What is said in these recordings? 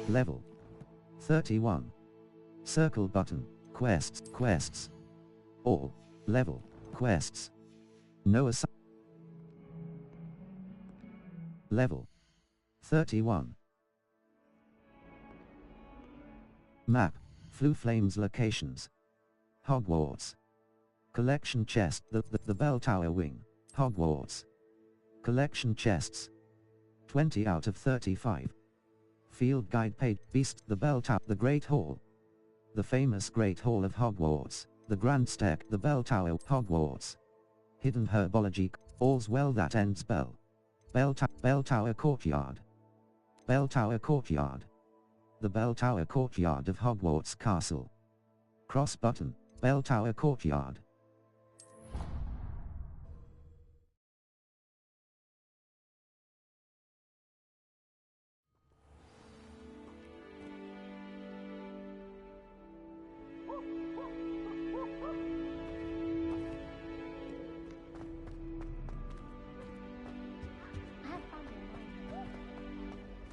Level 31. Circle button. Quests. All. Level. Quests. No assign. Level 31. Map. Flue Flames locations. Hogwarts. Collection chest. The Bell Tower wing. Hogwarts. Collection chests. 20 out of 35. Field guide page. Beast. The Bell Tower. The Great Hall. The famous Great Hall of Hogwarts. The Grand Stair. The Bell Tower. Hogwarts. Hidden herbology. All's well that ends well. Bell Tower Courtyard. Bell Tower Courtyard. The Bell Tower Courtyard of Hogwarts Castle. Cross button. Bell Tower Courtyard.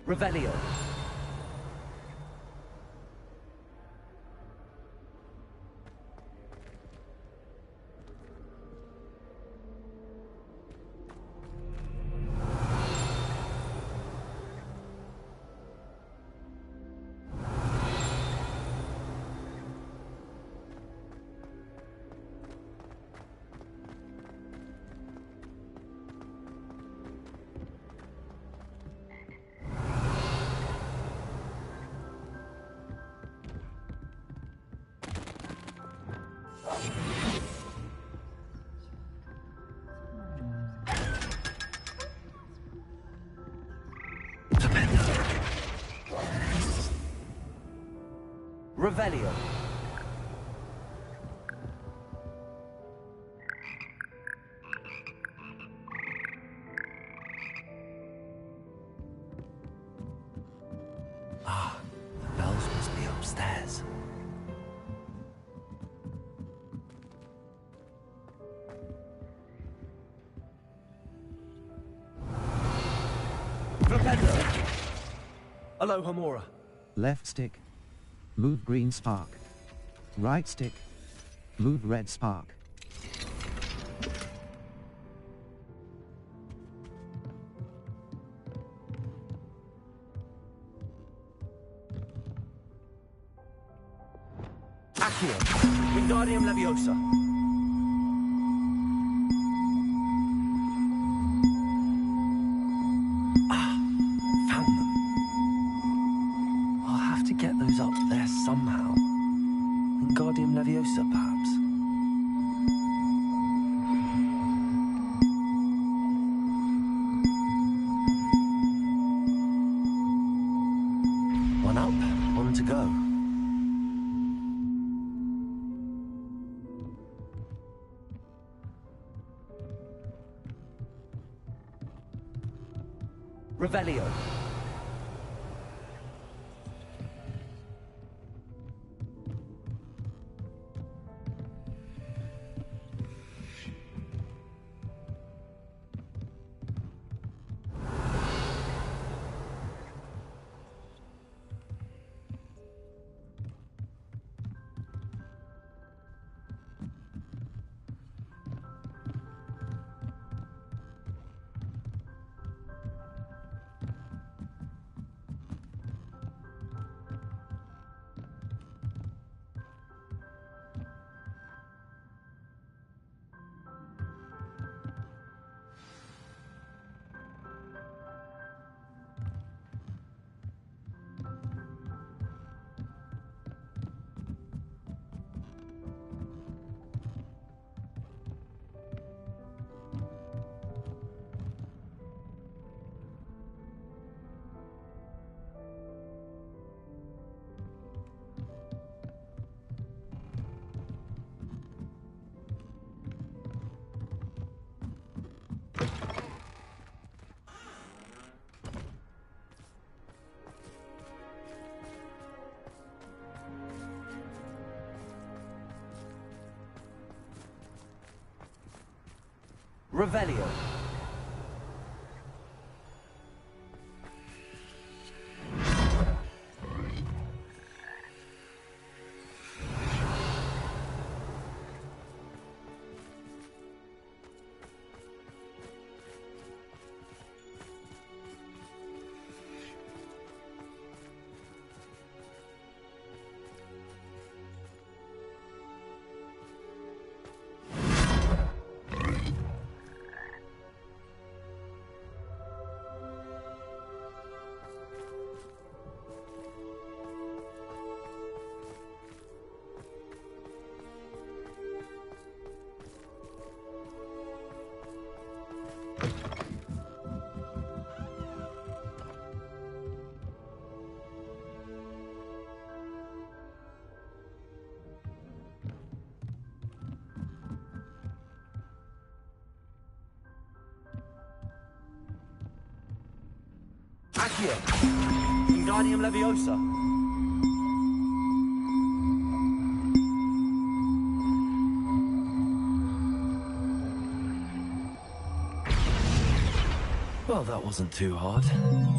Revelio. Revelio. Ah, the bells must be upstairs. Flipendo. Aloha Mora. Left stick. Move green spark. Right stick. Move red spark. Accio. Wingardium Leviosa. Get those up there somehow. Wingardium Leviosa, perhaps. One up, one to go. Revelio. Revelio. Accio. Wingardium Leviosa. Well, that wasn't too hard.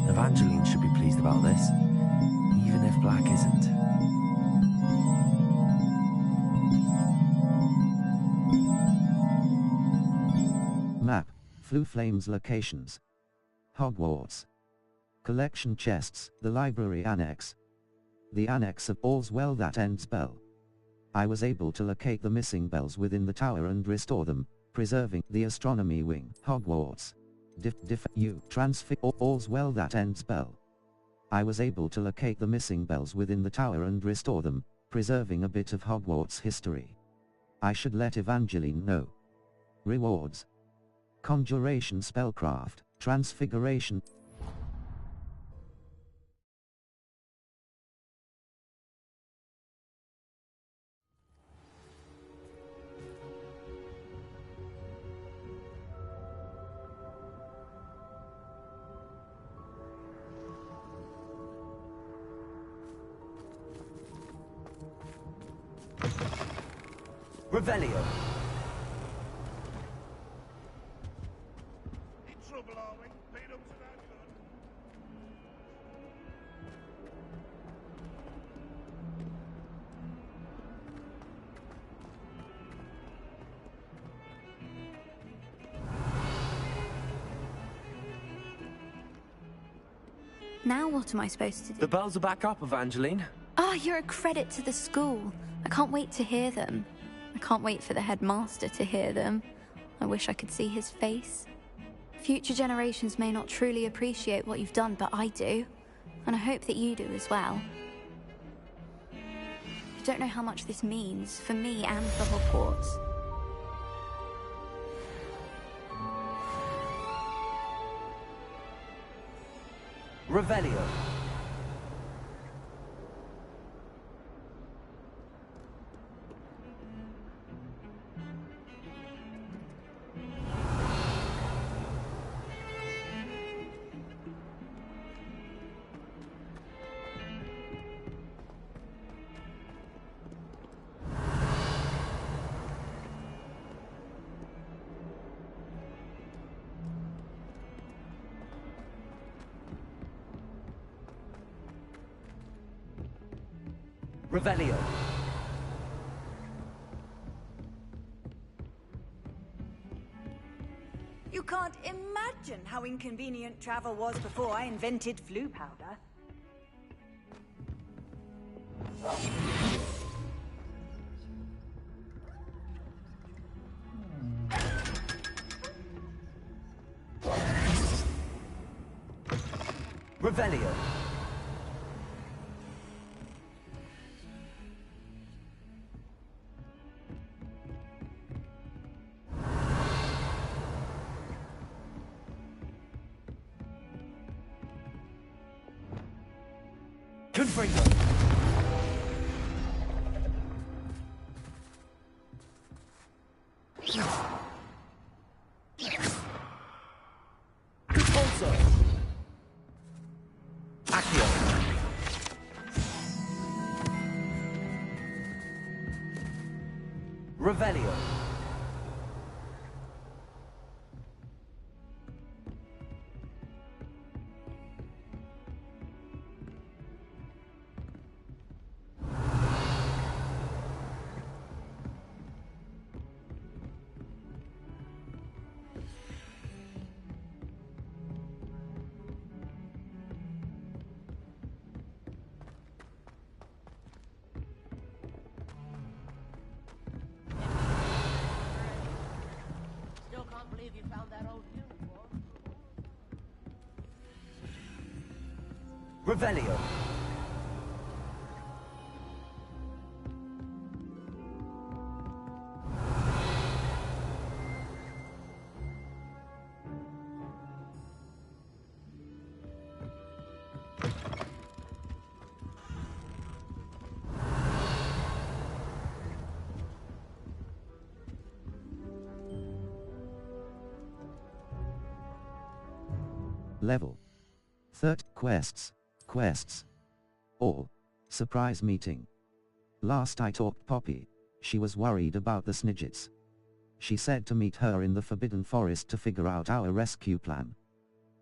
Evangeline should be pleased about this, even if Black isn't. Map, Flue Flames locations. Hogwarts. Collection chests, the library annex. The annex of All's Well That Ends bell. I was able to locate the missing bells within the tower and restore them, preserving the astronomy wing. Hogwarts. Transfer All's Well That Ends bell. I was able to locate the missing bells within the tower and restore them, preserving a bit of Hogwarts history. I should let Evangeline know. Rewards. Conjuration spellcraft, transfiguration. Revelio. In trouble, are we? Been up to that good? Now what am I supposed to do? The bells are back up, Evangeline. Oh, you're a credit to the school. I can't wait to hear them. I can't wait for the headmaster to hear them. I wish I could see his face. Future generations may not truly appreciate what you've done, but I do. And I hope that you do as well. You don't know how much this means for me and for Hogwarts. Revelio. Revelio. You can't imagine how inconvenient travel was before I invented Flue powder. Revelio. Confringo. Conspulso. Accio. Revelio. Still can't believe you found that old uniform. Revelio. Level. Third. Quests. Quests. All. Surprise meeting. Last I talked Poppy, she was worried about the Snidgets. She said to meet her in the Forbidden Forest to figure out our rescue plan.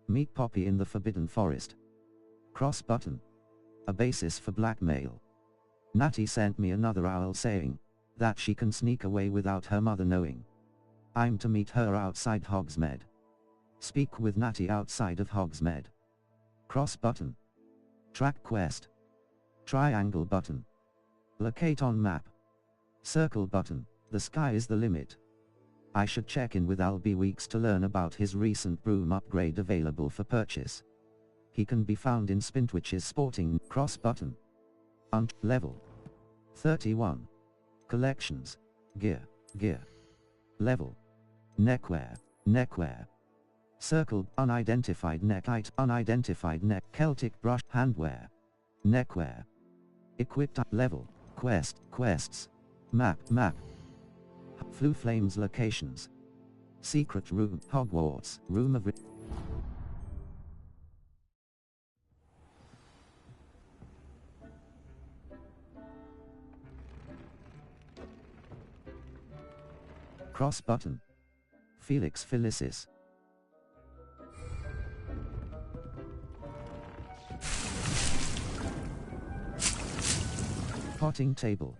Meet Poppy in the Forbidden Forest. Cross button. A basis for blackmail. Natty sent me another owl saying that she can sneak away without her mother knowing. I'm to meet her outside Hogsmeade. Speak with Natty outside of Hogsmeade. Cross button. Track quest. Triangle button. Locate on map. Circle button. The sky is the limit. I should check in with Albie Weeks to learn about his recent broom upgrade available for purchase. He can be found in Spintwitch's sporting cross button. Level 31. Collections. Gear. Level. Neckwear. Circle. Unidentified neck. Unidentified neck. Celtic brush. Handwear. Neckwear. Equipped. Level. Quests. Map. Flu Flames locations. Secret room. Hogwarts. Room of Cross button. Felix Felicis. Potting table.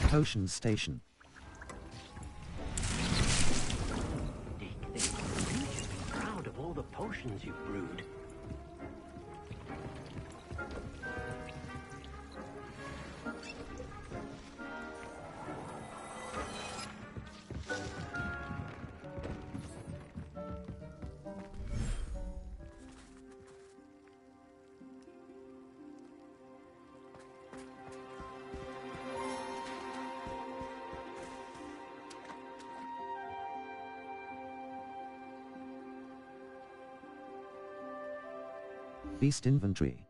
Potion station. Dick, you should be proud of all the potions you've brewed. Beast inventory.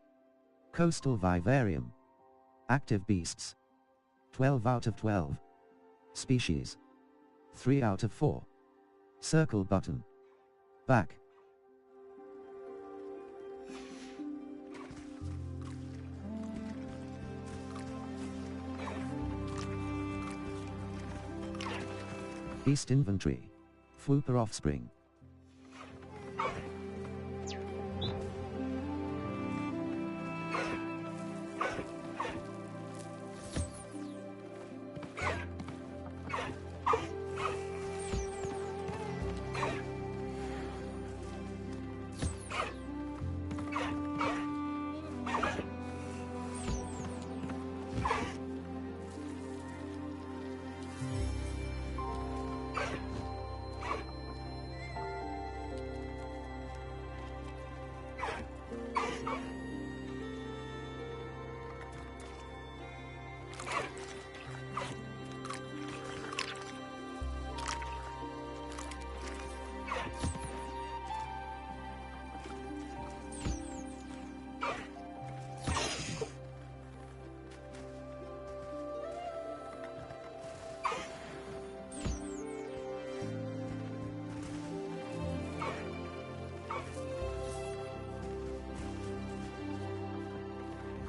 Coastal vivarium. Active beasts. 12 out of 12. Species. 3 out of 4. Circle button. Back. Beast inventory. Fwooper offspring.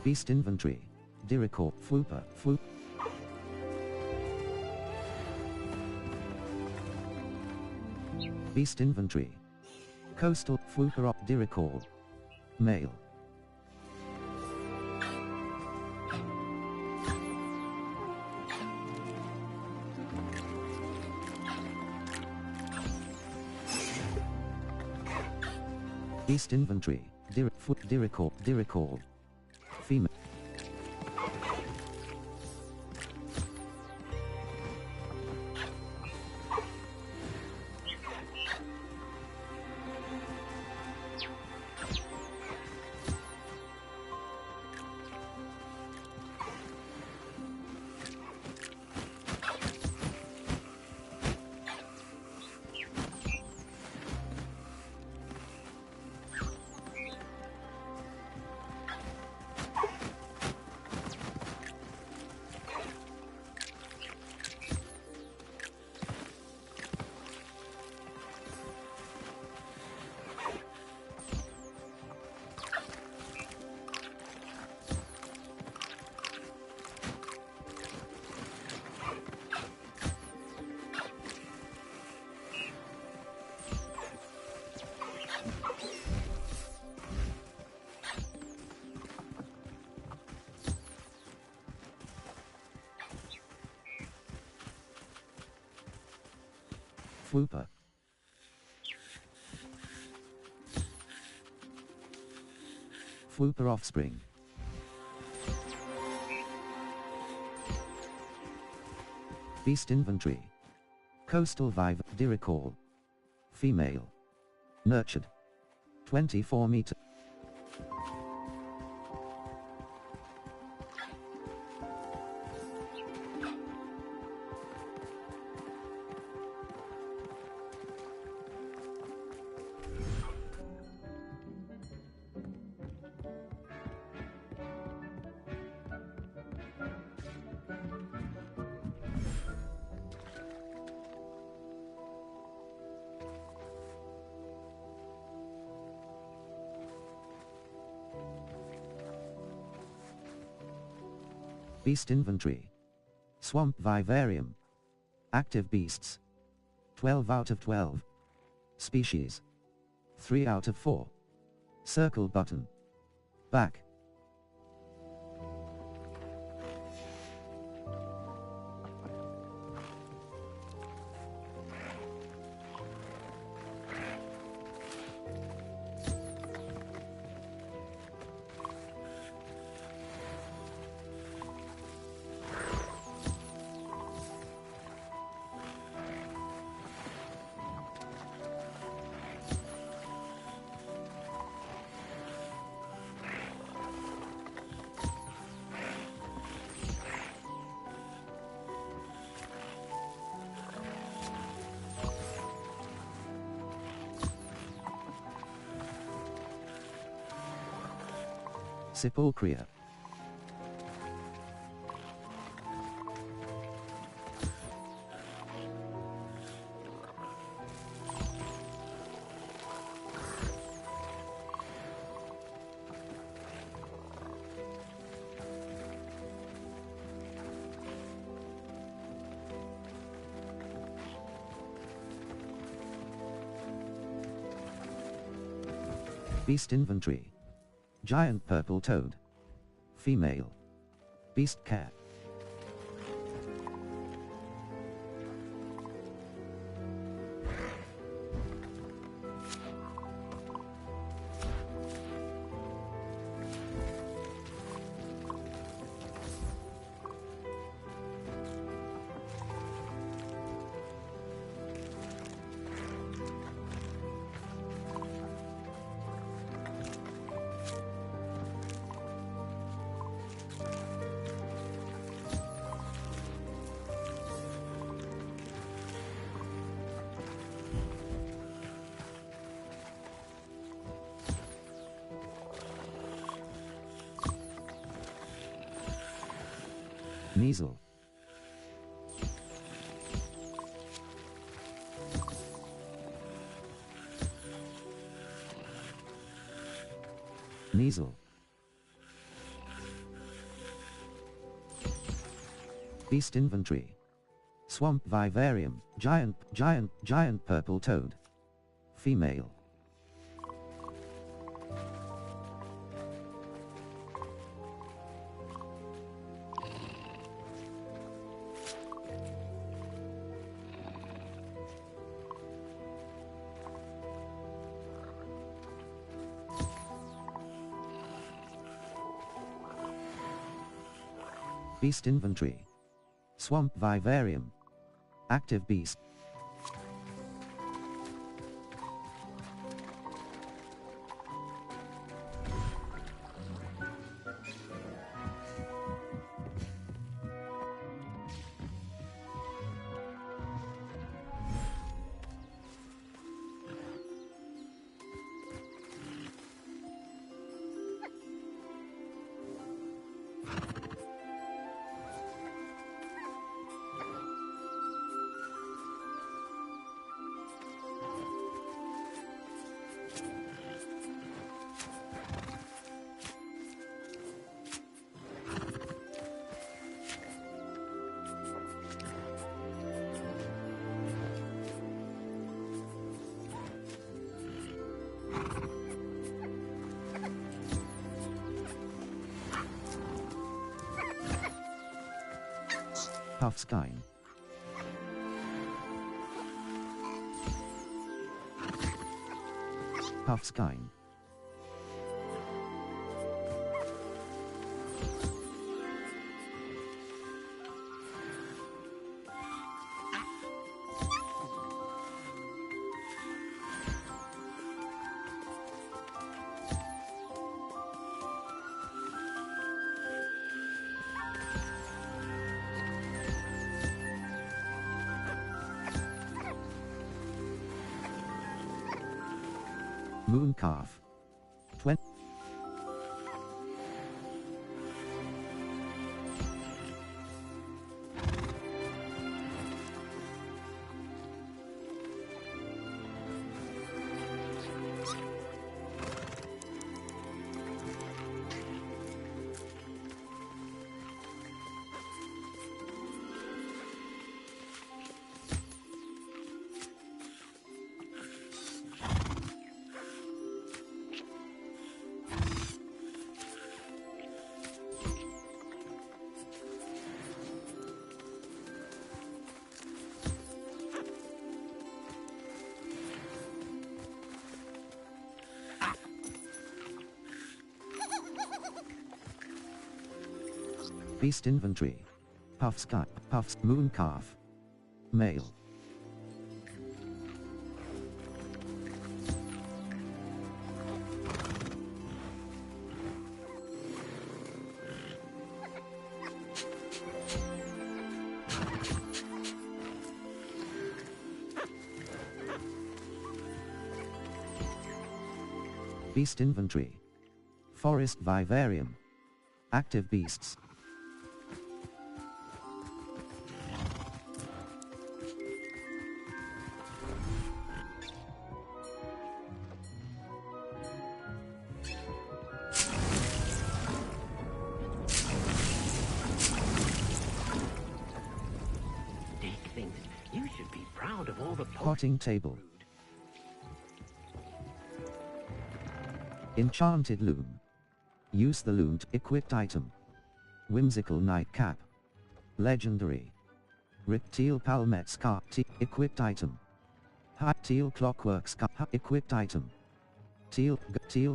Beast inventory. Diricorp Fwooper. Beast inventory. Coastal Fwooper op Diricorp. Male. Beast inventory. Diricorp. Female. Fwooper. Fwooper offspring. Beast inventory. Coastal Vive, Diricall. Female. Nurtured. 24 meter. Beast inventory. Swamp Vivarium. Active beasts. 12 out of 12. Species. 3 out of 4. Circle button. Back. Sepulchria. Beast inventory. Giant purple toad. Female. Beast cat. Measle. Measle. Beast inventory. Swamp Vivarium, giant purple toad. Female. Beast inventory. Swamp Vivarium. Active beast. Puffskein. Puffskein. Mooncalf. 20. Beast inventory. Puffskein, Puffs, Mooncalf. Male. Beast inventory. Forest vivarium. Active beasts. Dick thinks you should be proud of all the Potting table. Enchanted loom. Use the loom to equipped item. Whimsical nightcap. Legendary. Reptile palmet scarf equipped item. High teal clockwork scarf equipped item. Teal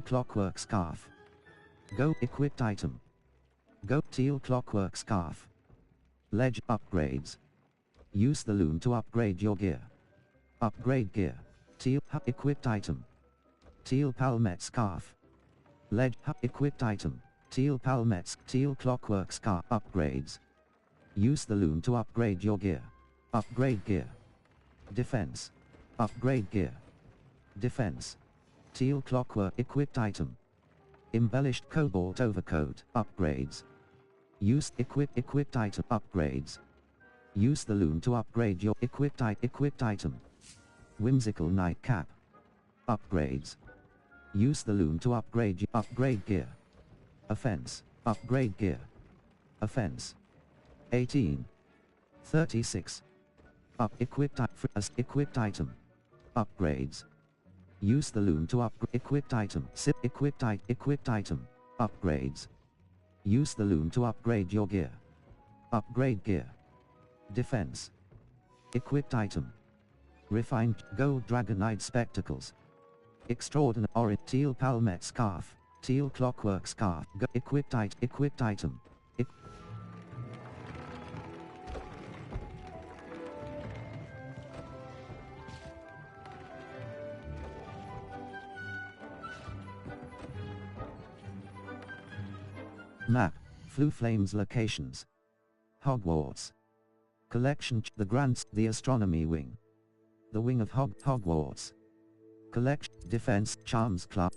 clockwork scarf. Go equipped item. Go teal clockwork scarf. Ledge upgrades. Use the loom to upgrade your gear. Upgrade gear. Teal equipped item. Teal palmet scarf. Ledge equipped item. Teal palmets. Teal clockwork scarf upgrades. Use the loom to upgrade your gear. Upgrade gear. Defense. Upgrade gear. Defense. Teal clockwork equipped item. Embellished cobalt overcoat upgrades. Use equipped item upgrades. Use the loom to upgrade your equipped item. Whimsical nightcap upgrades. Use the loom to upgrade gear. Offense. Upgrade gear. Offense. 18. 36. Equipped item. Upgrades. Use the loom to upgrade equipped item. Equipped item. Upgrades. Use the loom to upgrade your gear. Upgrade gear. Defense. Equipped item. Refined gold dragonite spectacles. Extraordinary teal palmet scarf. Teal clockwork scarf. Equipped item. Map. Flue Flames locations. Hogwarts. Collection. The Grants. The Astronomy Wing. The Wing of Hogwarts. Collection. Defense. Charms Club.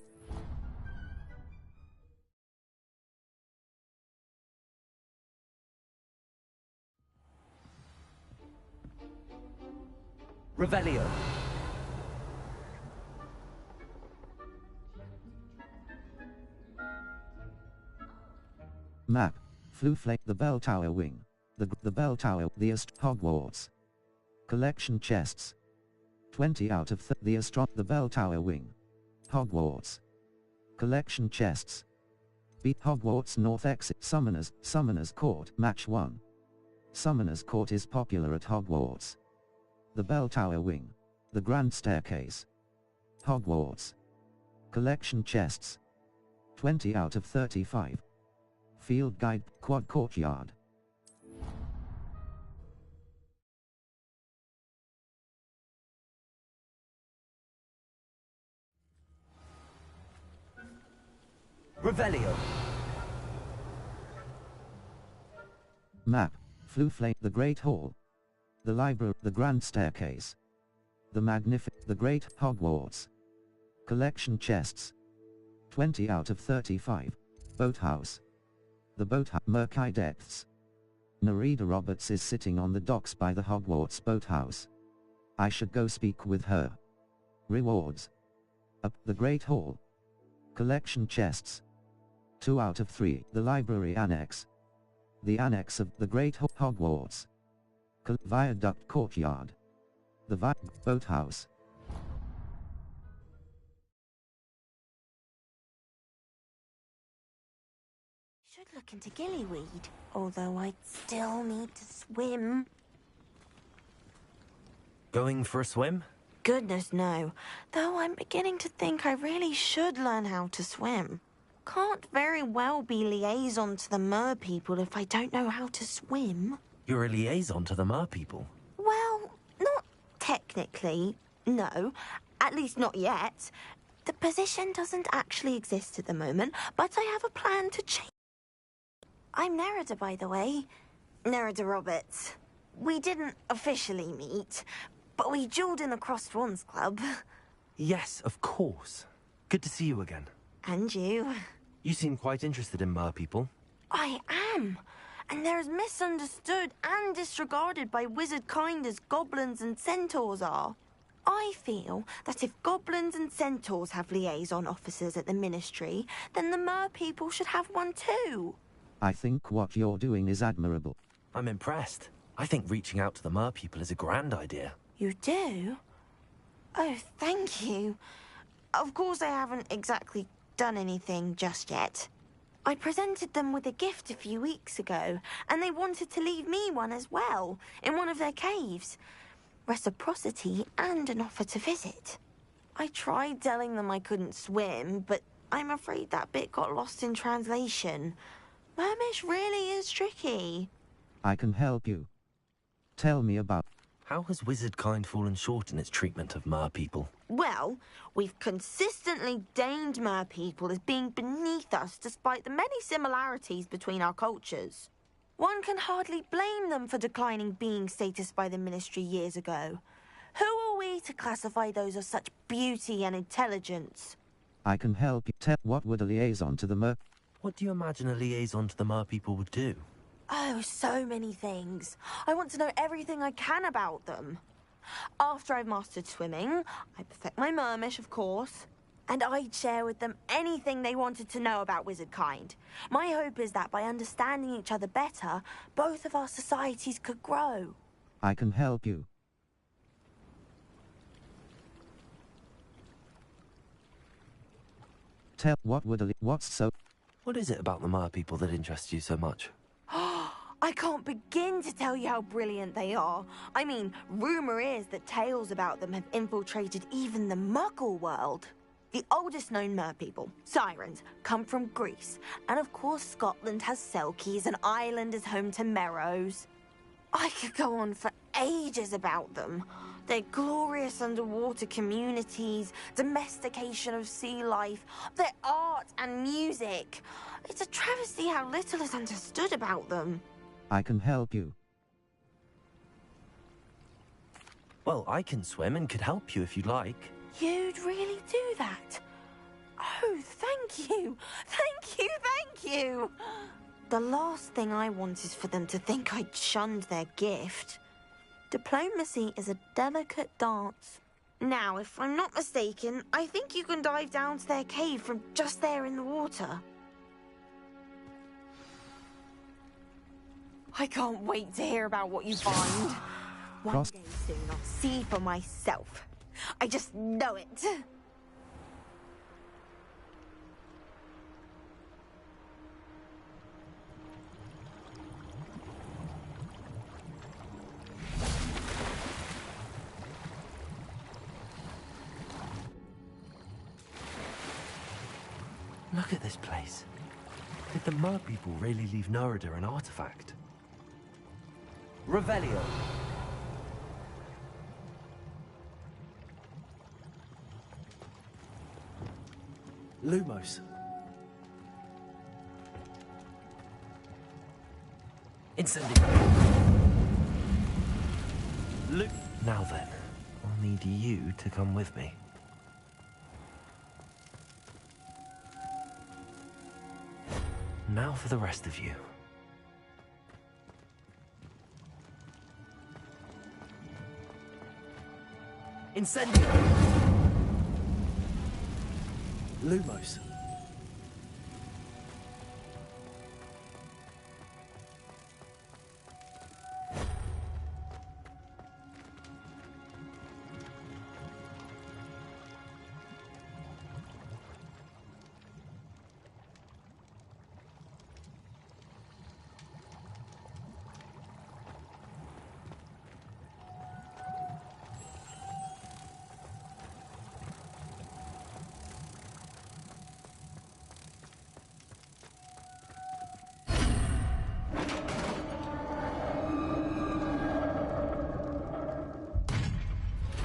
Revelio. Map. Flue Flame. The Bell Tower Wing. The Bell Tower. The Hogwarts. Collection chests. 20 out of the Bell Tower Wing. Hogwarts. Collection chests. Beat Hogwarts North Exit. Summoner's Court. Match 1. Summoner's Court is popular at Hogwarts. The Bell Tower Wing. The Grand Staircase. Hogwarts. Collection chests. 20 out of 35. Field guide, quad courtyard. Revelio. Map, Flue Flame, the Great Hall. The Library, the Grand Staircase. The Great Hogwarts. Collection chests. 20 out of 35. Boathouse. The boathouse, murky depths. Nerida Roberts is sitting on the docks by the Hogwarts boathouse. I should go speak with her. Rewards. Up, the Great Hall. Collection chests. 2 out of 3, the Library Annex. The Annex of the Great Hogwarts. Viaduct Courtyard. The Boathouse. Should look into gillyweed, although I'd still need to swim. Going for a swim? Goodness no, though I'm beginning to think I really should learn how to swim. Can't very well be liaison to the mer people if I don't know how to swim. You're a liaison to the mer people. Well, not technically, no. At least not yet. The position doesn't actually exist at the moment, but I have a plan to change. I'm Nerida, by the way. Nerida Roberts. We didn't officially meet, but we duelled in the Crossed Wands Club. Yes, of course. Good to see you again. And you. You seem quite interested in mer people. I am. And they're as misunderstood and disregarded by wizard kind as goblins and centaurs are. I feel that if goblins and centaurs have liaison officers at the Ministry, then the mer people should have one too. I think what you're doing is admirable. I'm impressed. I think reaching out to the mer people is a grand idea. You do? Oh, thank you. Of course I haven't exactly done anything just yet. I presented them with a gift a few weeks ago, and they wanted to leave me one as well, in one of their caves. Reciprocity and an offer to visit. I tried telling them I couldn't swim, but I'm afraid that bit got lost in translation. Mermish really is tricky. I can help you. Tell me about... How has wizard kind fallen short in its treatment of mer people? Well, we've consistently deemed mer people as being beneath us despite the many similarities between our cultures. One can hardly blame them for declining being status by the Ministry years ago. Who are we to classify those of such beauty and intelligence? I can help you. Tell what would a liaison to the mer... What do you imagine a liaison to the mer people would do? Oh, so many things. I want to know everything I can about them. After I've mastered swimming, I perfect my mermish, of course, and I'd share with them anything they wanted to know about wizard kind. My hope is that by understanding each other better, both of our societies could grow. I can help you. Tell what would a what's so... What is it about the mer people that interests you so much? I can't begin to tell you how brilliant they are. I mean, rumour is that tales about them have infiltrated even the Muggle world. The oldest known mer people, sirens, come from Greece. And of course Scotland has Selkies and Ireland is home to Merrows. I could go on for ages about them. Their glorious underwater communities, domestication of sea life, their art and music. It's a travesty how little is understood about them. I can help you. Well, I can swim and could help you if you'd like. You'd really do that? Oh, thank you! Thank you, thank you! The last thing I want is for them to think I'd shunned their gift. Diplomacy is a delicate dance. Now, if I'm not mistaken, I think you can dive down to their cave from just there in the water. I can't wait to hear about what you find. One day soon I'll see for myself. I just know it. Look at this place. Did the mer people really leave Nerida an artifact? Revelio. Lumos. Incendio. Now then, I'll need you to come with me. Now for the rest of you. Incendio! Lumos.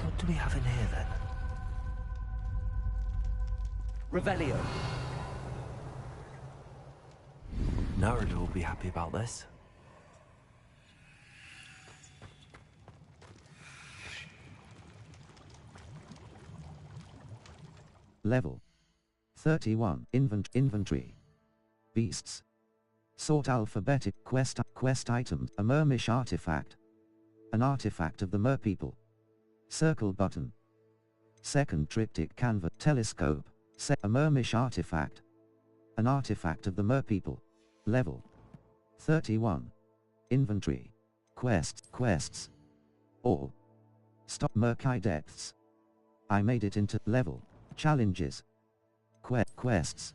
What do we have in here then? Revelio. Nerida will be happy about this. Level 31. Inventory. Beasts. Sort alphabetic quest items. A mermish artifact. An artifact of the mer people. Circle button. Second triptych canvas. Telescope. A mermish artifact. An artifact of the mer people. Level 31. Inventory. Quests. All. Stop Murky Depths. I made it into level. Challenges. Quests.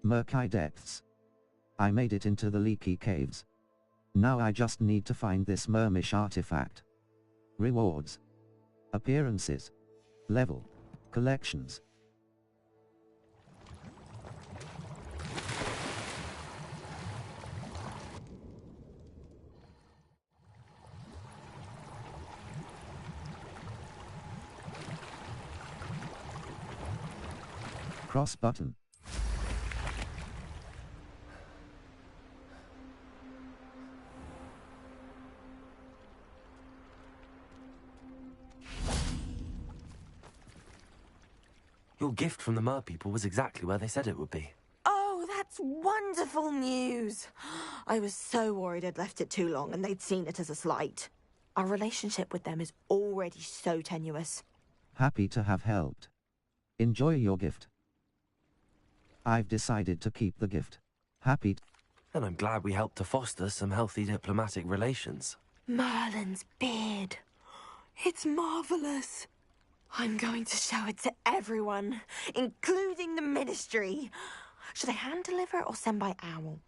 Murky Depths. I made it into the Leaky Caves. Now I just need to find this mermish artifact. Rewards. Appearances. Level. Collections. Cross button. Your gift from the mer people was exactly where they said it would be. Oh, that's wonderful news. I was so worried I'd left it too long and they'd seen it as a slight. Our relationship with them is already so tenuous. Happy to have helped. Enjoy your gift. I've decided to keep the gift. Happy. And I'm glad we helped to foster some healthy diplomatic relations. Merlin's beard. It's marvelous. I'm going to show it to everyone, including the Ministry. Should I hand deliver it or send by owl?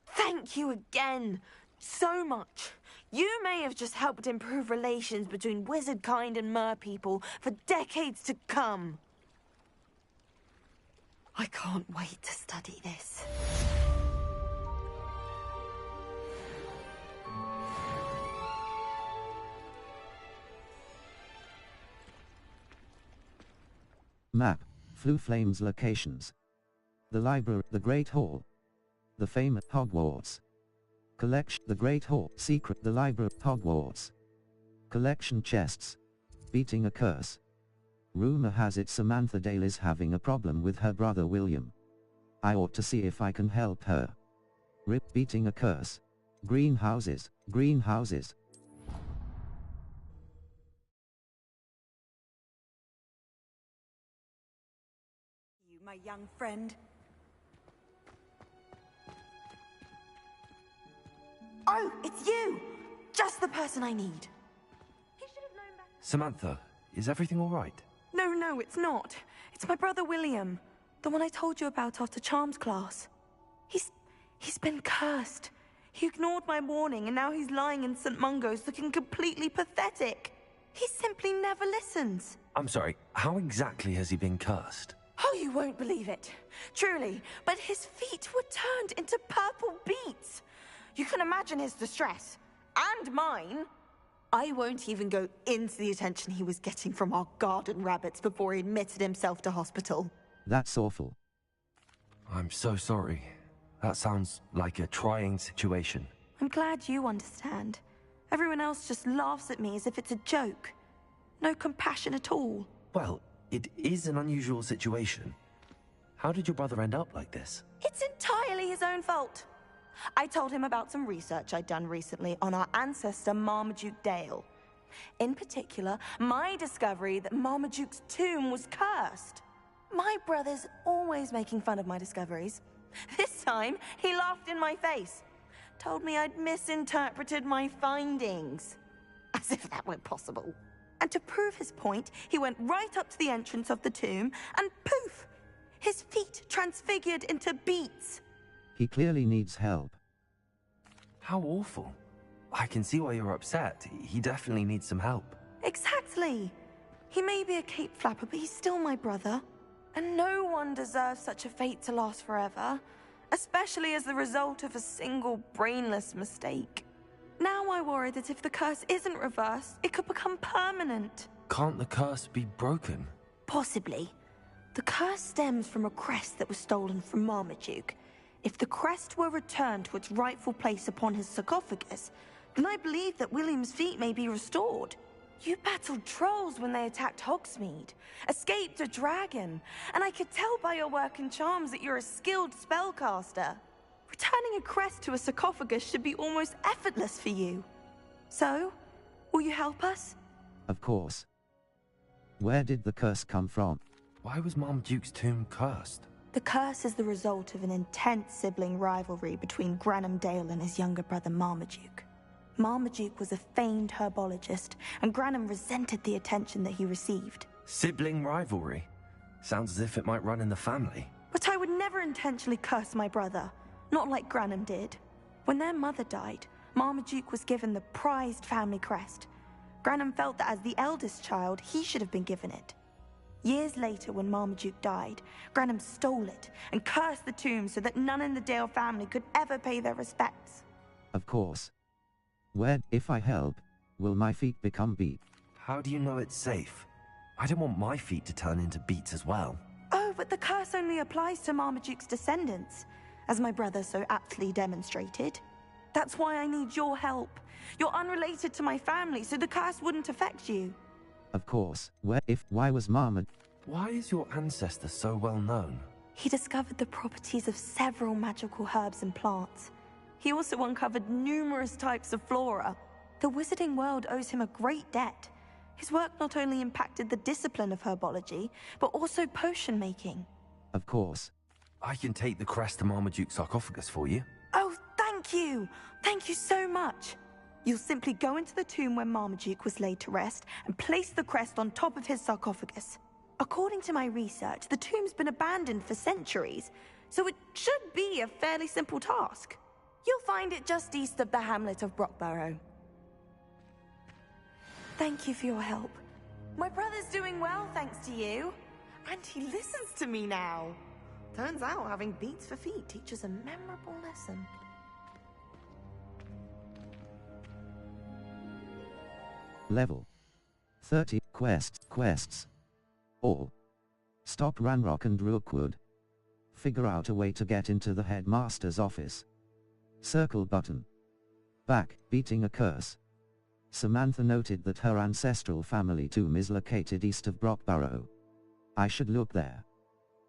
Thank you again, so much. You may have just helped improve relations between wizard kind and mer people for decades to come. I can't wait to study this. Map. Flue Flames locations. The library. The Great Hall. The famous Hogwarts. Collection. The Great Hall. Secret. The library. Hogwarts. Collection chests. Beating a curse. Rumor has it Samantha Dale is having a problem with her brother William. I ought to see if I can help her. Rip. Beating a curse. Greenhouses. Greenhouses. You, my young friend. Oh, it's you! Just the person I need. He should have known better. Samantha, is everything all right? No, it's not. It's my brother William. The one I told you about after Charms class. He's been cursed. He ignored my warning and now he's lying in St. Mungo's looking completely pathetic. He simply never listens. I'm sorry, how exactly has he been cursed? Oh, you won't believe it. Truly, but his feet were turned into purple beets. You can imagine his distress. And mine. I won't even go into the attention he was getting from our garden rabbits before he admitted himself to hospital. That's awful. I'm so sorry. That sounds like a trying situation. I'm glad you understand. Everyone else just laughs at me as if it's a joke. No compassion at all. Well, it is an unusual situation. How did your brother end up like this? It's entirely his own fault. I told him about some research I'd done recently on our ancestor Marmaduke Dale. In particular, my discovery that Marmaduke's tomb was cursed. My brother's always making fun of my discoveries. This time, he laughed in my face. Told me I'd misinterpreted my findings. As if that were possible. And to prove his point, he went right up to the entrance of the tomb and poof! His feet transfigured into beets. He clearly needs help. How awful. I can see why you're upset. He definitely needs some help. Exactly. He may be a cape flapper, but he's still my brother. And no one deserves such a fate to last forever, especially as the result of a single brainless mistake. Now I worry that if the curse isn't reversed, it could become permanent. Can't the curse be broken? Possibly. The curse stems from a crest that was stolen from Marmaduke. If the crest were returned to its rightful place upon his sarcophagus, then I believe that William's feet may be restored. You battled trolls when they attacked Hogsmeade, escaped a dragon, and I could tell by your work and charms that you're a skilled spellcaster. Returning a crest to a sarcophagus should be almost effortless for you. So, will you help us? Of course. Where did the curse come from? Why was Marmaduke's tomb cursed? The curse is the result of an intense sibling rivalry between Granham Dale and his younger brother Marmaduke. Marmaduke was a famed herbologist, and Granham resented the attention that he received. Sibling rivalry? Sounds as if it might run in the family. But I would never intentionally curse my brother, not like Granham did. When their mother died, Marmaduke was given the prized family crest. Granham felt that as the eldest child, he should have been given it. Years later, when Marmaduke died, Granham stole it and cursed the tomb so that none in the Dale family could ever pay their respects. Of course. Where, if I help, will my feet become beet? How do you know it's safe? I don't want my feet to turn into beets as well. Oh, but the curse only applies to Marmaduke's descendants, as my brother so aptly demonstrated. That's why I need your help. You're unrelated to my family, so the curse wouldn't affect you. Of course. Why was Marmaduke? Why is your ancestor so well known? He discovered the properties of several magical herbs and plants. He also uncovered numerous types of flora. The wizarding world owes him a great debt. His work not only impacted the discipline of herbology, but also potion making. Of course. I can take the crest to Marmaduke's sarcophagus for you. Oh, thank you! Thank you so much! You'll simply go into the tomb where Marmaduke was laid to rest and place the crest on top of his sarcophagus. According to my research, the tomb's been abandoned for centuries, so it should be a fairly simple task. You'll find it just east of the hamlet of Brockborough. Thank you for your help. My brother's doing well, thanks to you. And he listens to me now. Turns out having beets for feet teaches a memorable lesson. Level 30. Quests. All. Stop Ranrock and Rookwood. Figure out a way to get into the headmaster's office. Circle button. Back, beating a curse. Samantha noted that her ancestral family tomb is located east of Brockborough. I should look there.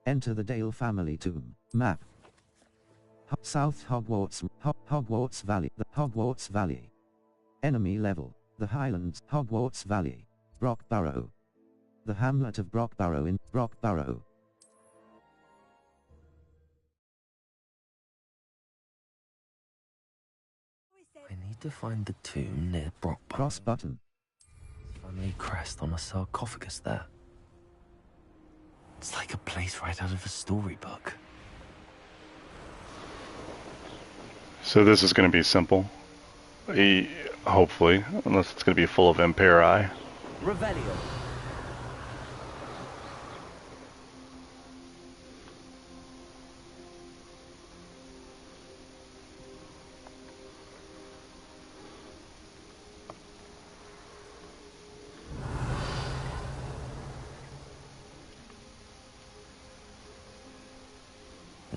Enter the Dale family tomb. Map. South Hogwarts. Hogwarts Valley. The Hogwarts Valley. Enemy level. The Highlands. Hogwarts Valley. Brockborough. The hamlet of Brockborough in Brockborough. I need to find the tomb near Brockborough. Cross button. Family crest on a sarcophagus there. It's like a place right out of a storybook. So this is going to be simple. Hopefully, unless it's going to be full of Imperi. Revelio.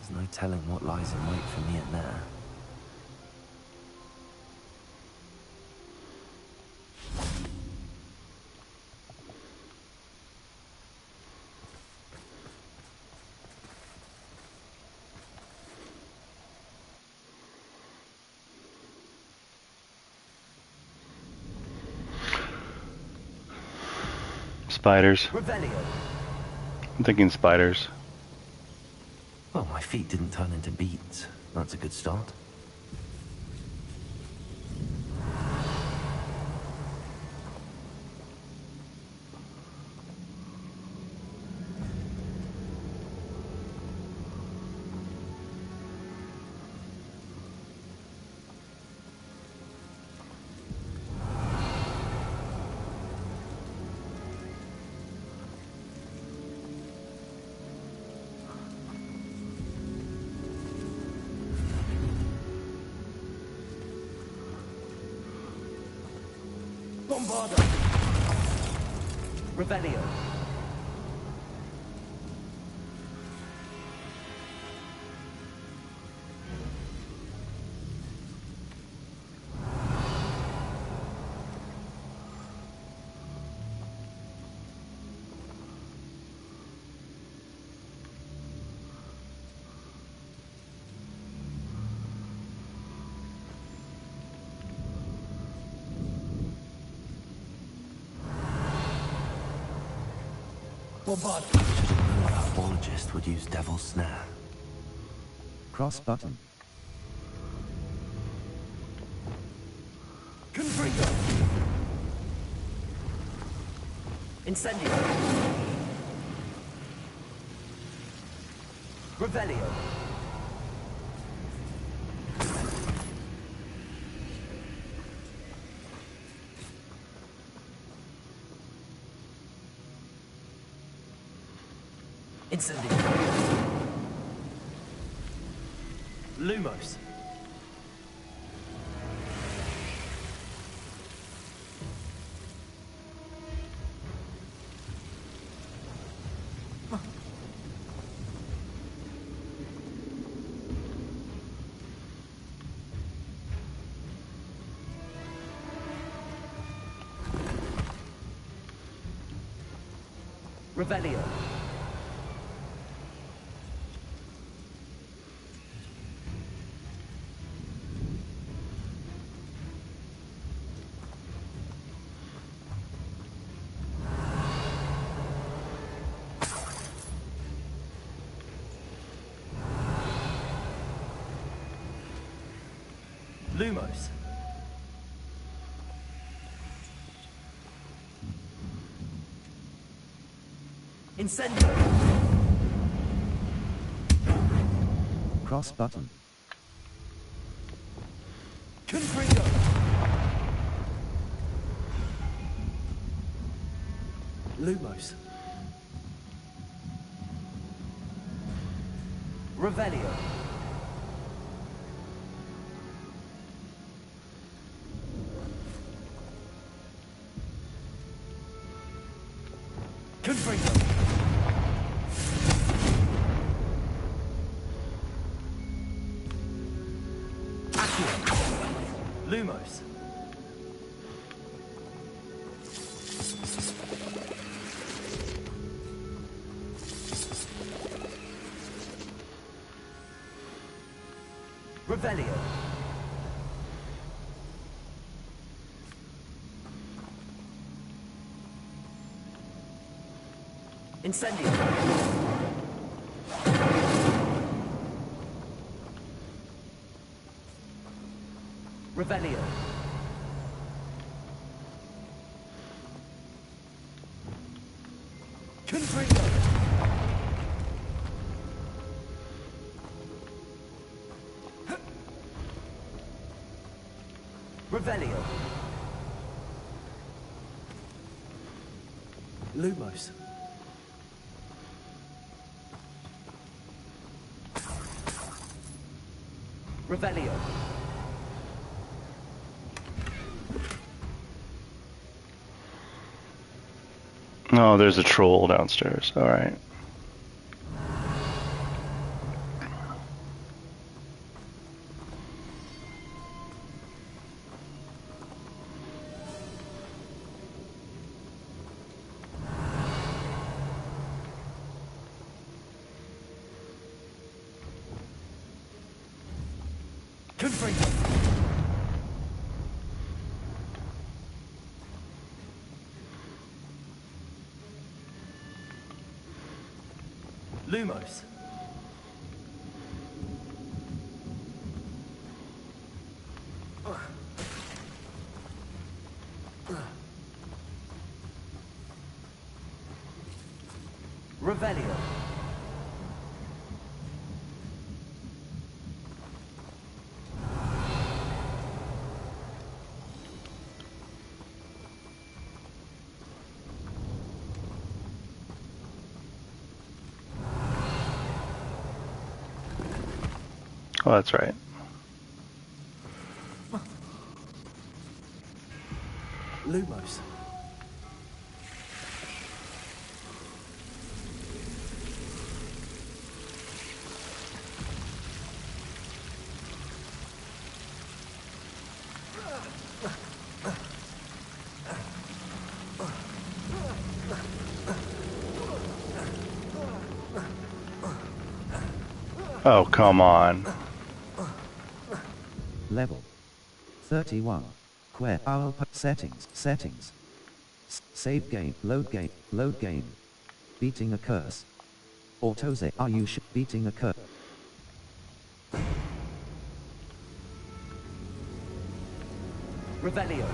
There's no telling what lies in wait for me in there. Spiders. Revelio. I'm thinking spiders. Well, my feet didn't turn into beets. That's a good start. Bombarda. Revelio. Bombard. Should have known a herbologist would use Devil's Snare. Cross button. Confringo. Incendio. Revelio. Incendio. Lumos. Revelio. Lumos. Incendio. Cross button. Confringo. Lumos. Revelio. Confringo. Accio. Lumos. Revelio. Incendio. Revelio. Confringo. Revelio. Lumos. Revelio. Oh, there's a troll downstairs. Alright. Lumos. Revelio. Oh, that's right. Lumos. Oh, come on. Level 31. Settings. Save game. Load game. Beating a curse. Autosave. Are you beating a curse? Revelio.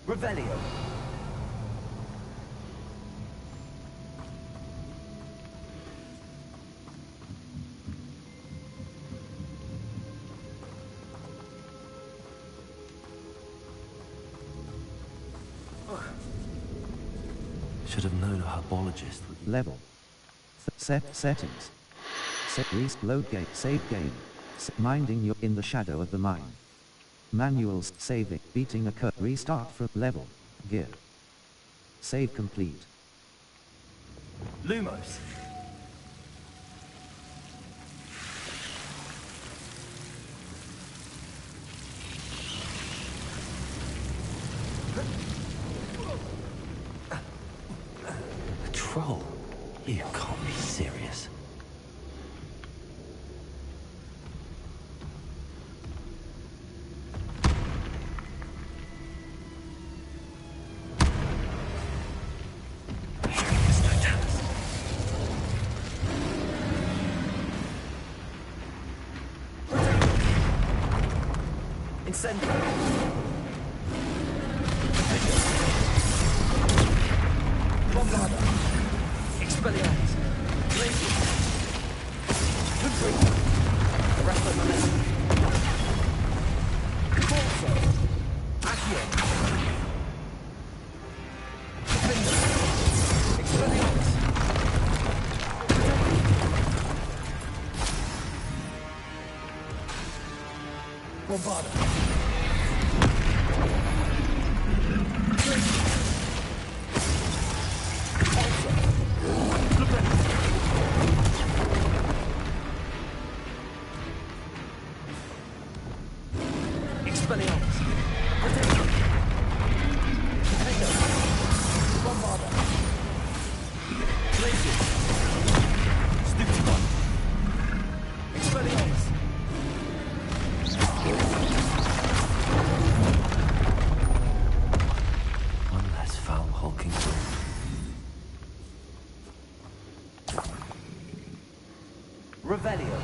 Revelio. Should have known a herbologist would... Level. Settings. Load game. Save game. Minding you're in the shadow of the mine. Manuals. Saving. Beating a curse. Restart from level. Gear. Save complete. Lumos. A troll? You can't be serious. Incendio. Bombarda. Expelliarmus. Glacius. Confringo. Arresto Momentum. Corso. Accio. Confringo. Expelliarmus. Bombarda. Revelio.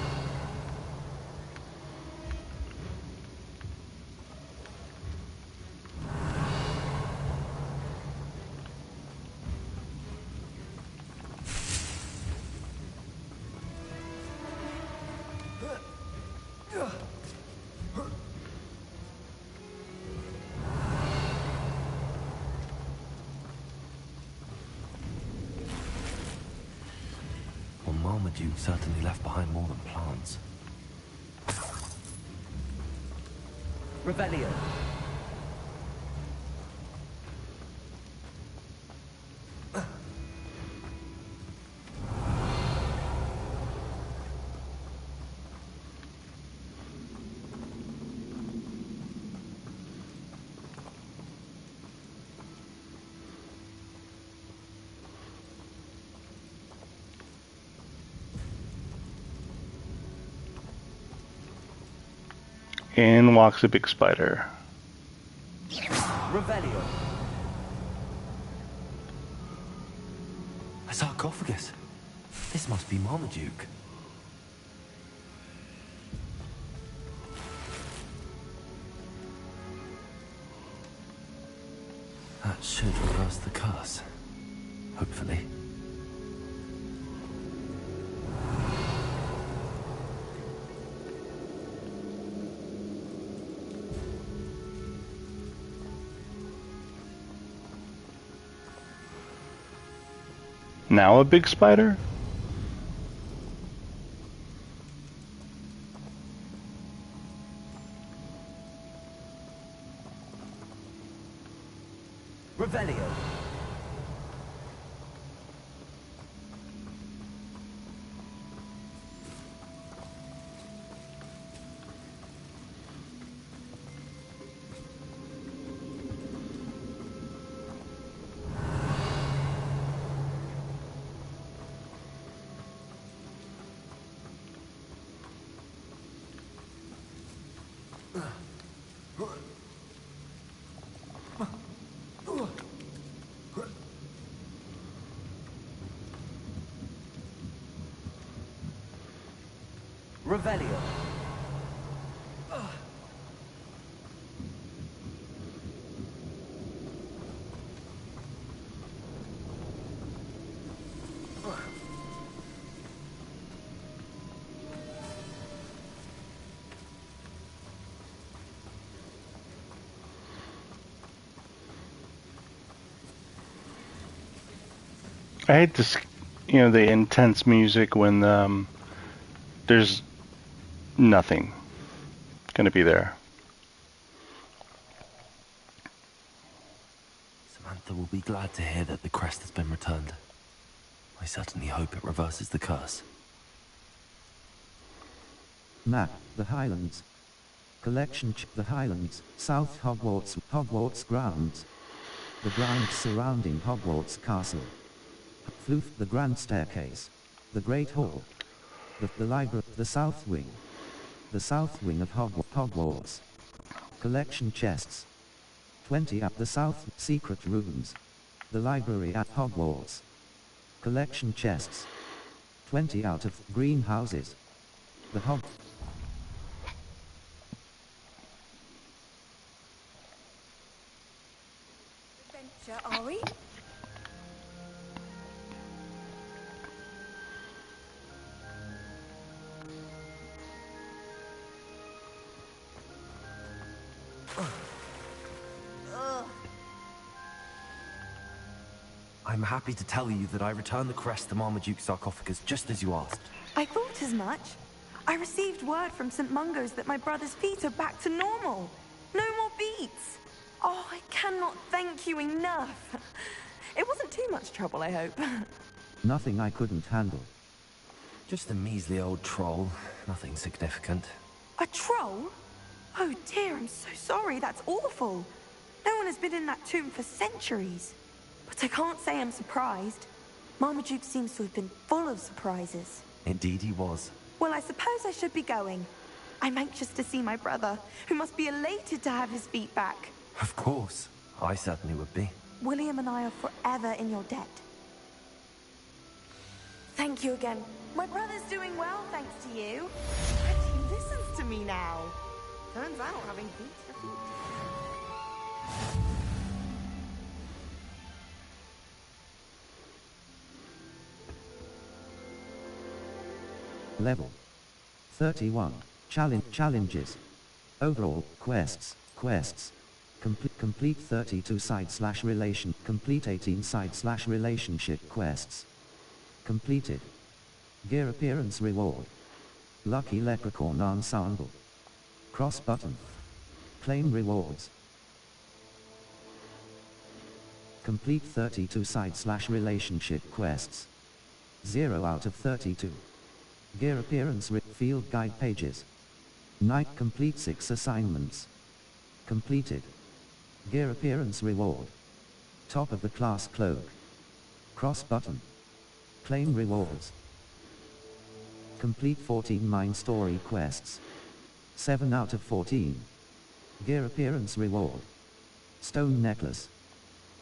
Well, Marmaduke certainly left behind more than plants. Revelio. In walks a big spider. Revelio. A sarcophagus. This must be Marmaduke. That should reverse the curse. Hopefully. Now a big spider? Revelio. Revelio. I hate this, the intense music when there's nothing gonna be there. Samantha will be glad to hear that the crest has been returned. I certainly hope it reverses the curse. Map, the Highlands. Collection the Highlands, South Hogwarts, Hogwarts grounds. The grounds surrounding Hogwarts Castle. Floof, the Grand Staircase. The Great Hall. The Library, the South Wing. The South Wing of Hogwarts. Collection chests. 20 at the South, Secret Rooms. The Library at Hogwarts. Collection chests. 20 out of greenhouses. The Adventure, are we? I'm happy to tell you that I returned the crest to Marmaduke's sarcophagus just as you asked. I thought as much. I received word from St. Mungo's that my brother's feet are back to normal. No more beats. Oh, I cannot thank you enough. It wasn't too much trouble, I hope. Nothing I couldn't handle. Just a measly old troll. Nothing significant. A troll? Oh dear, I'm so sorry. That's awful. No one has been in that tomb for centuries. But I can't say I'm surprised. Marmaduke seems to have been full of surprises. Indeed he was. Well, I suppose I should be going. I'm anxious to see my brother, who must be elated to have his feet back. Of course. I certainly would be. William and I are forever in your debt. Thank you again. My brother's doing well, thanks to you. And he listens to me now. Turns out having feet for feet. Level 31. Challenges. Overall, quests. Complete 32 side/relation. Complete 18 side/relationship quests. Completed. Gear appearance reward. Lucky Leprechaun Ensemble. Cross button. Claim rewards. Complete 32 side/relationship quests. 0 out of 32. Gear appearance field guide pages. Night complete 6 assignments. Completed. Gear appearance reward. Top of the class cloak. Cross button. Claim rewards. Complete 14 mine story quests. 7 out of 14. Gear appearance reward. Stone necklace.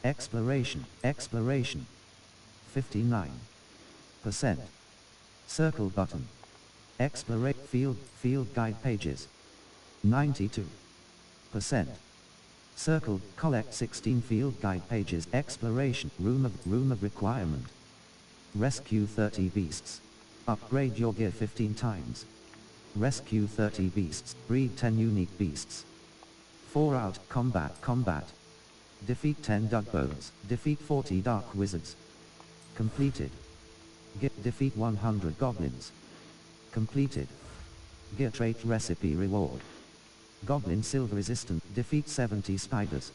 Exploration, exploration. 59%. Circle button. Explorate field guide pages. 92%. Circle, collect 16 field guide pages. Exploration, room of requirement. Rescue 30 beasts. Upgrade your gear 15 times. Rescue 30 beasts, breed 10 unique beasts. 4 out, combat. Defeat 10 Dugbones, defeat 40 dark wizards. Completed. Defeat 100 goblins. Completed. Gear trait recipe reward. Goblin silver resistant, defeat 70 spiders.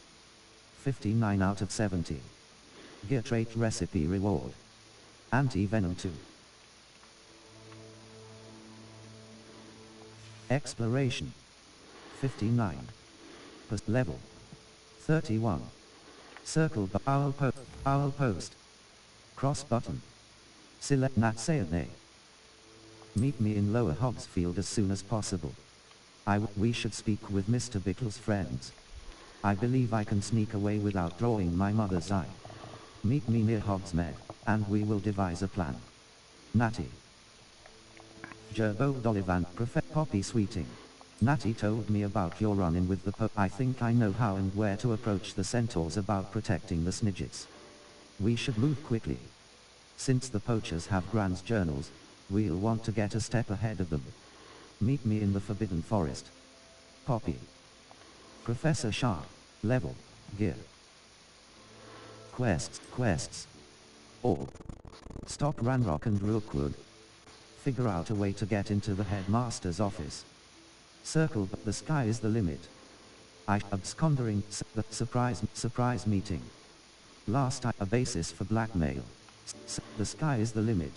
59 out of 70. Gear trait recipe reward. Anti-venom 2. Exploration. 59. Level. 31. Circle owl post. Cross button. Select Natsayane. Meet me in Lower Hogsfield as soon as possible. We should speak with Mr. Bickle's friends. I believe I can sneak away without drawing my mother's eye. Meet me near Hogsmeade, and we will devise a plan. Natty. Gerbo Dollivan, Poppy Sweeting. Natty told me about your run-in with the I think I know how and where to approach the centaurs about protecting the Snidgets. We should move quickly. Since the poachers have Gran's journals, we'll want to get a step ahead of them. Meet me in the Forbidden Forest. Poppy. Professor Sharp. Level. Gear. Quests. All. Stop Ranrock and Rookwood. Figure out a way to get into the headmaster's office. Circle, but the sky is the limit. Absconding, the surprise meeting. Last a basis for blackmail. The sky is the limit.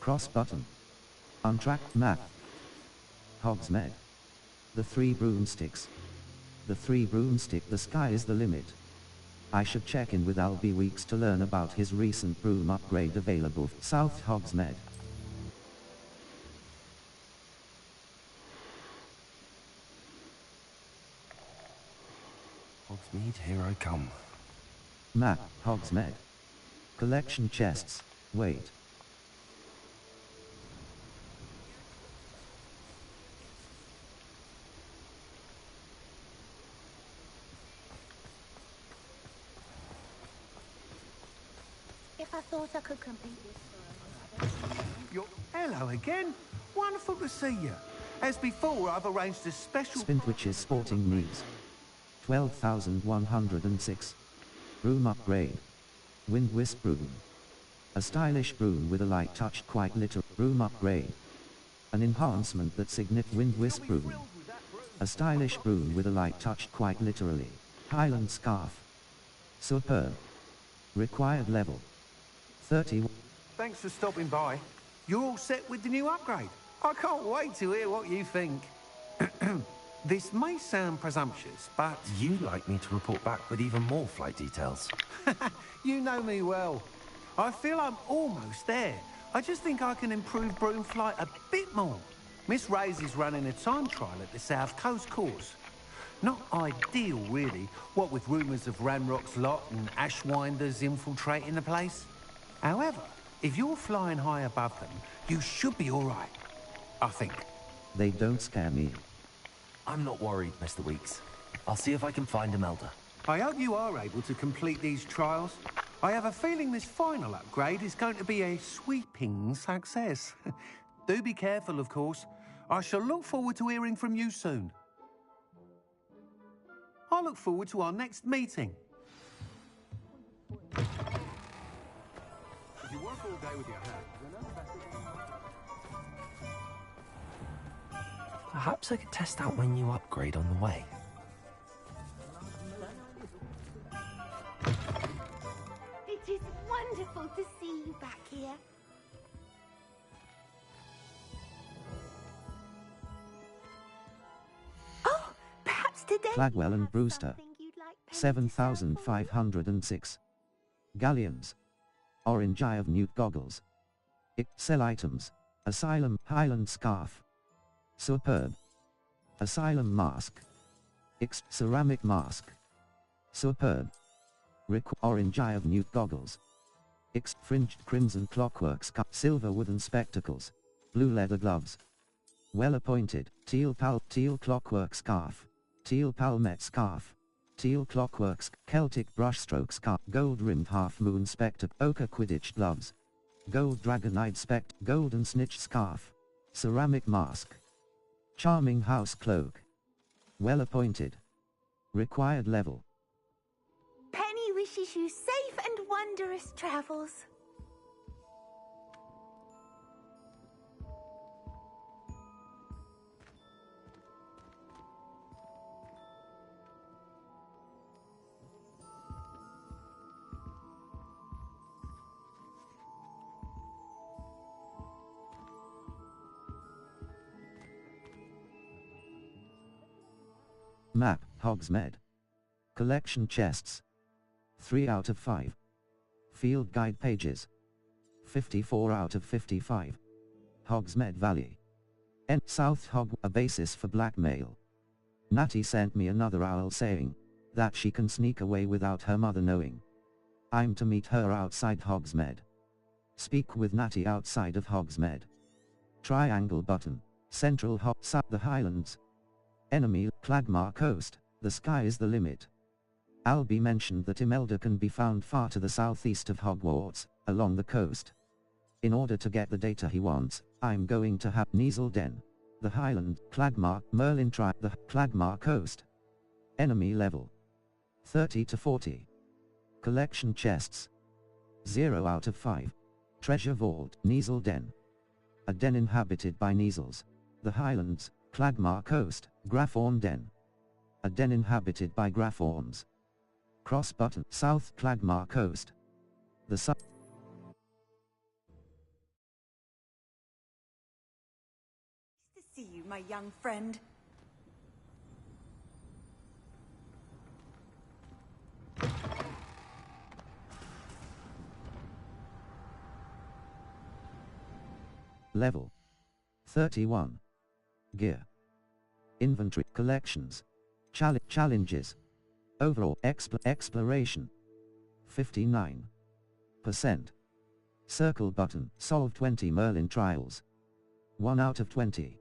Cross button. Untracked map. Hogsmeade. The 3 broomsticks. The 3 broomstick, the sky is the limit. I should check in with Albie Weeks to learn about his recent broom upgrade available for South Hogsmeade. Hogsmeade, here I come. Map, Hogsmeade. Collection chests. Wait. If I thought I could complete this. Hello again. Wonderful to see you. As before, I've arranged a special... Spintwitch's sporting needs. 12,106. Broom upgrade. Wind Wisp broom. A stylish broom with a light touch, quite literal. Broom upgrade. An enhancement that signifies Wind Wisp broom. A stylish broom with a light touch, quite literally. Highland scarf. Superb. Required level. 30. Thanks for stopping by. You're all set with the new upgrade. I can't wait to hear what you think. This may sound presumptuous, but... You'd like me to report back with even more flight details. You know me well. I feel I'm almost there. I just think I can improve broom flight a bit more. Miss Ray's is running a time trial at the South Coast course. Not ideal, really, what with rumours of Ranrock's lot and Ashwinders infiltrating the place. However, if you're flying high above them, you should be all right. I think. They don't scare me. I'm not worried, Mr. Weeks. I'll see if I can find Imelda. I hope you are able to complete these trials. I have a feeling this final upgrade is going to be a sweeping success. Do be careful, of course. I shall look forward to hearing from you soon. I look forward to our next meeting. If you work all day with your hands, Perhaps I could test out my new upgrade on the way. It is wonderful to see you back here. Oh, perhaps today... Flagwell and Brewster. 7,506. Galleons. Orange Eye of Newt goggles. Sell items. Asylum Highland scarf. Superb. Asylum mask. Ceramic mask. Superb. Orange eye of newt goggles. Fringed crimson clockwork scarf. Silver wooden spectacles. Blue leather gloves. Well appointed. Teal clockwork scarf. Teal palmet scarf. Teal clockwork Celtic brushstroke scarf. Gold rimmed half moon spectacle. Ochre Quidditch gloves. Gold dragon-eyed golden snitch scarf. Ceramic mask. Charming house cloak. Well appointed. Required level. Penny wishes you safe and wondrous travels. Map, Hogsmeade. Collection chests. 3 out of 5. Field guide pages. 54 out of 55. Hogsmeade Valley. South Hog, a basis for blackmail. Natty sent me another owl saying that she can sneak away without her mother knowing. I'm to meet her outside Hogsmeade. Speak with Natty outside of Hogsmeade. Triangle button. Central the Highlands. Enemy, Clagmar Coast, the sky is the limit. Albie mentioned that Imelda can be found far to the southeast of Hogwarts, along the coast. In order to get the data he wants, I'm going to have Kneaselden. The Highland, Clagmar, Merlin the Clagmar Coast. Enemy level. 30 to 40. Collection chests. 0 out of 5. Treasure vault, Kneaselden. A den inhabited by Kneasels. The Highlands, Clagmar Coast, Graphorn Den. A den inhabited by Graphorns. Cross button, South Clagmar Coast. The To see you, my young friend. Level 31. Gear. Inventory. Collections. Challenges. Overall exploration. 59%. Circle button. Solve 20 Merlin trials. 1 out of 20.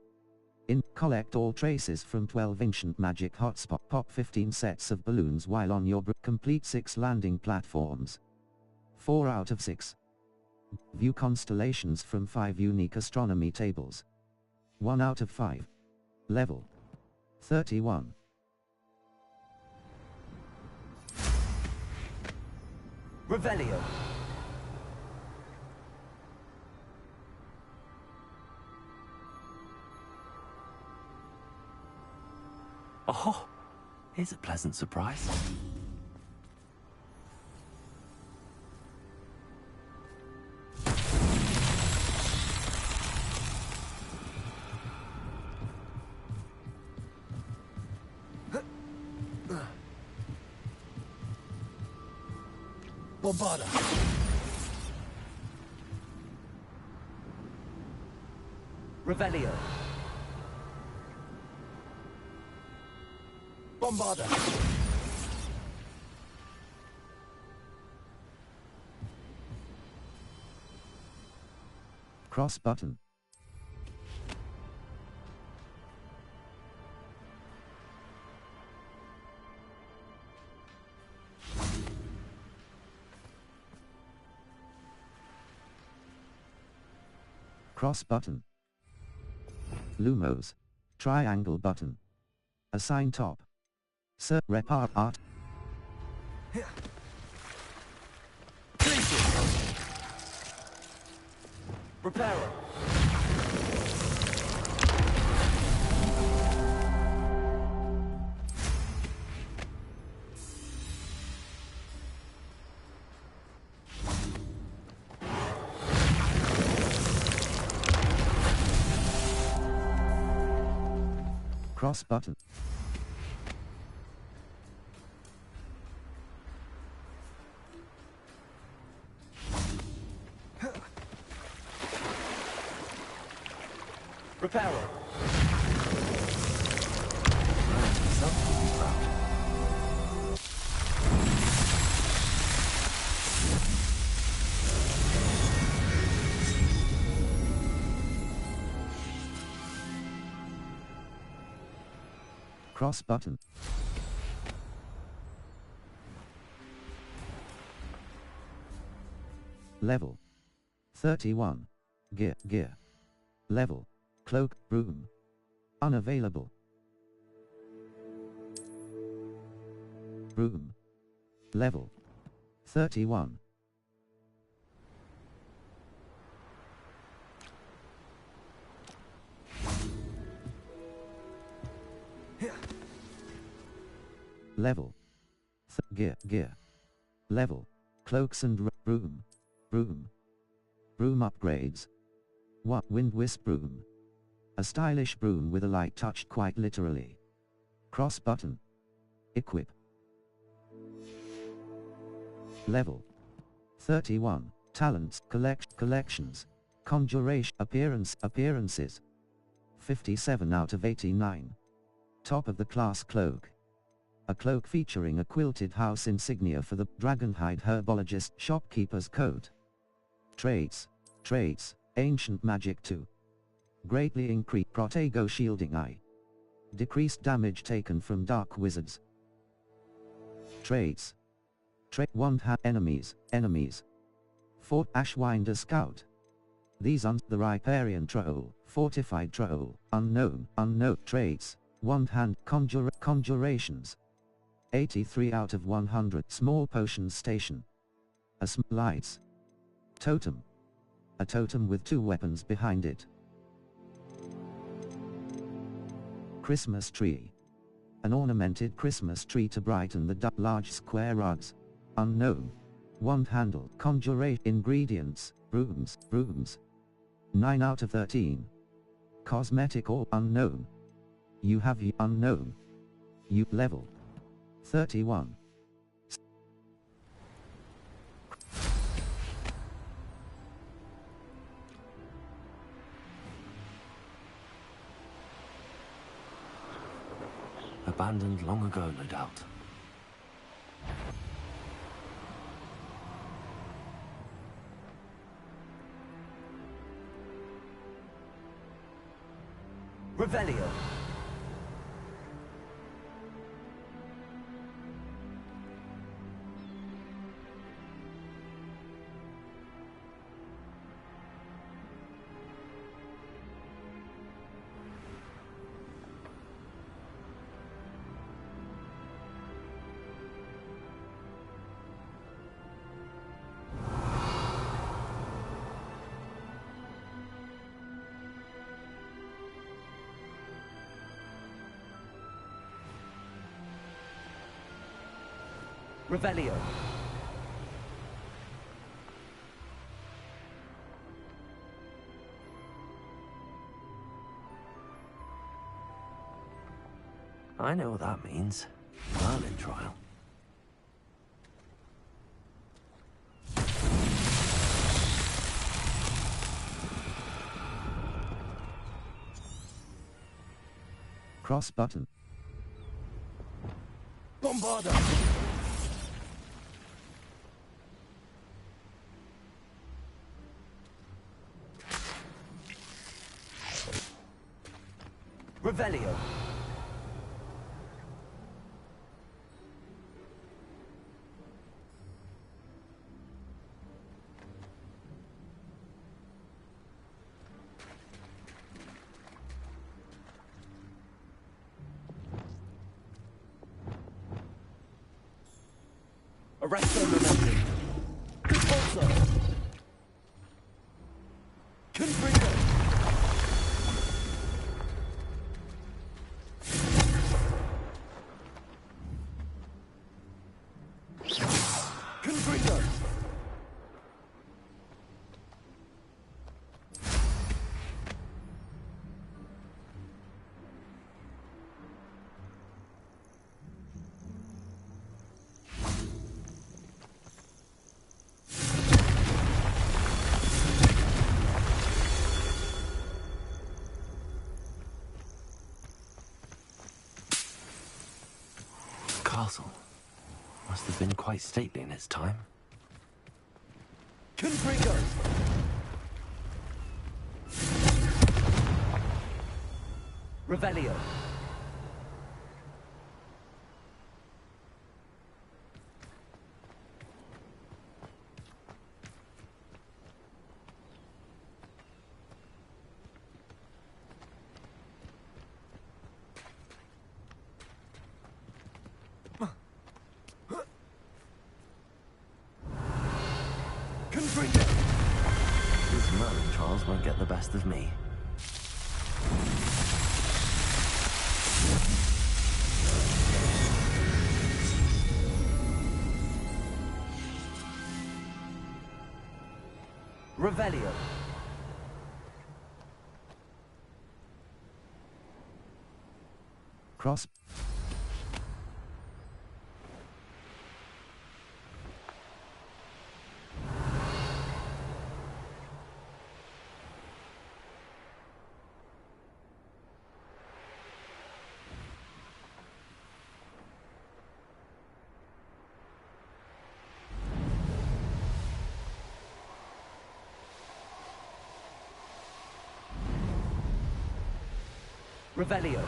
Collect all traces from 12 ancient magic hotspot. Pop 15 sets of balloons while on your complete 6 landing platforms. 4 out of 6. View constellations from 5 unique astronomy tables. 1 out of 5. Level 31. Revelio. Oh, here's a pleasant surprise. Bombarda. Revelio. Bombarda. Cross button. Cross button. Lumos. Triangle button. Assign top. Repart art. Reparo. Cross button. Reparo. yourself to be proud. Cross button. Level 31. Gear. Level. Cloak, broom. Unavailable. Broom. Level 31. Level. Gear. Level. Cloaks and broom. Broom upgrades. 1. Wind Wisp broom. A stylish broom with a light touch, quite literally. Cross button. Equip. Level 31. Talents. Collections. Conjuration. Appearances. 57 out of 89. Top of the class cloak. A cloak featuring a quilted house insignia for the Dragonhide herbologist shopkeeper's coat. Traits. Ancient magic 2. Greatly increased Protego shielding eye. Decreased damage taken from dark wizards. Traits. One-hand enemies. Fort Ashwinder Scout. These the Riparian Troll, Fortified Troll, Unknown traits. One-hand conjurations. 83 out of 100. Small potions station. Lights. Totem. A totem with 2 weapons behind it. Christmas tree. An ornamented Christmas tree to brighten the large square rugs. Unknown. Wand handle. Conjuration. Ingredients. Brooms. 9 out of 13. Cosmetic or unknown. You have unknown. You level 31. Abandoned long ago, no doubt. Revelio. Revelio. I know what that means. Merlin trial. Cross button. Bombarda. Revelio. Arresto momentum. Compulso. Confringo. Confringo. castle. Must have been quite stately in its time. Confringo! Revelio. Confringo! These Merlin trials won't get the best of me. Revelio. Cross. Revelio.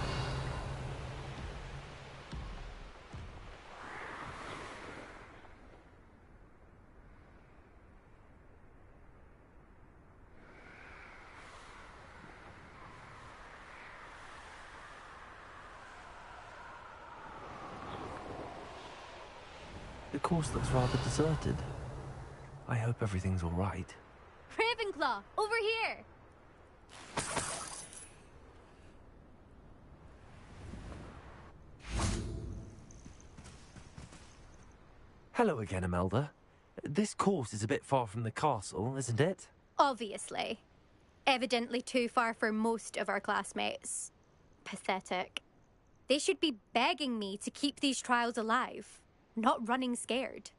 The course looks rather deserted. I hope everything's all right. Ravenclaw, over here! Hello again, Imelda. This course is a bit far from the castle, isn't it? Obviously. Evidently too far for most of our classmates. Pathetic. They should be begging me to keep these trials alive, not running scared.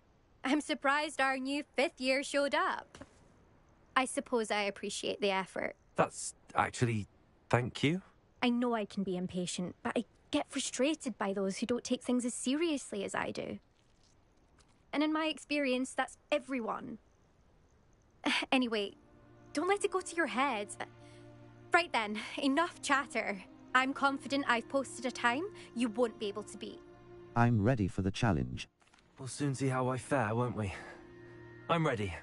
I'm surprised our new 5th year showed up. I suppose I appreciate the effort. That's actually... thank you. I know I can be impatient, but I get frustrated by those who don't take things as seriously as I do. And in my experience, that's everyone. Anyway, don't let it go to your head. Right then, enough chatter. I'm confident I've posted a time you won't be able to beat. I'm ready for the challenge. We'll soon see how I fare, won't we? I'm ready.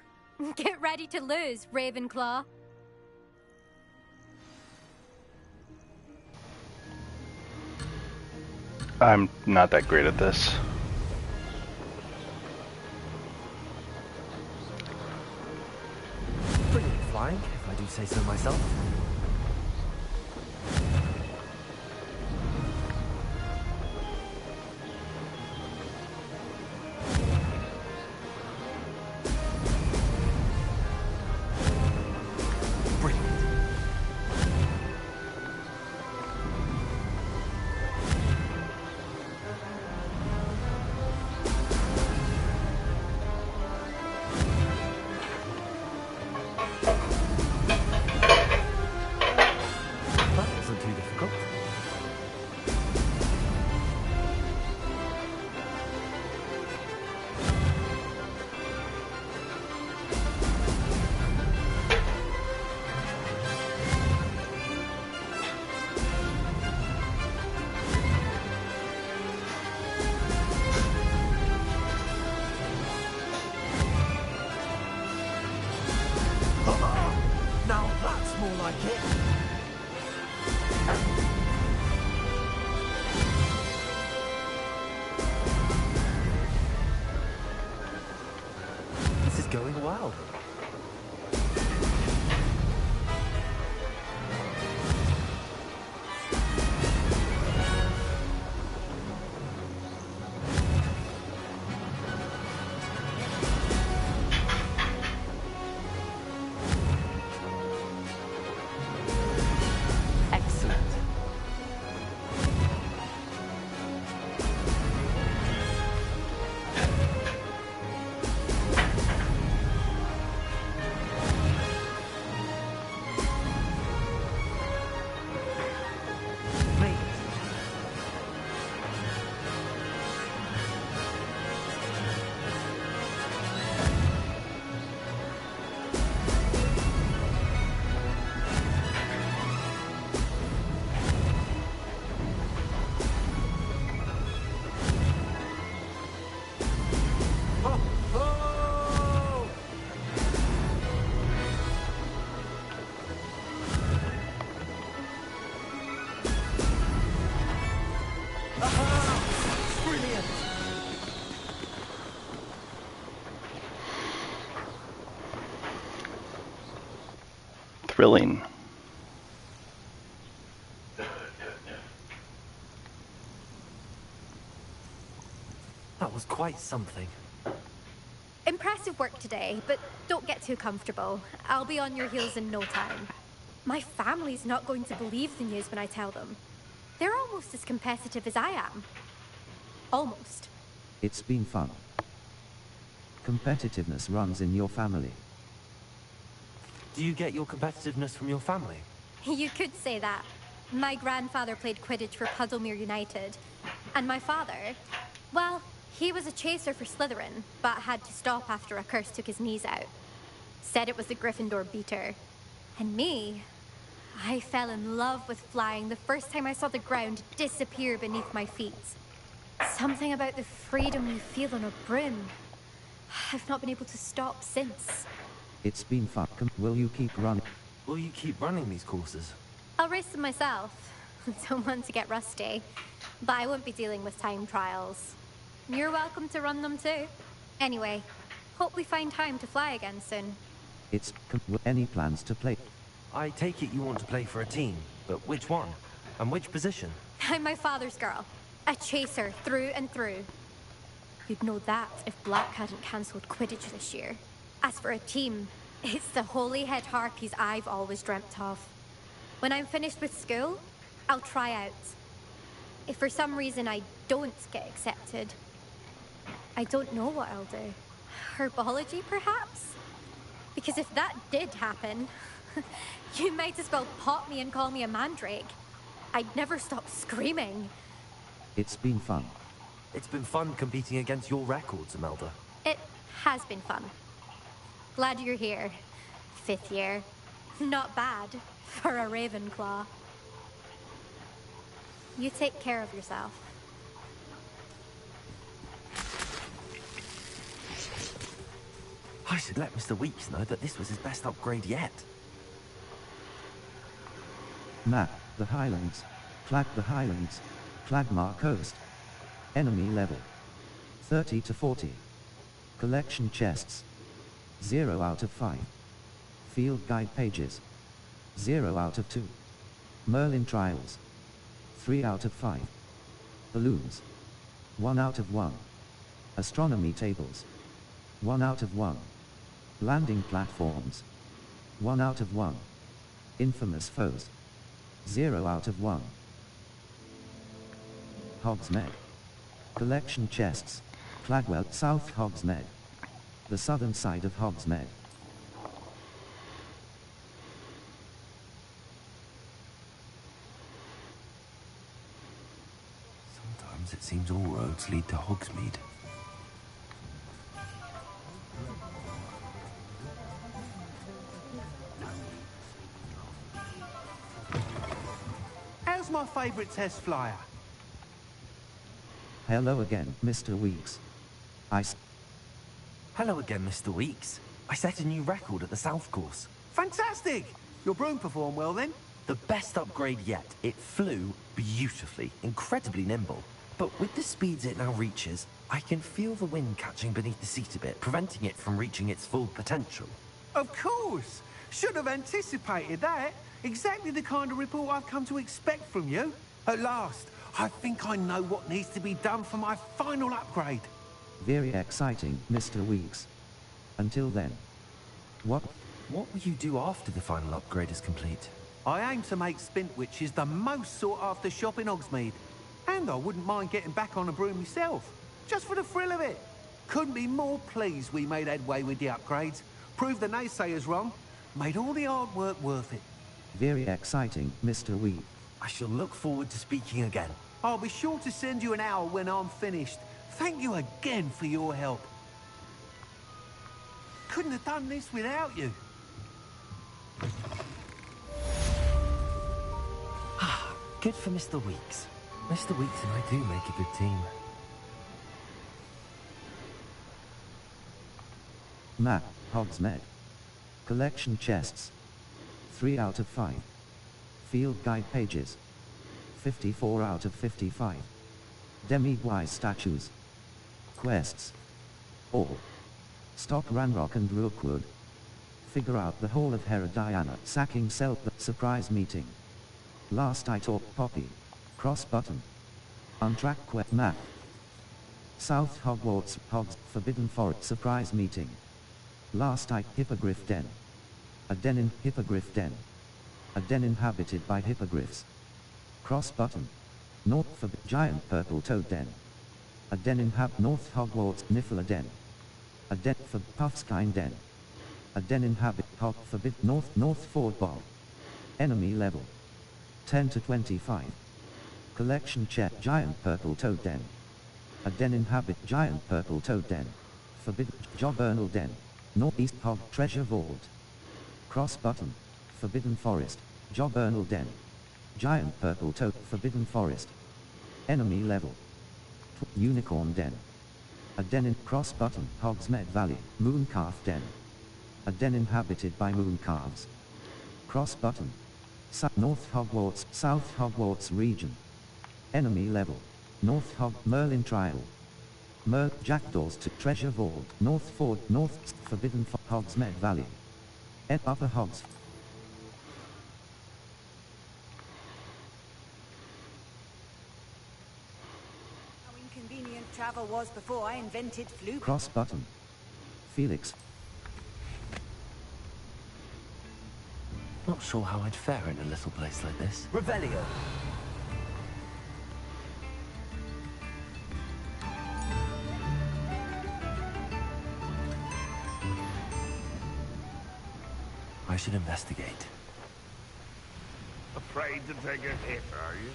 Get ready to lose, Ravenclaw. I'm not that great at this. Brilliant flying, if I do say so myself. Going well. Excellent. thrilling. That was quite something. Impressive work today, but don't get too comfortable. I'll be on your heels in no time. My family's not going to believe the news when I tell them. They're almost as competitive as I am. Almost. It's been fun. Competitiveness runs in your family. Do you get your competitiveness from your family? You could say that. My grandfather played Quidditch for Puddlemere United. And my father, well, he was a chaser for Slytherin, but had to stop after a curse took his knees out. Said it was the Gryffindor beater. And me, I fell in love with flying the first time I saw the ground disappear beneath my feet. Something about the freedom you feel on a broom. I've not been able to stop since. It's been fun. Will you keep running? Will you keep running these courses? I'll race them myself. Don't want to get rusty. But I won't be dealing with time trials. You're welcome to run them too. Anyway, hope we find time to fly again soon. It's any plans to play? I take it you want to play for a team, but which one? And which position? I'm my father's girl. A chaser through and through. You'd know that if Black hadn't cancelled Quidditch this year. As for a team, it's the Holyhead Harpies I've always dreamt of. When I'm finished with school, I'll try out. If for some reason I don't get accepted, I don't know what I'll do. Herbology, perhaps? Because if that did happen, you might as well pop me and call me a mandrake. I'd never stop screaming. It's been fun. It's been fun competing against your records, Imelda. It has been fun. Glad you're here. 5th year. Not bad for a Ravenclaw. You take care of yourself. I should let Mr. Weeks know that this was his best upgrade yet. Map, the Highlands. Flag the Highlands. Flagmar Coast. Enemy level. 30 to 40. Collection chests. 0 out of 5. Field guide pages. 0 out of 2. Merlin trials. 3 out of 5. Balloons. 1 out of 1. Astronomy tables. 1 out of 1. Landing platforms. 1 out of 1. Infamous foes. 0 out of 1. Hogsmeade. Collection chests. Flagwell, South Hogsmeade. The southern side of Hogsmeade. Sometimes it seems all roads lead to Hogsmeade. How's my favourite test flyer? Hello again, Mr. Weeks. Hello again, Mr. Weeks. I set a new record at the South Course. Fantastic! Your broom performed well then? The best upgrade yet. It flew beautifully, incredibly nimble. But with the speeds it now reaches, I can feel the wind catching beneath the seat a bit, preventing it from reaching its full potential. Of course! Should have anticipated that. Exactly the kind of report I've come to expect from you. At last, I think I know what needs to be done for my final upgrade. Very exciting, Mr. Weeks. Until then. What will you do after the final upgrade is complete? I aim to make Spintwitches the most sought-after shop in Hogsmeade. And I wouldn't mind getting back on a broom myself, just for the thrill of it. Couldn't be more pleased we made headway with the upgrades. Proved the naysayers wrong. Made all the hard work worth it. Very exciting, Mr. Weeks. I shall look forward to speaking again. I'll be sure to send you an hour when I'm finished. Thank you again for your help. Couldn't have done this without you. Good for Mr. Weeks. Mr. Weeks and I do make a good team. Map, Hogsmeade. Collection chests. 3 out of 5. Field guide pages. 54 out of 55. Demiguise statues. Quests. All. Stop Ranrock and Rookwood. Figure out the Hall of Herodiana. Sacking Cell. The surprise meeting. Last I talked Poppy. Cross button. Untrack quest map. South Hogwarts. Hogs. Forbidden Forest. Surprise meeting. Last I Hippogriff Den. A den in Hippogriff Den. A den inhabited by hippogriffs. Cross button. North for Giant Purple Toad Den. A den North Hogwarts Niffler Den. A den for Puffskein Den. A den inhabit Hog forbid North Ford Bog. Enemy level 10 to 25. Collection check Giant Purple Toad Den. A den inhabit Giant Purple Toad Den. Forbid Jobernal Den. Northeast Hog Treasure Vault. Cross button. Forbidden Forest. Jobernal Den. Giant Purple Toad. Forbidden Forest. Enemy level. Unicorn Den. A den in cross button. Hogsmeade Valley. Mooncalf Den. A den inhabited by mooncalves. Cross button. North Hogwarts. South Hogwarts region. Enemy level. North Hog Merlin Trial. Jackdaws to Treasure Vault. North Ford. North Forbidden Hogsmeade Valley. Upper Hogs. How inconvenient travel was before I invented flu. Cross button. Felix. Not sure how I'd fare in a little place like this. Revelio. I should investigate. Afraid to take a hit, are you?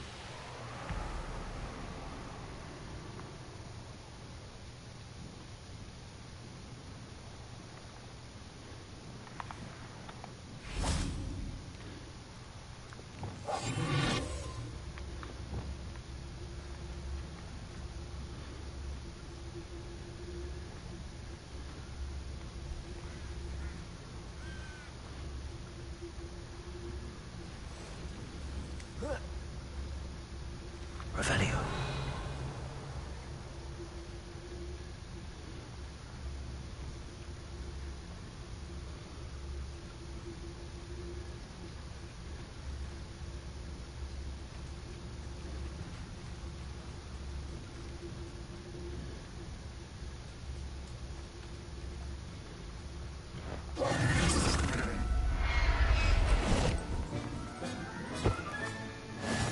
Revelio.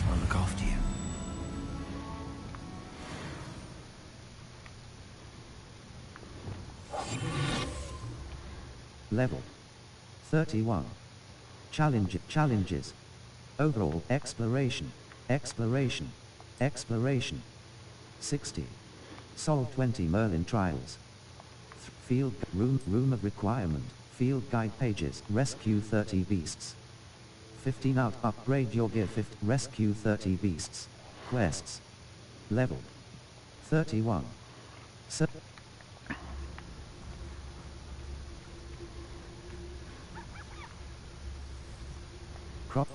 I'll look after you. Level 31. Challenges. Overall exploration. 60. Solve 20 Merlin trials. Field room of requirement. Field guide pages. Rescue 30 beasts. 15 out. Upgrade your gear. 50. Rescue 30 beasts. Quests. Level 31. Crop.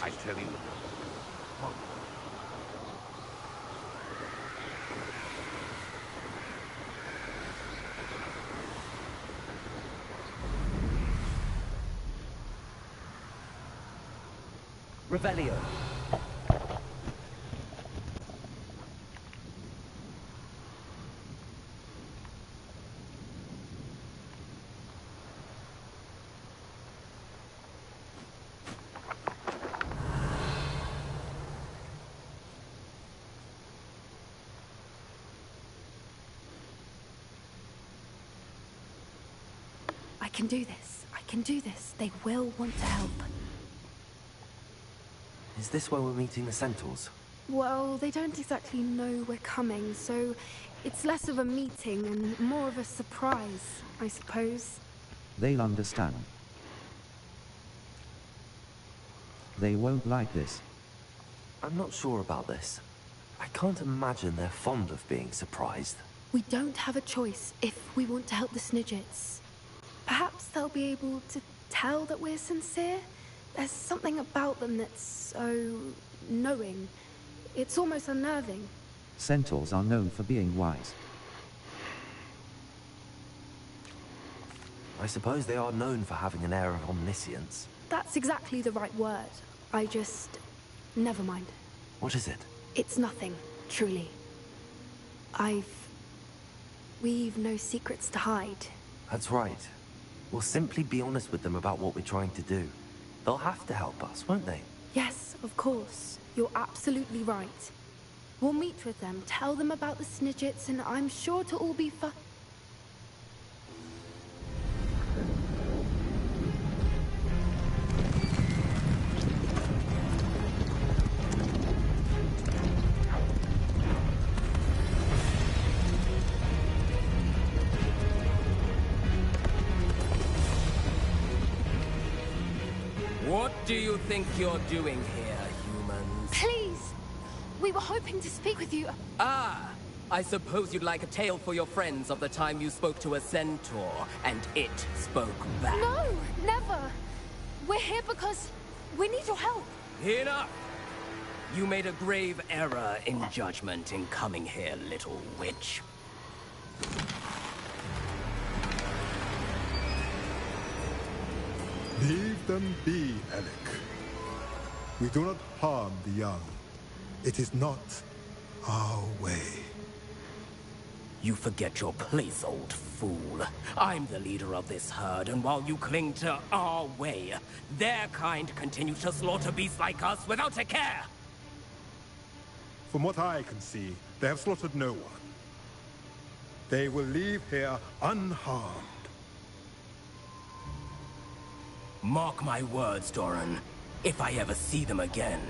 I tell you. Revelio. I can do this. I can do this. They will want to help. Is this where we're meeting the centaurs? Well, they don't exactly know we're coming, so it's less of a meeting and more of a surprise, I suppose. They'll understand. They won't like this. I'm not sure about this. I can't imagine they're fond of being surprised. We don't have a choice if we want to help the Snidgets. Perhaps they'll be able to tell that we're sincere. There's something about them that's so knowing. It's almost unnerving. Centaurs are known for being wise. I suppose they are known for having an air of omniscience. That's exactly the right word. I just... never mind. What is it? It's nothing, truly. We've no secrets to hide. That's right. We'll simply be honest with them about what we're trying to do. They'll have to help us, won't they? Yes, of course. You're absolutely right. We'll meet with them, tell them about the Snidgets, and I'm sure to all be What do you think you're doing here, humans? Please! We were hoping to speak with you. Ah! I suppose you'd like a tale for your friends of the time you spoke to a centaur, and it spoke back. No! Never! We're here because we need your help. Enough! You made a grave error in judgment in coming here, little witch. Leave them be, Alec. We do not harm the young. It is not our way. You forget your place, old fool. I'm the leader of this herd, and while you cling to our way, their kind continue to slaughter beasts like us without a care. From what I can see, they have slaughtered no one. They will leave here unharmed. Mark my words, Doran. If I ever see them again,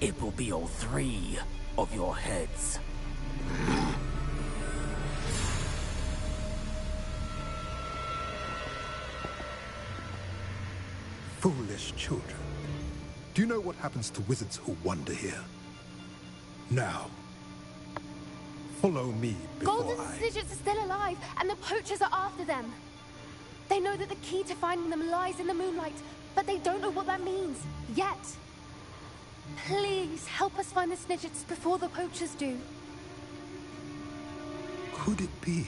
it will be all 3 of your heads. Foolish children. Do you know what happens to wizards who wander here? Now, follow me before Golden Snidgets are still alive, and the poachers are after them. They know that the key to finding them lies in the moonlight, but they don't know what that means, yet. Please, help us find the Snidgets before the poachers do. Could it be?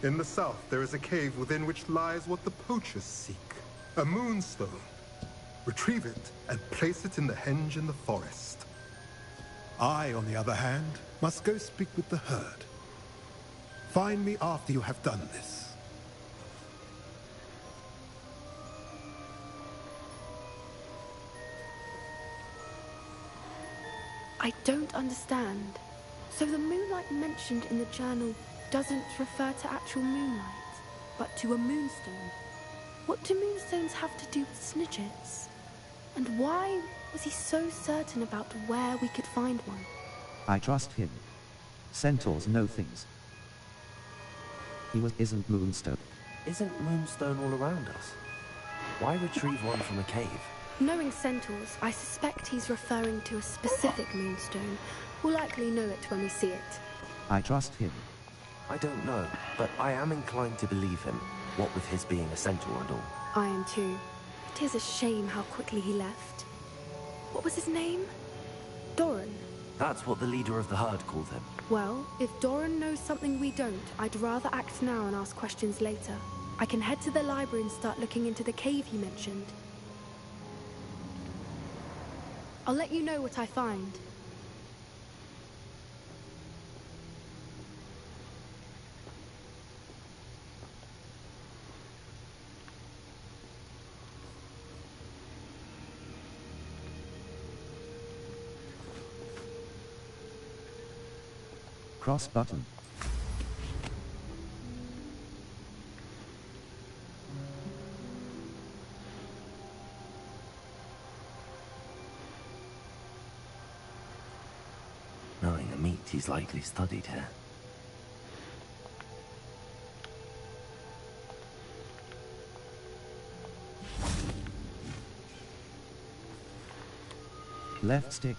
In the south, there is a cave within which lies what the poachers seek. A moonstone. Retrieve it and place it in the henge in the forest. I, on the other hand, must go speak with the herd. Find me after you have done this. I don't understand. So the moonlight mentioned in the journal doesn't refer to actual moonlight, but to a moonstone. What do moonstones have to do with Snidgets? And why was he so certain about where we could find one? I trust him. Centaurs know things. He isn't Moonstone. Isn't Moonstone all around us? Why retrieve one from a cave? Knowing centaurs, I suspect he's referring to a specific moonstone. We'll likely know it when we see it. I trust him. I don't know, but I am inclined to believe him, what with his being a centaur and all. I am too. It is a shame how quickly he left. What was his name? Doran. That's what the leader of the herd called him. Well, if Doran knows something we don't, I'd rather act now and ask questions later. I can head to the library and start looking into the cave he mentioned. I'll let you know what I find. Cross button. Knowing the meat, he's likely studied here. Left stick.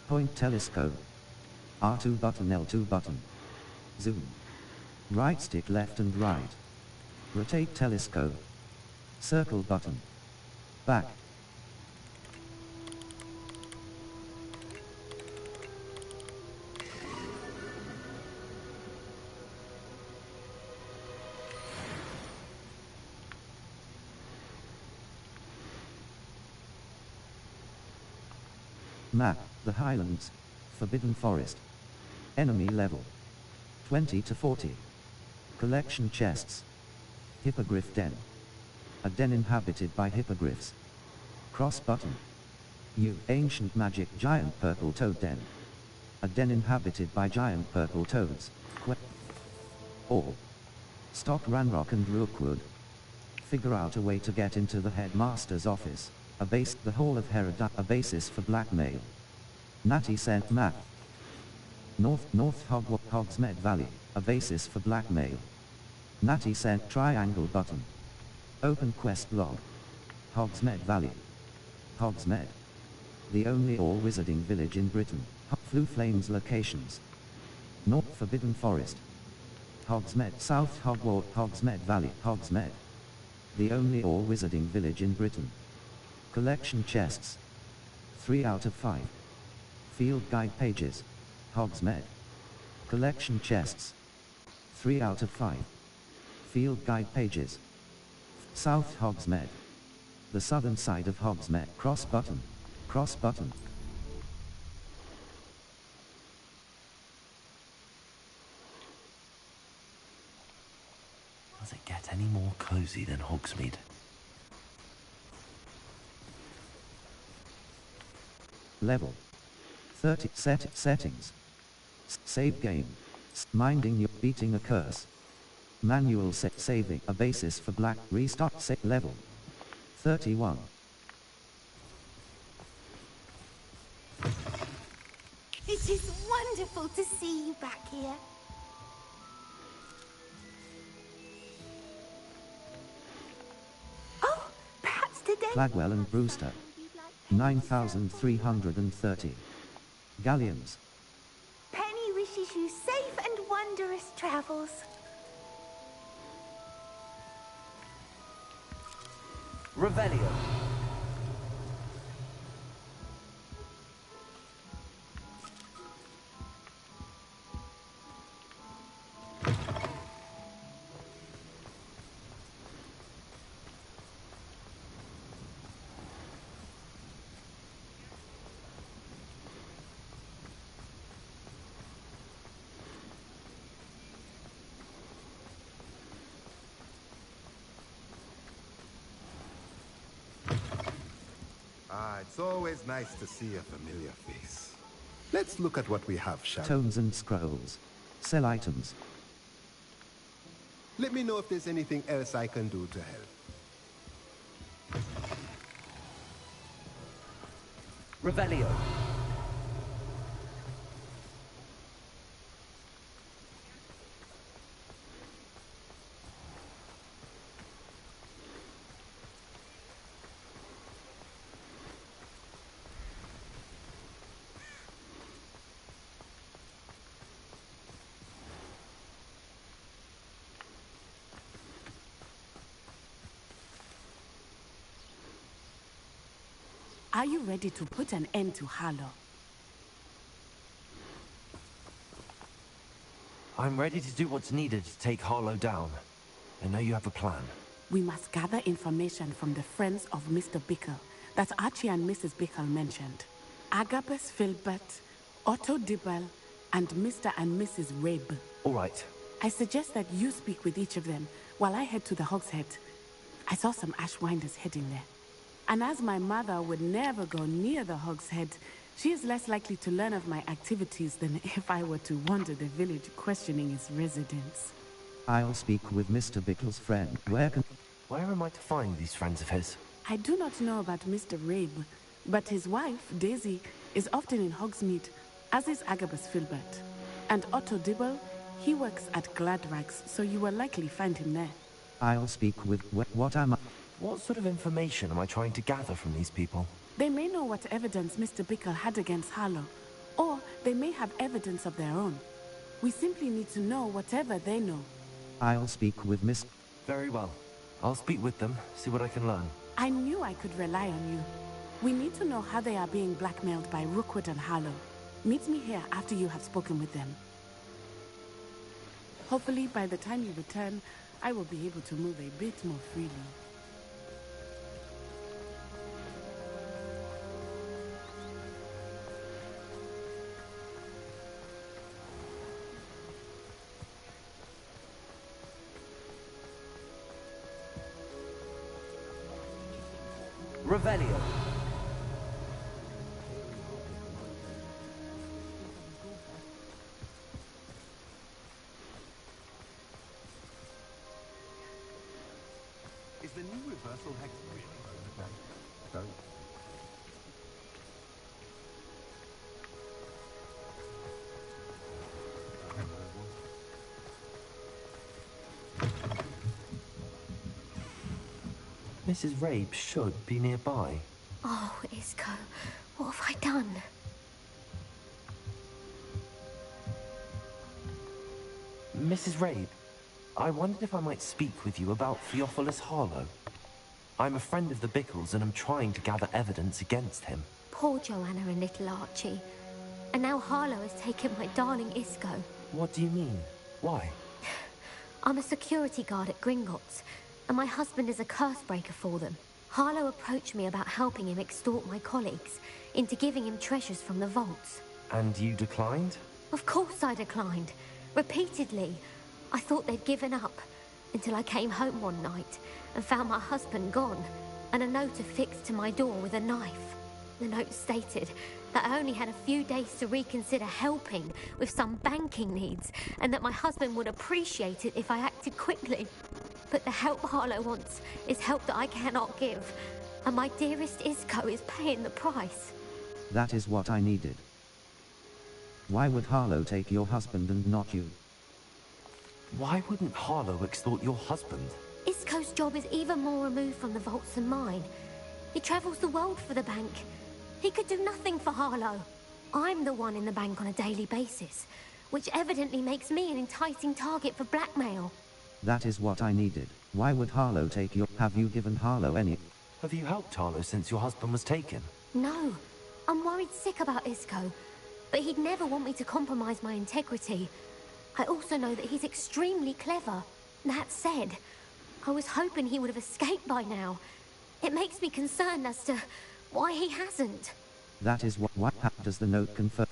Point telescope. R2 button, L2 button. Zoom. Right stick left and right. Rotate telescope. Circle button. Back. Map, the Highlands, Forbidden Forest. Enemy level 20 to 40. Collection chests. Hippogriff den. A den inhabited by hippogriffs. Cross button. New ancient magic giant purple toad den. A den inhabited by giant purple toads. All. Stock Ranrock and Rookwood. Figure out a way to get into the headmaster's office. The Hall of Herodot, a basis for blackmail. Natty sent map. North Hogsmeade Valley, a basis for blackmail. Natty sent triangle button. Open quest log. Hogsmeade Valley. Hogsmeade. The only all-wizarding village in Britain. Flue Flames locations. North Forbidden Forest. Hogsmeade, South Hogwarts, Hogsmeade Valley, Hogsmeade. The only all-wizarding village in Britain. Collection chests. 3 out of 5. Field guide pages. Hogsmeade. Collection chests. 3 out of 5. Field guide pages. South Hogsmeade. The southern side of Hogsmeade. Cross button. Cross button. Does it get any more cozy than Hogsmeade? Level 30. Settings. Save game. Minding your beating a curse. Manual saving, a basis for black. Restart level 31. It is wonderful to see you back here. Oh, perhaps today... Flagwell and Brewster. 9,330. Galleons. Penny wishes you safe and wondrous travels. Revelio. It's always nice to see a familiar face. Let's look at what we have, shall we? Tomes and scrolls. Sell items. Let me know if there's anything else I can do to help. Revelio. Are you ready to put an end to Harlow? I'm ready to do what's needed to take Harlow down. I know you have a plan. We must gather information from the friends of Mr. Bickle that Archie and Mrs. Bickle mentioned. Agabus Filbert, Otto Dibble, and Mr. and Mrs. Rabe. All right. I suggest that you speak with each of them while I head to the Hogshead. I saw some Ashwinders heading there. And as my mother would never go near the Hogshead, she is less likely to learn of my activities than if I were to wander the village questioning its residents. I'll speak with Mr. Bickle's friend. Where am I to find these friends of his? I do not know about Mr. Rabe, but his wife, Daisy, is often in Hogsmeade, as is Agabus Filbert. And Otto Dibble, he works at Gladrags, so you will likely find him there. I'll speak with What sort of information am I trying to gather from these people? They may know what evidence Mr. Bickle had against Harlow, or they may have evidence of their own. We simply need to know whatever they know. I'll speak with Miss... Very well. I'll speak with them, see what I can learn. I knew I could rely on you. We need to know how they are being blackmailed by Rookwood and Harlow. Meet me here after you have spoken with them. Hopefully, by the time you return, I will be able to move a bit more freely. Revelio. Is the new reversal hex really? Don't. Mrs. Rabe should be nearby. Oh, Isco, what have I done? Mrs. Rabe, I wondered if I might speak with you about Theophilus Harlow. I'm a friend of the Bickles and I'm trying to gather evidence against him. Poor Joanna and little Archie. And now Harlow has taken my darling Isco. What do you mean? Why? I'm a security guard at Gringotts, and my husband is a curse breaker for them. Harlow approached me about helping him extort my colleagues into giving him treasures from the vaults. And you declined? Of course I declined. Repeatedly. I thought they'd given up, until I came home one night and found my husband gone, and a note affixed to my door with a knife. The note stated that I only had a few days to reconsider helping with some banking needs, and that my husband would appreciate it if I acted quickly. But the help Harlow wants is help that I cannot give, and my dearest Isco is paying the price. That is what I needed. Why would Harlow take your husband and not you? Why wouldn't Harlow extort your husband? Isco's job is even more removed from the vaults than mine. He travels the world for the bank. He could do nothing for Harlow. I'm the one in the bank on a daily basis, which evidently makes me an enticing target for blackmail. That is what I needed. Why would Harlow take your... Have you given Harlow any... Have you helped Harlow since your husband was taken? No. I'm worried sick about Isco, but he'd never want me to compromise my integrity. I also know that he's extremely clever. That said, I was hoping he would have escaped by now. It makes me concerned as to why he hasn't. That is what does the note confirm?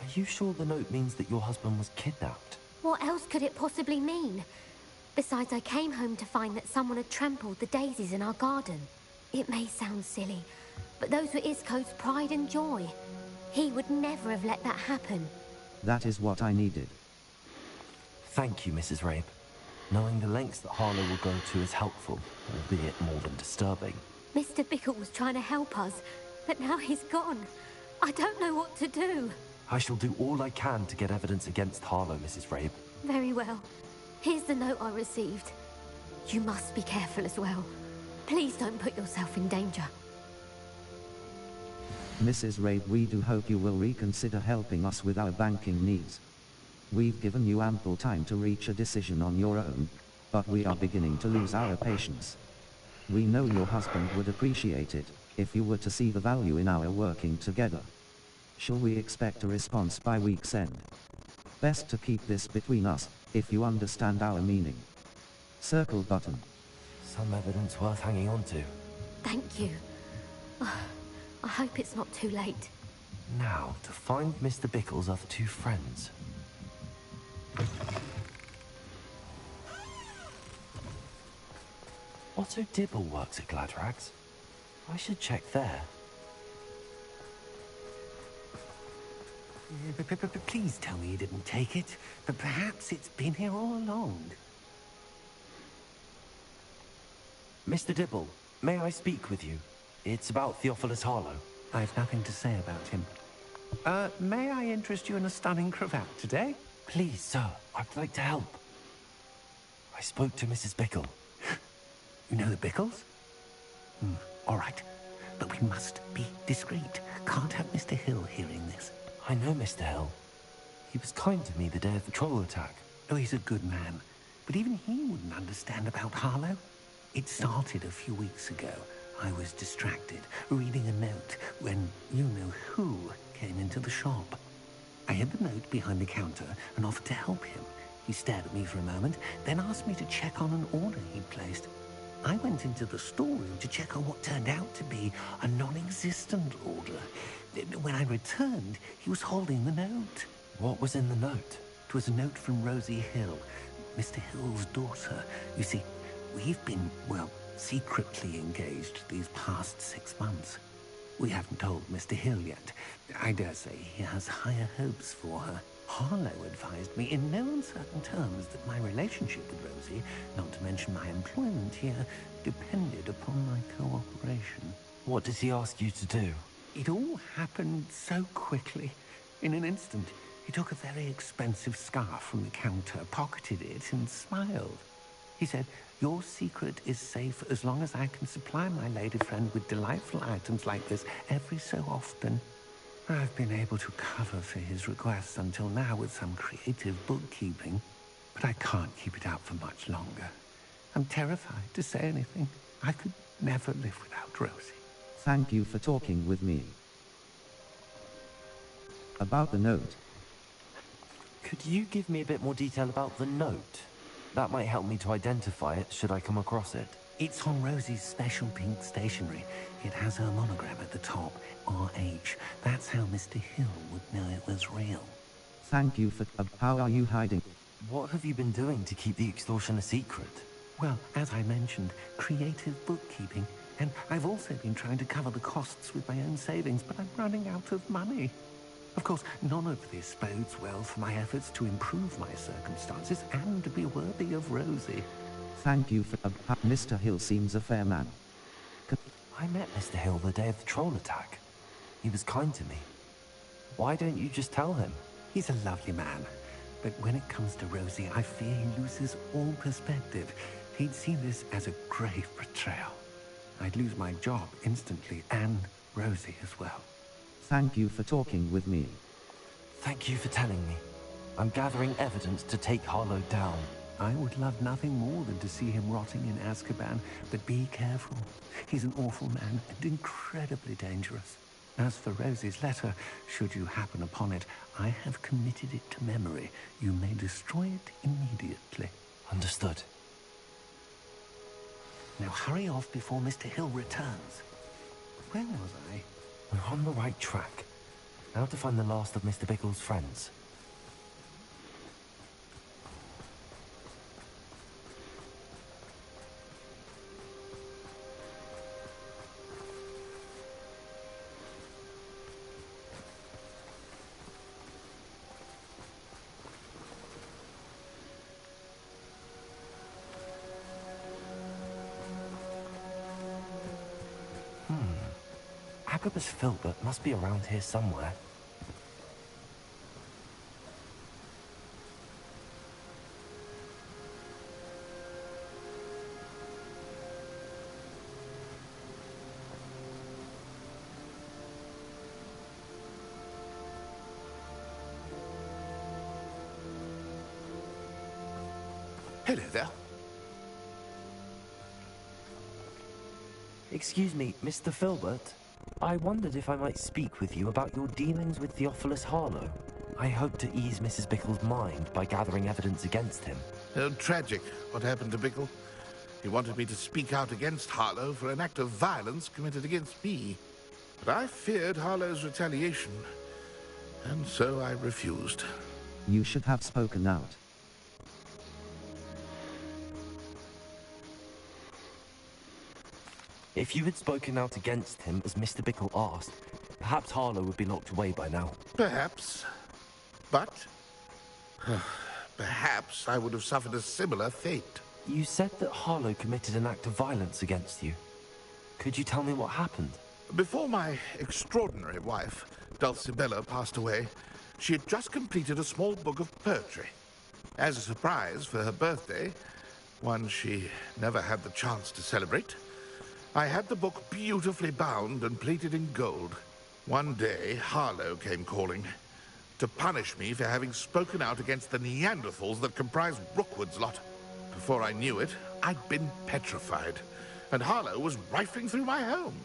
Are you sure the note means that your husband was kidnapped? What else could it possibly mean? Besides, I came home to find that someone had trampled the daisies in our garden. It may sound silly, but those were Isco's pride and joy. He would never have let that happen. That is what I needed. Thank you, Mrs. Rabe. Knowing the lengths that Harlow will go to is helpful, albeit more than disturbing. Mr. Bickle was trying to help us, but now he's gone. I don't know what to do. I shall do all I can to get evidence against Harlow, Mrs. Rabe. Very well. Here's the note I received. You must be careful as well. Please don't put yourself in danger. Mrs. Rabe, we do hope you will reconsider helping us with our banking needs. We've given you ample time to reach a decision on your own, but we are beginning to lose our patience. We know your husband would appreciate it, if you were to see the value in our working together. Shall we expect a response by week's end? Best to keep this between us, if you understand our meaning. Circle button. Some evidence worth hanging on to. Thank you. I hope it's not too late. Now, to find Mr. Bickle's other two friends. Otto Dibble works at Gladrags. I should check there. Please tell me you didn't take it. But perhaps it's been here all along. Mr. Dibble, may I speak with you? It's about Theophilus Harlow. I have nothing to say about him. May I interest you in a stunning cravat today? Please, sir, I'd like to help. I spoke to Mrs. Bickle. You know the Bickles? All right. But we must be discreet. Can't have Mr. Hill hearing this. I know Mr. Hill. He was kind to me the day of the troll attack. Oh, he's a good man. But even he wouldn't understand about Harlow. It started a few weeks ago. I was distracted, reading a note, when you-know-who came into the shop. I hid the note behind the counter and offered to help him. He stared at me for a moment, then asked me to check on an order he'd placed. I went into the storeroom to check on what turned out to be a non-existent order. When I returned, he was holding the note. What was in the note? It was a note from Rosie Hill, Mr. Hill's daughter. You see, we've been, well, secretly engaged these past 6 months. We haven't told Mr. Hill yet. I dare say he has higher hopes for her. Harlow advised me in no uncertain terms that my relationship with Rosie, not to mention my employment here, depended upon my cooperation. What did he ask you to do? It all happened so quickly. In an instant, he took a very expensive scarf from the counter, pocketed it, and smiled. He said, "Your secret is safe as long as I can supply my lady friend with delightful items like this every so often." I've been able to cover for his requests until now with some creative bookkeeping, but I can't keep it out for much longer. I'm terrified to say anything. I could never live without Rosie. Thank you for talking with me. About the note. Could you give me a bit more detail about the note? That might help me to identify it should I come across it. It's on Rosie's special pink stationery. It has her monogram at the top, RH. That's how Mr. Hill would know it was real. Thank you for... how are you hiding? What have you been doing to keep the extortion a secret? Well, as I mentioned, creative bookkeeping. And I've also been trying to cover the costs with my own savings, but I'm running out of money. Of course, none of this bodes well for my efforts to improve my circumstances and to be worthy of Rosie. Thank you for... Mr. Hill seems a fair man. I met Mr. Hill the day of the troll attack. He was kind to me. Why don't you just tell him? He's a lovely man. But when it comes to Rosie, I fear he loses all perspective. He'd see this as a grave betrayal. I'd lose my job instantly, and Rosie as well. Thank you for talking with me. Thank you for telling me. I'm gathering evidence to take Harlow down. I would love nothing more than to see him rotting in Azkaban, but be careful. He's an awful man and incredibly dangerous. As for Rosie's letter, should you happen upon it, I have committed it to memory. You may destroy it immediately. Understood. Now hurry off before Mr. Hill returns. Where was I? We're on the right track. Now to find the last of Mr. Bickle's friends. Agabus Filbert must be around here somewhere. Hello there. Excuse me, Mr. Filbert. I wondered if I might speak with you about your dealings with Theophilus Harlow. I hope to ease Mrs. Bickle's mind by gathering evidence against him. Oh, tragic what happened to Bickle. He wanted me to speak out against Harlow for an act of violence committed against me. But I feared Harlow's retaliation, and so I refused. You should have spoken out. If you had spoken out against him as Mr. Bickle asked, perhaps Harlow would be locked away by now. Perhaps. But perhaps I would have suffered a similar fate. You said that Harlow committed an act of violence against you. Could you tell me what happened? Before my extraordinary wife, Dulcibella, passed away, she had just completed a small book of poetry. As a surprise for her birthday, one she never had the chance to celebrate, I had the book beautifully bound and plated in gold. One day, Harlow came calling to punish me for having spoken out against the Neanderthals that comprise Rookwood's lot. Before I knew it, I'd been petrified, and Harlow was rifling through my home.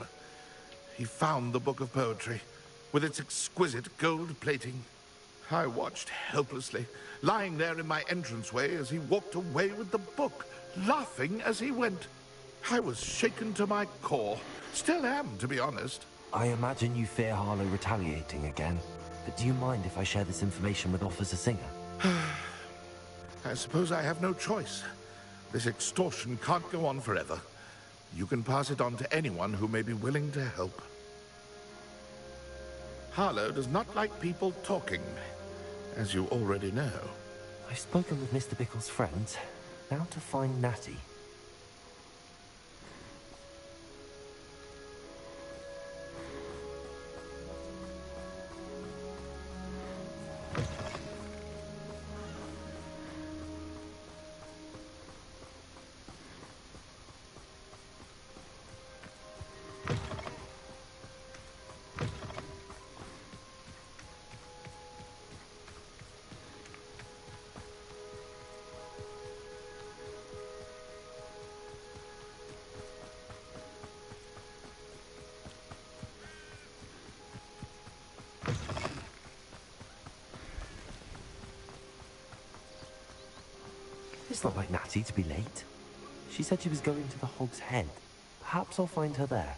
He found the book of poetry, with its exquisite gold plating. I watched helplessly, lying there in my entranceway as he walked away with the book, laughing as he went. I was shaken to my core. Still am, to be honest. I imagine you fear Harlow retaliating again. But do you mind if I share this information with Officer Singer? I suppose I have no choice. This extortion can't go on forever. You can pass it on to anyone who may be willing to help. Harlow does not like people talking, as you already know. I've spoken with Mr. Bickle's friends. Now to find Natty. It's not like Natty to be late. She said she was going to the Hog's Head. Perhaps I'll find her there.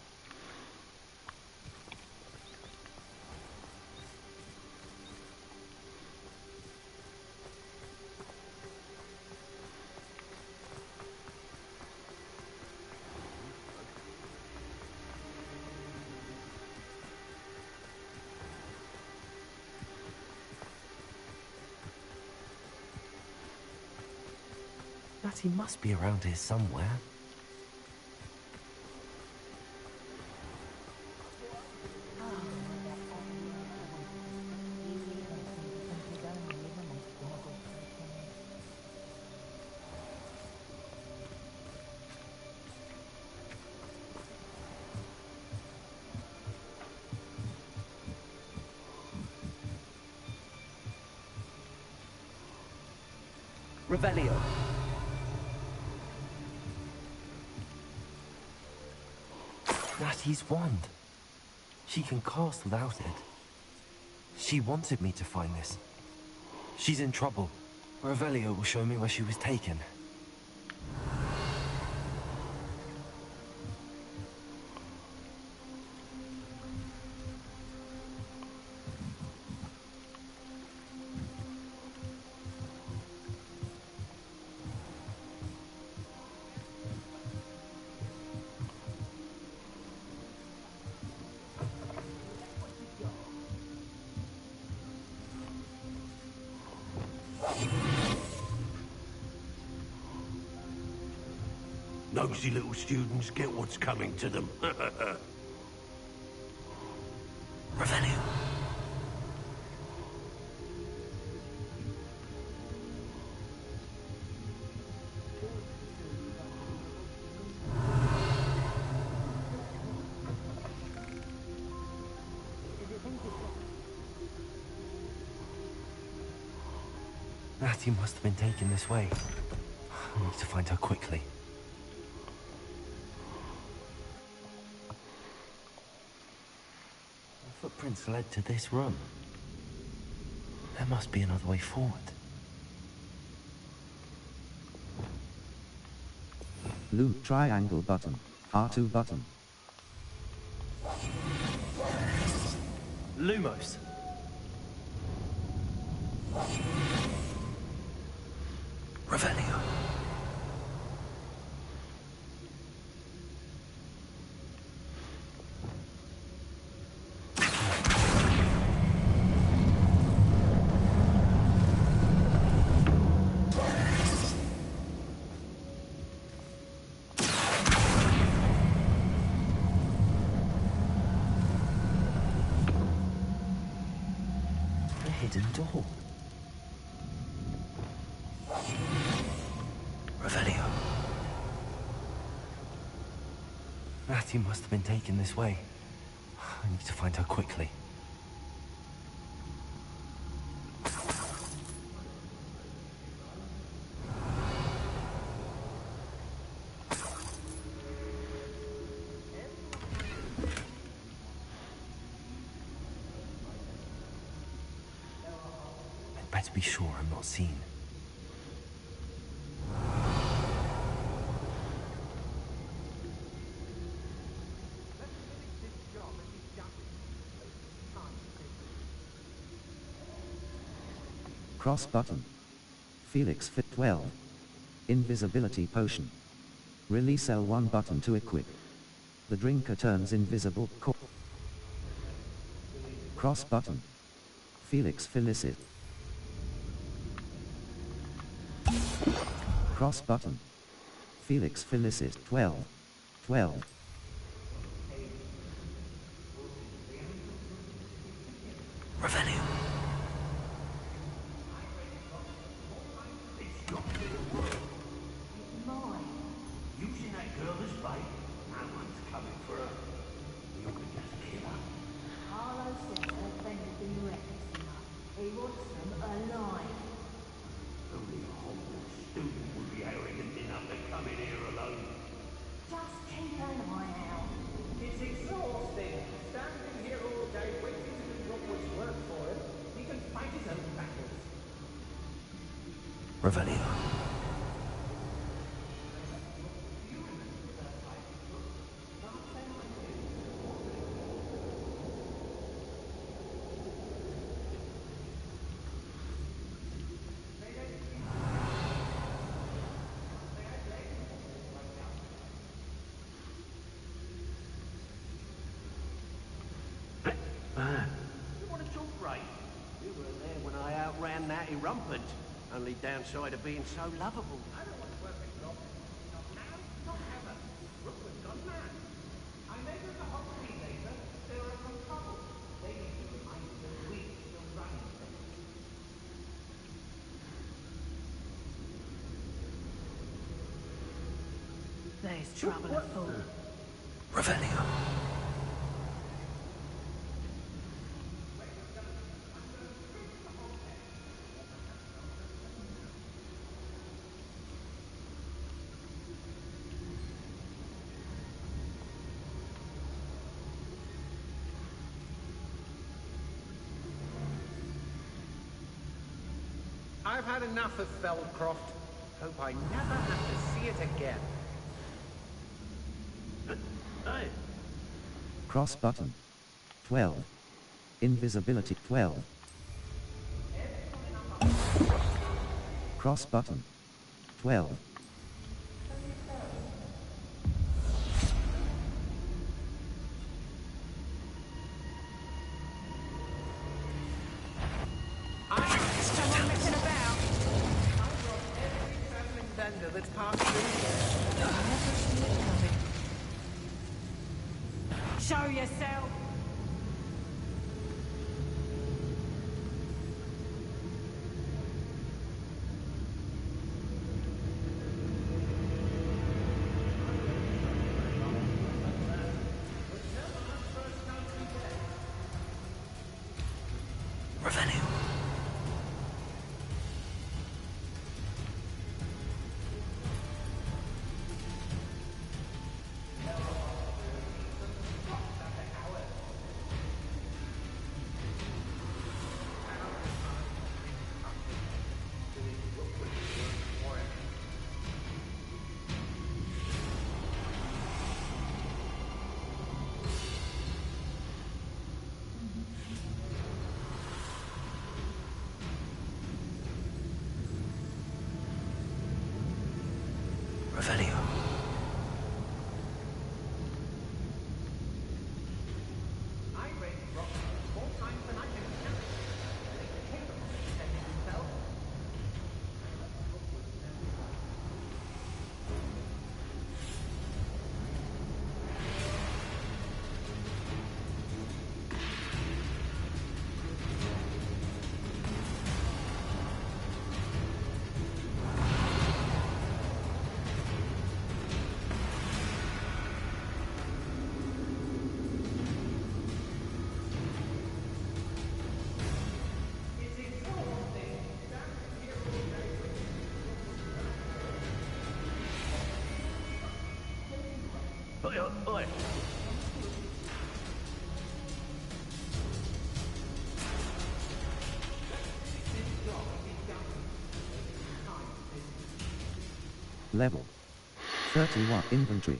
Natty must be around here somewhere. Revelio. Natty's wand. She can cast without it. She wanted me to find this. She's in trouble. Revelio will show me where she was taken. Nosy little students get what's coming to them. Revelio. Natty must have been taken this way. I need to find her quickly. The footprints led to this room. There must be another way forward. Blue triangle button. R2 button. Lumos. Revelio. A hidden door. Revelio. Natty must have been taken this way. I need to find her quickly. better be sure I'm not seen. Cross button. Felix fit 12. Invisibility potion. Release L1 button to equip. The drinker turns invisible. Cross button. Felix Felicit. Cross button. Felix Felicit 12. 12. Revelio. Using that girl as bait. No one's coming for her. We ought to just kill her. Harlow says her friend has been reckless enough. He wants them alive. Only a Hogwarts student would be arrogant enough to come in here alone. Just keep an eye out. It's exhausting. Standing here all day waiting to do Rookwood's work for him. He can fight his own battles. Revelio. You want to talk right? You were there when I outran Natty Rumpant. Only downside of being so lovable. I don't want to work with Rob. Not now, not ever. Rookwood's gone mad. I made her the hot later. There are some trouble. They need to remind us that we're still running. There's trouble afoot. Revelio. I've had enough of Feldcroft. Hope I never have to see it again. Hey. Cross button. 12. Invisibility 12. Cross button. 12. That's passed through. I never see it coming. Show yourself! Revelio. Revelio. I raised Rock 4 times than I can count. They kick him, defending himself. Oi. level. 31 inventory.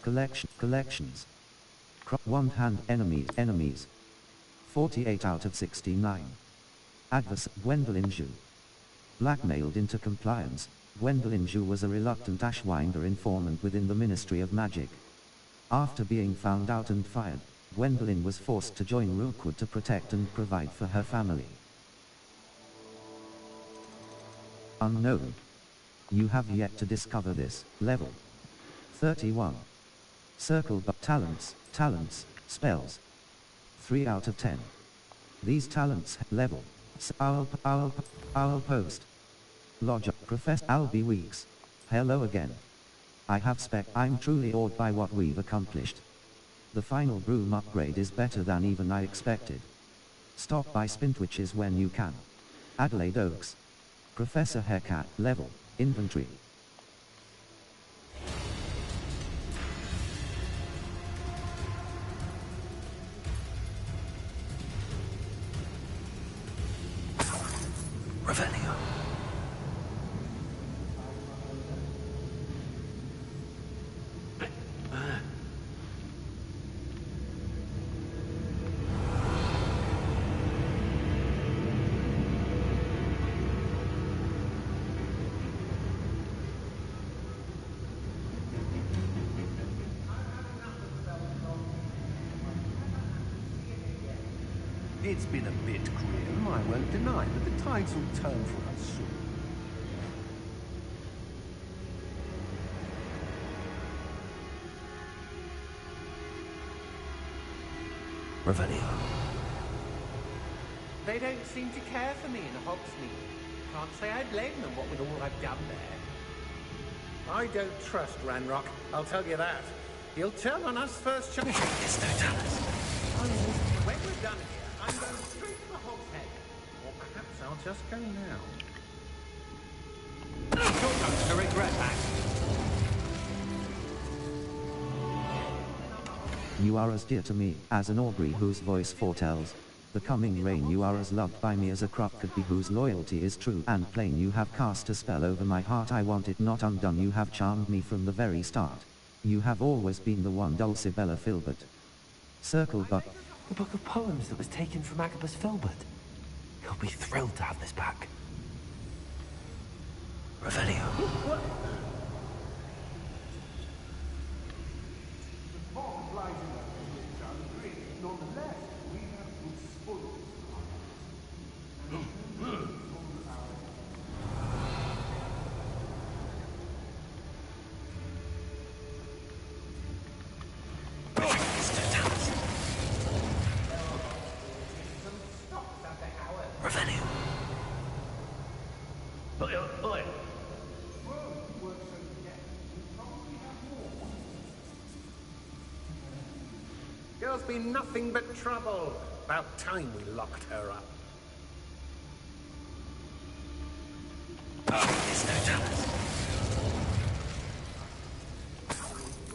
Collections. One-hand enemies. 48 out of 69. Gwendolyn Zhu. Blackmailed into compliance, Gwendolyn Zhu was a reluctant Ashwinder informant within the Ministry of Magic. After being found out and fired, Gwendolyn was forced to join Rookwood to protect and provide for her family. Unknown. You have yet to discover this level. 31. Circle but talents, spells. 3 out of 10. These talents level. Owl post. Lodger, Professor Albie Weeks. Hello again. I'm truly awed by what we've accomplished. The final broom upgrade is better than even I expected. Stop by Spintwitches when you can. Adelaide Oaks. Professor Haircat, level, inventory. Revelio. It's been a bit grim, I won't deny, but the tides will turn for us soon. Revelio. They don't seem to care for me in Hogsmeade. Can't say I blame them, what with all I've done there. I don't trust Ranrock, I'll tell you that. He'll turn on us first chance. It's no talent. When we're done here, I'm going straight to the Hog's Head. Or perhaps I'll just go now. You're going to regret that. You are as dear to me as an Aubrey whose voice foretells the coming rain. You are as loved by me as a crop could be whose loyalty is true and plain. You have cast a spell over my heart, I want it not undone. You have charmed me from the very start. You have always been the one, Dulcibella Filbert. Circle but... The book of poems that was taken from Agabus Filbert. He'll be thrilled to have this back. Revelio. Girl's been nothing but trouble. About time we locked her up. It's no talent.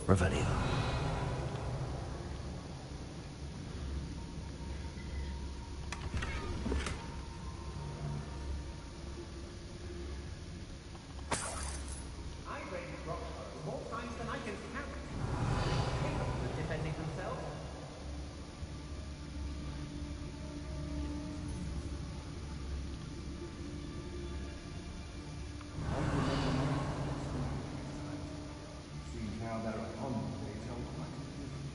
Revelio. I've raised Rockwood more times than I can count. Capable of defending themselves. Now they're upon them, they tell quite a difference.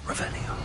Revelio.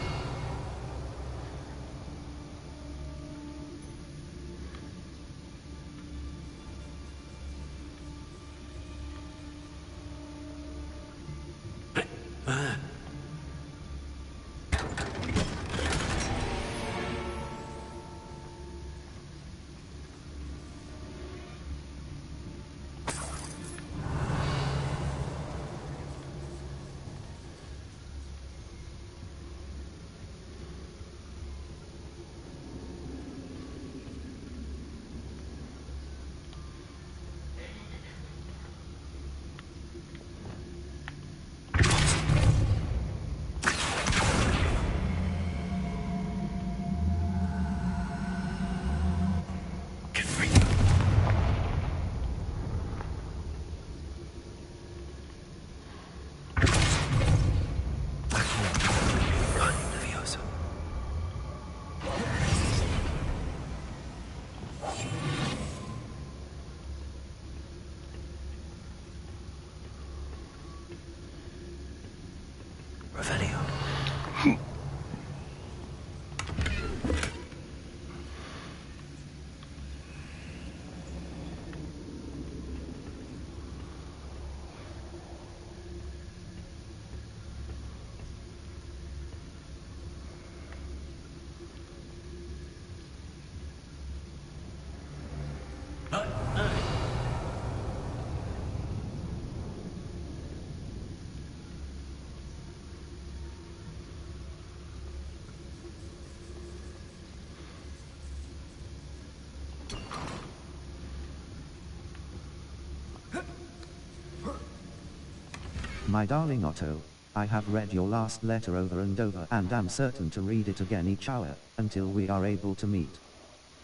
My darling Otto, I have read your last letter over and over and am certain to read it again each hour, until we are able to meet.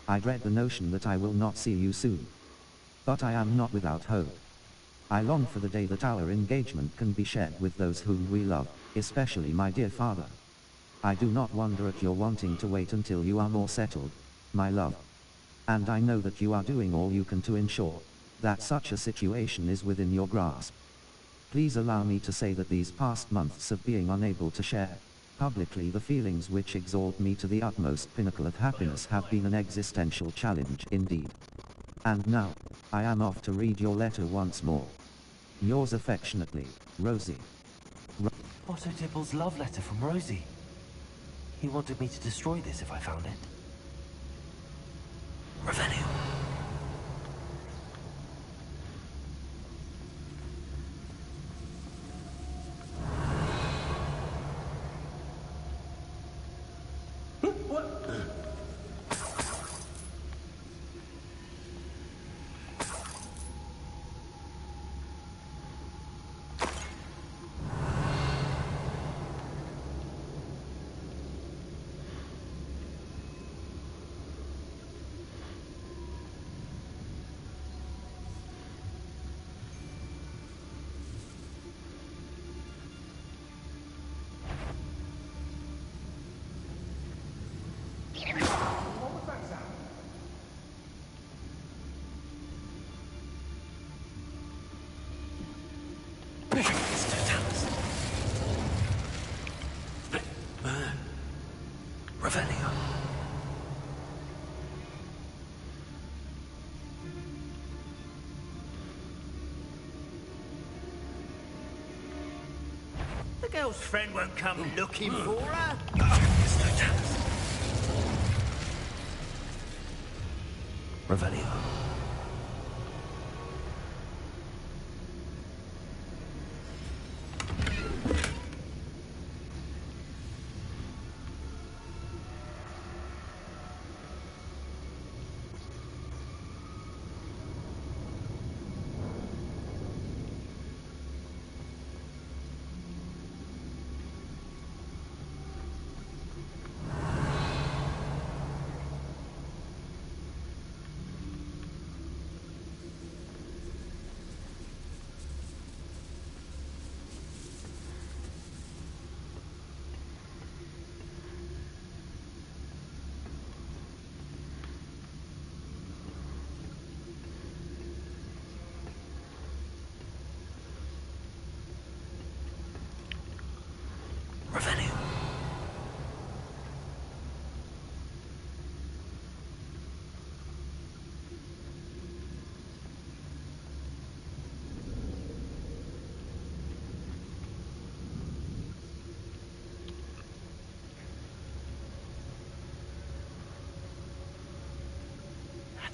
I dread the notion that I will not see you soon. But I am not without hope. I long for the day that our engagement can be shared with those whom we love, especially my dear father. I do not wonder at your wanting to wait until you are more settled, my love. And I know that you are doing all you can to ensure that such a situation is within your grasp. Please allow me to say that these past months of being unable to share publicly the feelings which exalt me to the utmost pinnacle of happiness have been an existential challenge indeed. And now, I am off to read your letter once more. Yours affectionately, Rosie. Otto Dibble's love letter from Rosie. He wanted me to destroy this if I found it. Revelio. Revelio. The girl's friend won't come looking for her. Revelio.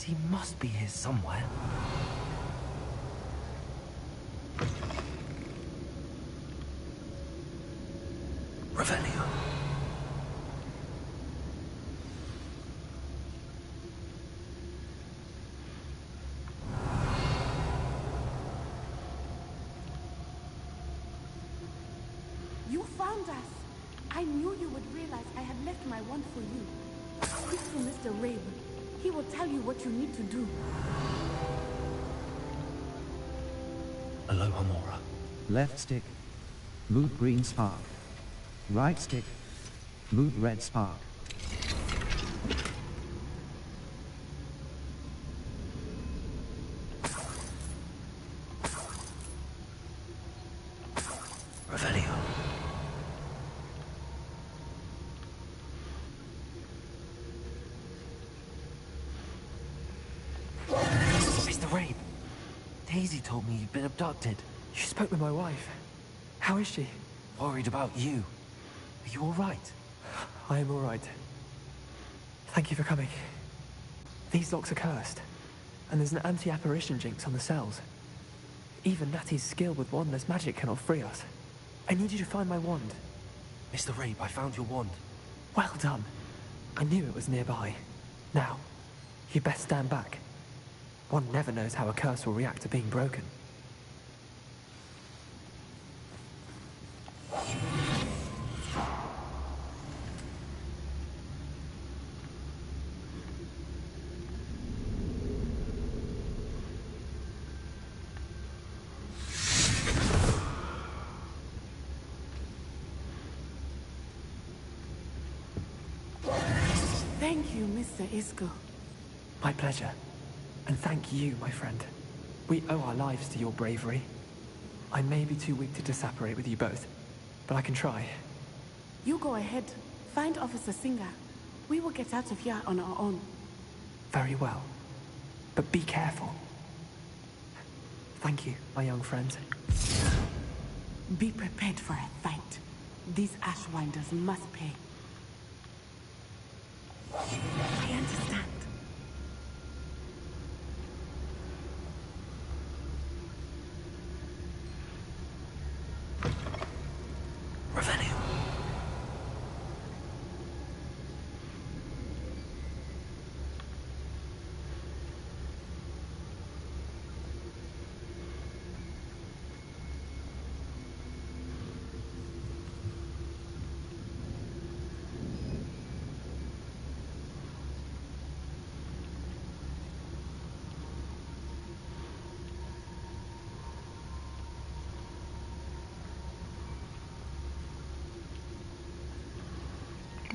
He must be here somewhere. Revelio. You found us! I knew you would realize I had left my wand for you. Speak to Mr. Rabe. He will tell you what you need to do. Aloha Mora. Left stick. Move green spark. Right stick. Move red spark. Revelio. Mr. Rabe, Daisy told me you'd been abducted. You spoke with my wife. How is she? Worried about you. Are you all right? I am all right. Thank you for coming. These locks are cursed, and there's an anti-apparition jinx on the cells. Even Natty's skill with wandless magic cannot free us. I need you to find my wand. Mr. Rabe, I found your wand. Well done. I knew it was nearby. Now, you best stand back. One never knows how a curse will react to being broken. Mr. Isco. My pleasure. And thank you, my friend. We owe our lives to your bravery. I may be too weak to disapparate with you both, but I can try. You go ahead. Find Officer Singer. We will get out of here on our own. Very well. But be careful. Thank you, my young friend. Be prepared for a fight. These Ashwinders must pay. I understand. Revelio.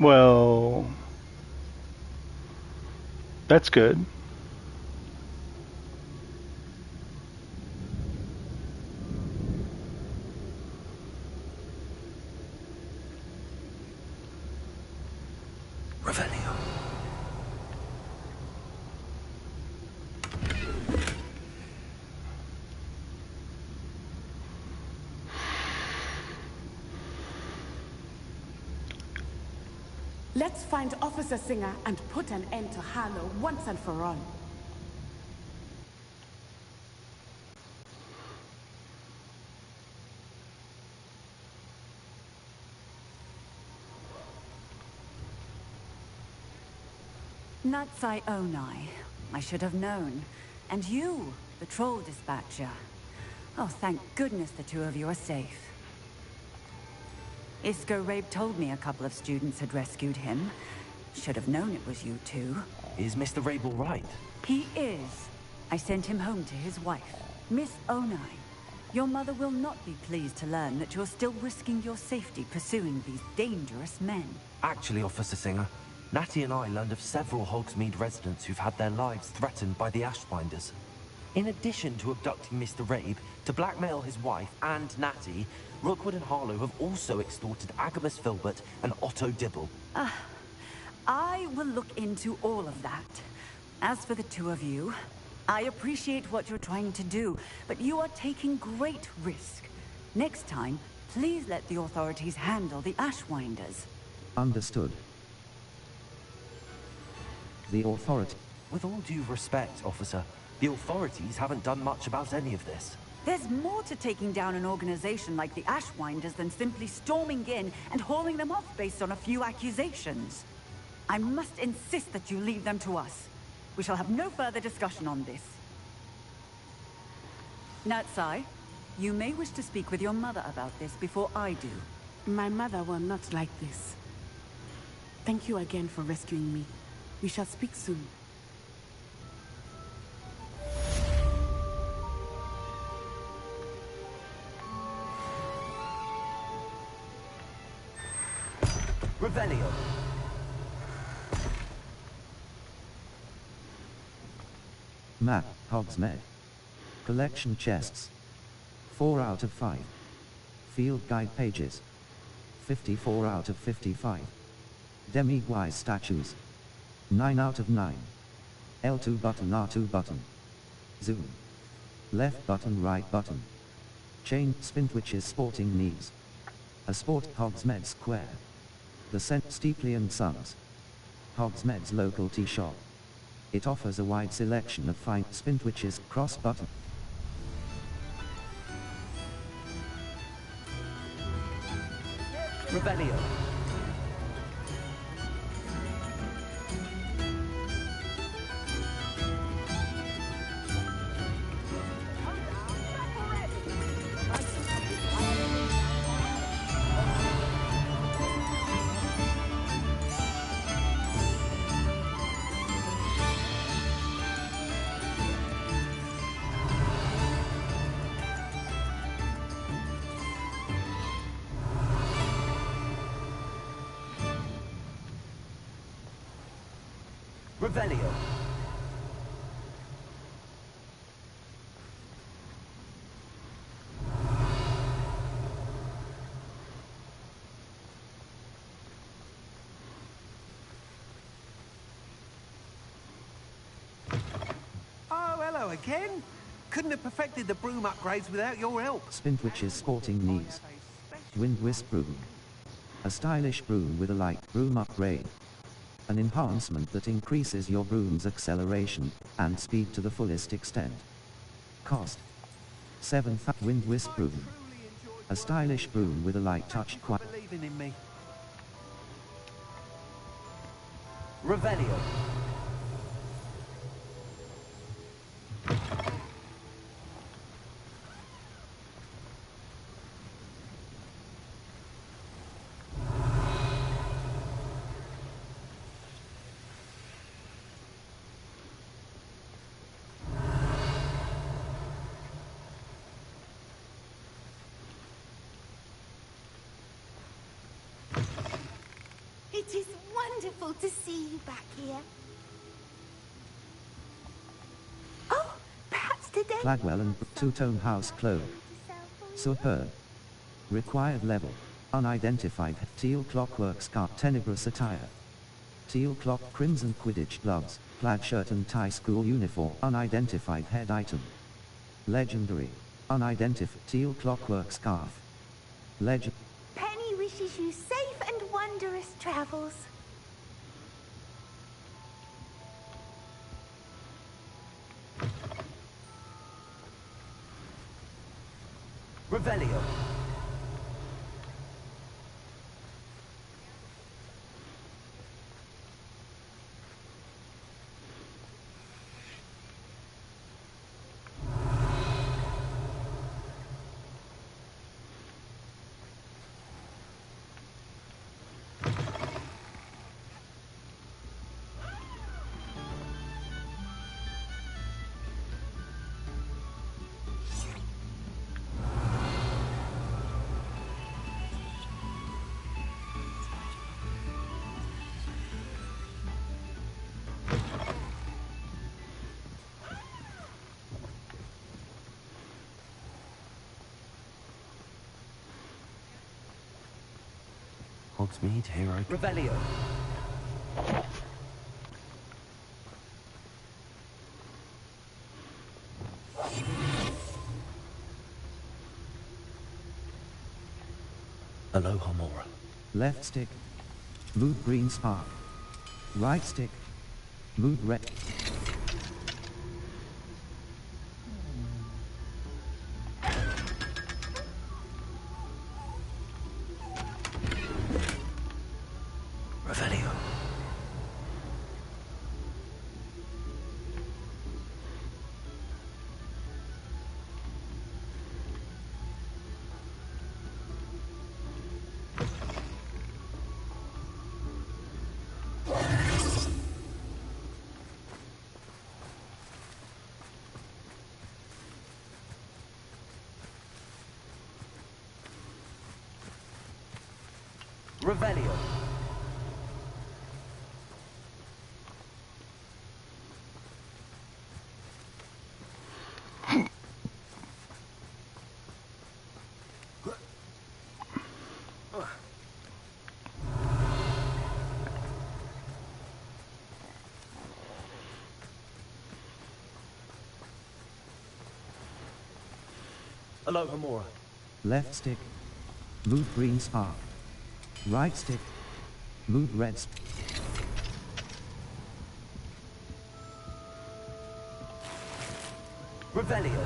Well, that's good. Revelio. Let's find Officer Singer and put an end to Harlow once and for all. Natsai Onai. I should have known. And you, the troll dispatcher. Oh, thank goodness the two of you are safe. Isco Rabe told me a couple of students had rescued him. Should have known it was you two. Is Mr. Rabe all right? He is. I sent him home to his wife, Miss Onai. Your mother will not be pleased to learn that you're still risking your safety pursuing these dangerous men. Actually, Officer Singer, Natty and I learned of several Hogsmeade residents who've had their lives threatened by the Ashwinders. In addition to abducting Mr. Rabe, to blackmail his wife and Natty, Rookwood and Harlow have also extorted Agamus Filbert and Otto Dibble. I will look into all of that. As for the two of you, I appreciate what you're trying to do, but you are taking great risk. Next time, please let the authorities handle the Ashwinders. Understood. The authority. With all due respect, officer, the authorities haven't done much about any of this. There's more to taking down an organization like the Ashwinders than simply storming in and hauling them off based on a few accusations. I must insist that you leave them to us. We shall have no further discussion on this. Natsai, you may wish to speak with your mother about this before I do. My mother will not like this. Thank you again for rescuing me. We shall speak soon. Revelio. Map, Hogsmeade. Collection chests. 4 out of 5. Field guide pages. 54 out of 55. Demiguise statues. 9 out of 9. L2 button, R2 button. Zoom. Left button, right button. Chain Spintwitch's sporting knees. A sport Hogsmeade Square. The St. Steeply & Sons. Hogsmeade's local tea shop. It offers a wide selection of fine Spintwitches cross button. Revelio. Revelio. Oh, hello again. Couldn't have perfected the broom upgrades without your help. Spintwitch's sporting knees. Wind Wisp broom. A stylish broom with a light broom upgrade. An enhancement that increases your broom's acceleration and speed to the fullest extent. Cost 7. Wind Wisp broom. A stylish broom with a light touch quality. Believing in me. Revelio. It is wonderful to see you back here. Oh, perhaps today... Flagwell and two-tone house clothes. Superb. Required level. Unidentified. Teal clockwork scarf. Tenebrous attire. Teal clock crimson Quidditch gloves. Plaid shirt and tie school uniform. Unidentified head item. Legendary. Unidentified. Teal clockwork scarf. Legend. Penny wishes you safe and wondrous travels. Revelio. Hogsmeade, hero. Revelio. Aloha Mora. Left stick. Move green spark. Right stick. Move red. Revelio. Revelio. Aloha Mora. Left stick. Move green spark. Right stick. Move red spark. Revelio.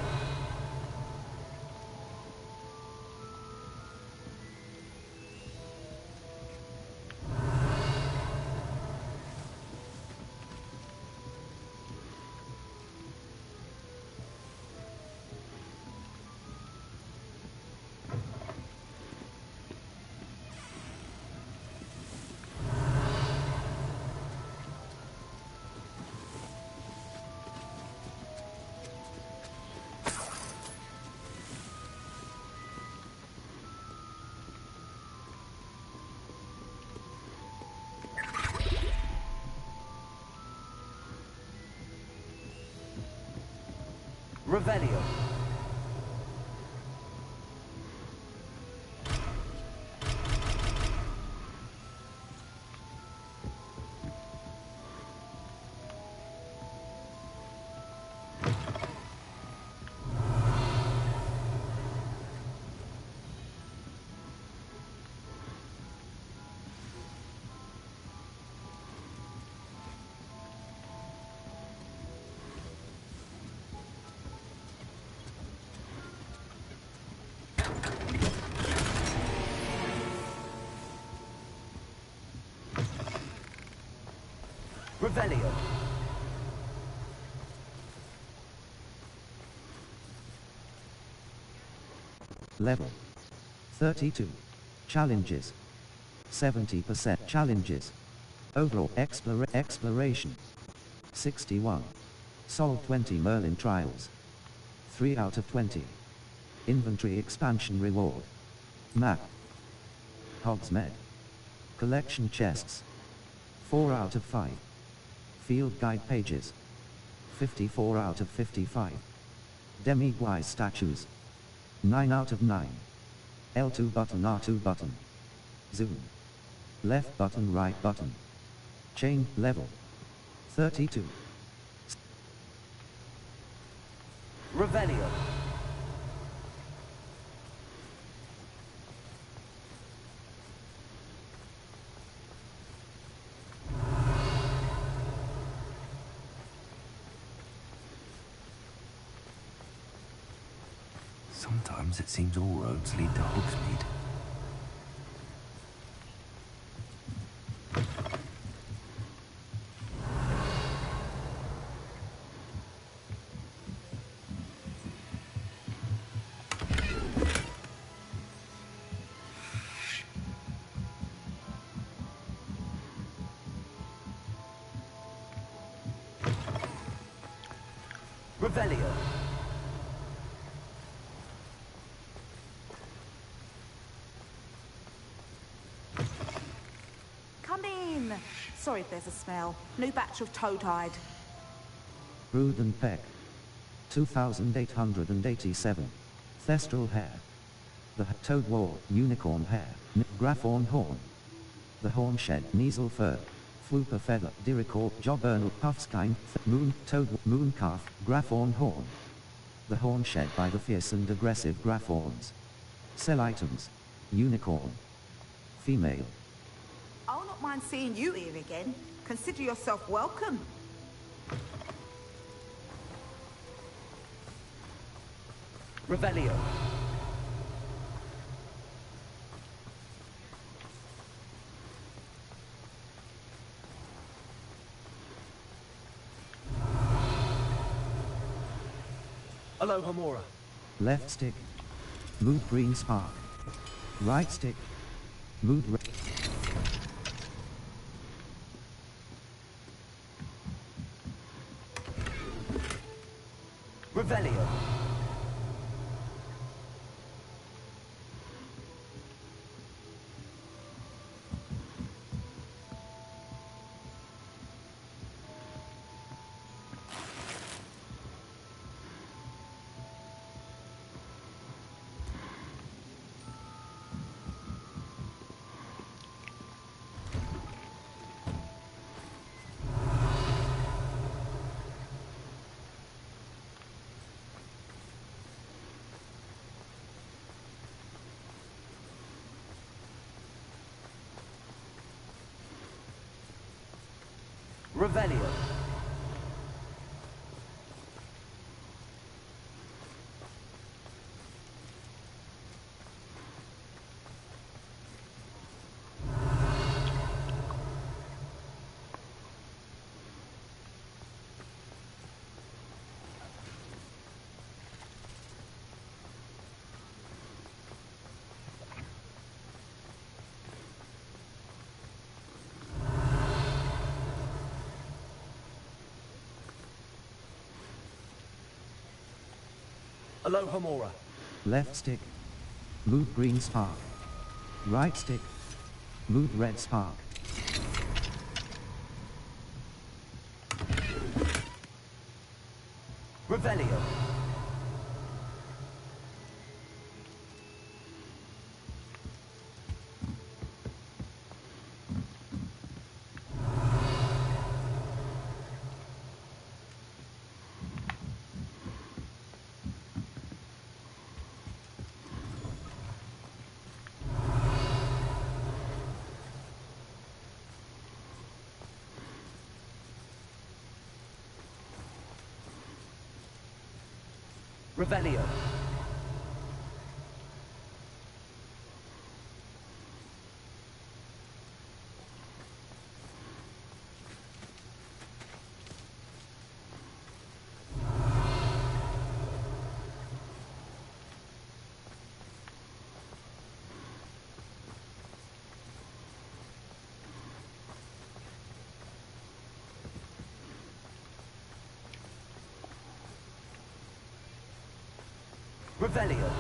Revelio. Revelio. Level 32. Challenges 70% challenges. Overall exploration 61. Solve 20 Merlin trials 3 out of 20. Inventory expansion reward. Map Hogsmeade. Collection chests 4 out of 5. Field guide pages 54 out of 55. Demiguise statues 9 out of 9. L2 button, R2 button. Zoom. Left button, right button. Chain level 32. Revelio. Sometimes it seems all roads lead to Hogsmeade. Revelio. Come in. Sorry if there's a smell. New batch of toad-hide. Brood and Peck 2887. Thestral hair. The toad wall, unicorn hair, Graphorn horn. The horn shed, Neasel fur. Flooper feather, Diricor, Jobernal, Puffskind, moon, toad, moon calf, Graphorn horn. The horn shed by the fierce and aggressive Graphorns. Sell items. Unicorn. Female. I'll not mind seeing you here again. Consider yourself welcome. Revelio. Alohomora. Left stick. Move green spark. Right stick. Move red. Revelio. Revelio. Alohomora. Left stick. Move green spark. Right stick. Move red spark. Revelio. Revelio. Revelio.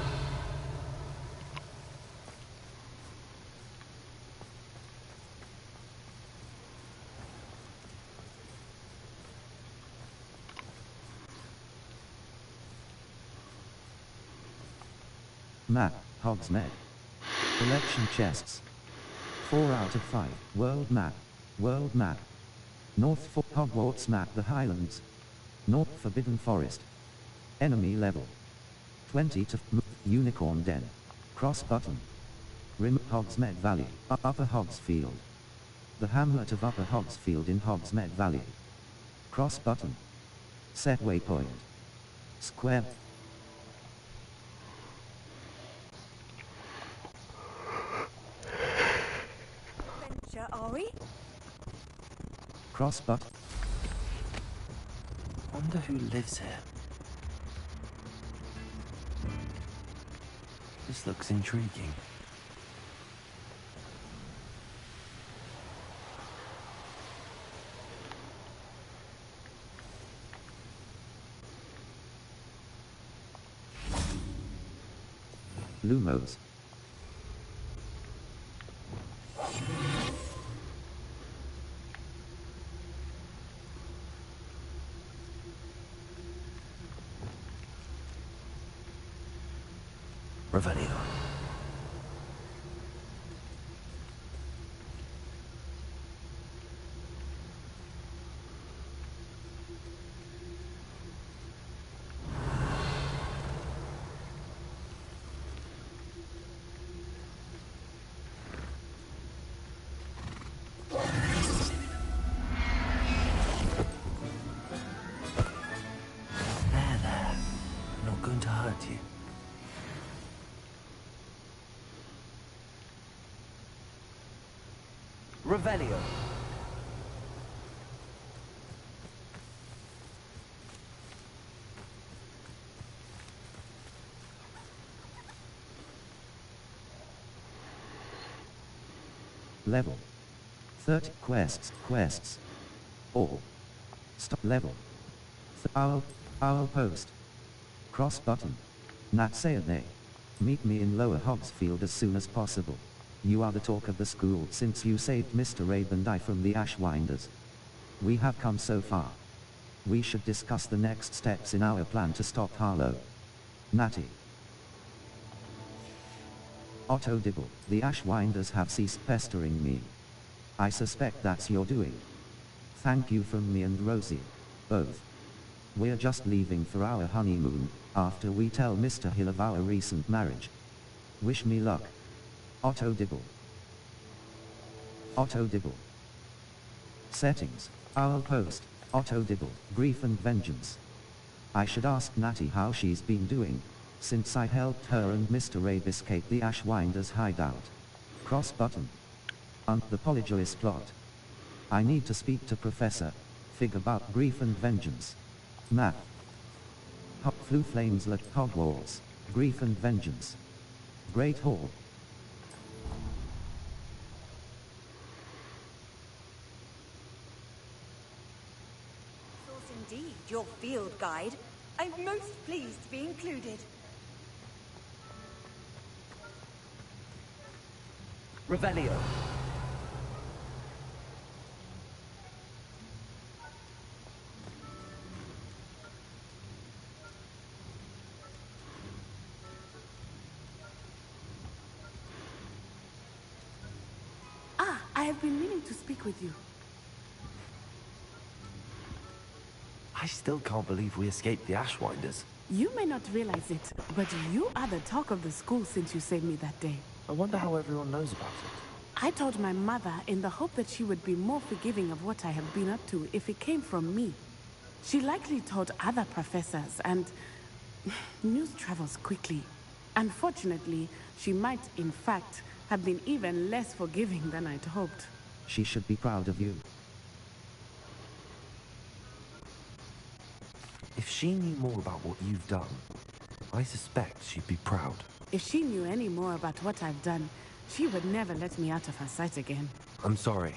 Map, Hogsmeade. Collection chests. 4 out of 5. World map. World map. North for Hogwarts map, the Highlands. North Forbidden Forest. Enemy level 20 to Unicorn Den. Cross button. Rim Hogsmeade Valley. Upper Hogsfield. The hamlet of Upper Hogsfield in Hogsmeade Valley. Cross button. Set waypoint. Square. Adventure, are we? Cross button. Wonder who lives here. This looks intriguing. Lumos. Revelio. There. Not going to hurt you. Revelio. Level 30. Quests. All. Stop level. Owl post. Cross button. Nat Sayane. Meet me in Lower Hogsfield as soon as possible. You are the talk of the school since you saved Mr. Rabe and I from the Ashwinders. We have come so far. We should discuss the next steps in our plan to stop Harlow. Natty. Otto Dibble, the Ashwinders have ceased pestering me. I suspect that's your doing. Thank you from me and Rosie. Both. We're just leaving for our honeymoon, after we tell Mr. Hill of our recent marriage. Wish me luck. Otto Dibble. Otto Dibble. Settings. Owl post. Otto Dibble. Grief and vengeance. I should ask Natty how she's been doing, since I helped her and Mr. Rabe escape the Ashwinders' hideout. Cross button. The Polyjoyous plot. I need to speak to Professor Fig about grief and vengeance. Map. Flu Flames at Hogwarts. Grief and vengeance. Great Hall. Indeed, your field guide. I'm most pleased to be included. Revelio. I have been meaning to speak with you. I still can't believe we escaped the Ashwinders. You may not realize it, but you are the talk of the school since you saved me that day. I wonder how everyone knows about it. I told my mother in the hope that she would be more forgiving of what I have been up to if it came from me. She likely told other professors, and News travels quickly. Unfortunately, she might, in fact, have been even less forgiving than I'd hoped. She should be proud of you. If she knew more about what you've done, I suspect she'd be proud. If she knew any more about what I've done, she would never let me out of her sight again. I'm sorry.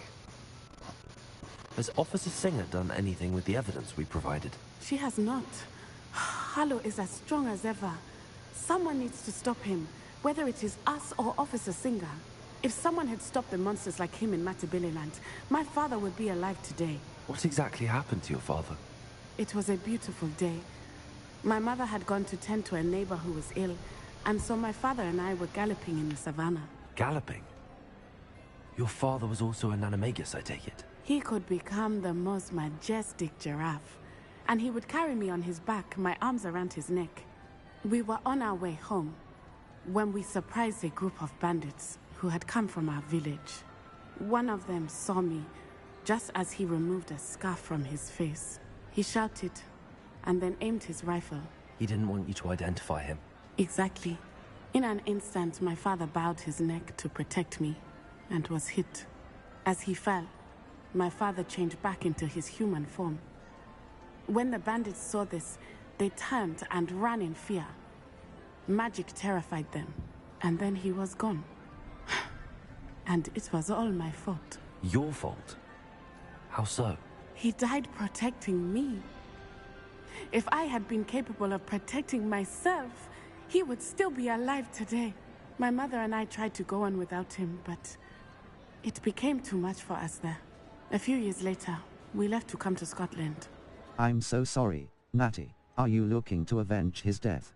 Has Officer Singer done anything with the evidence we provided? She has not. Harlow is as strong as ever. Someone needs to stop him, whether it is us or Officer Singer. If someone had stopped the monsters like him in Matabeleland, my father would be alive today. What exactly happened to your father? It was a beautiful day. My mother had gone to tend to a neighbor who was ill, and so my father and I were galloping in the savannah. Galloping? Your father was also an animagus, I take it? He could become the most majestic giraffe, and he would carry me on his back, my arms around his neck. We were on our way home when we surprised a group of bandits who had come from our village. One of them saw me just as he removed a scarf from his face. He shouted and then aimed his rifle. He didn't want you to identify him. Exactly. In an instant, my father bowed his neck to protect me and was hit. As he fell, my father changed back into his human form. When the bandits saw this, they turned and ran in fear. Magic terrified them, and then he was gone. And it was all my fault. Your fault? How so? He died protecting me. If I had been capable of protecting myself, he would still be alive today. My mother and I tried to go on without him, but it became too much for us there. A few years later, we left to come to Scotland. I'm so sorry, Natty. Are you looking to avenge his death?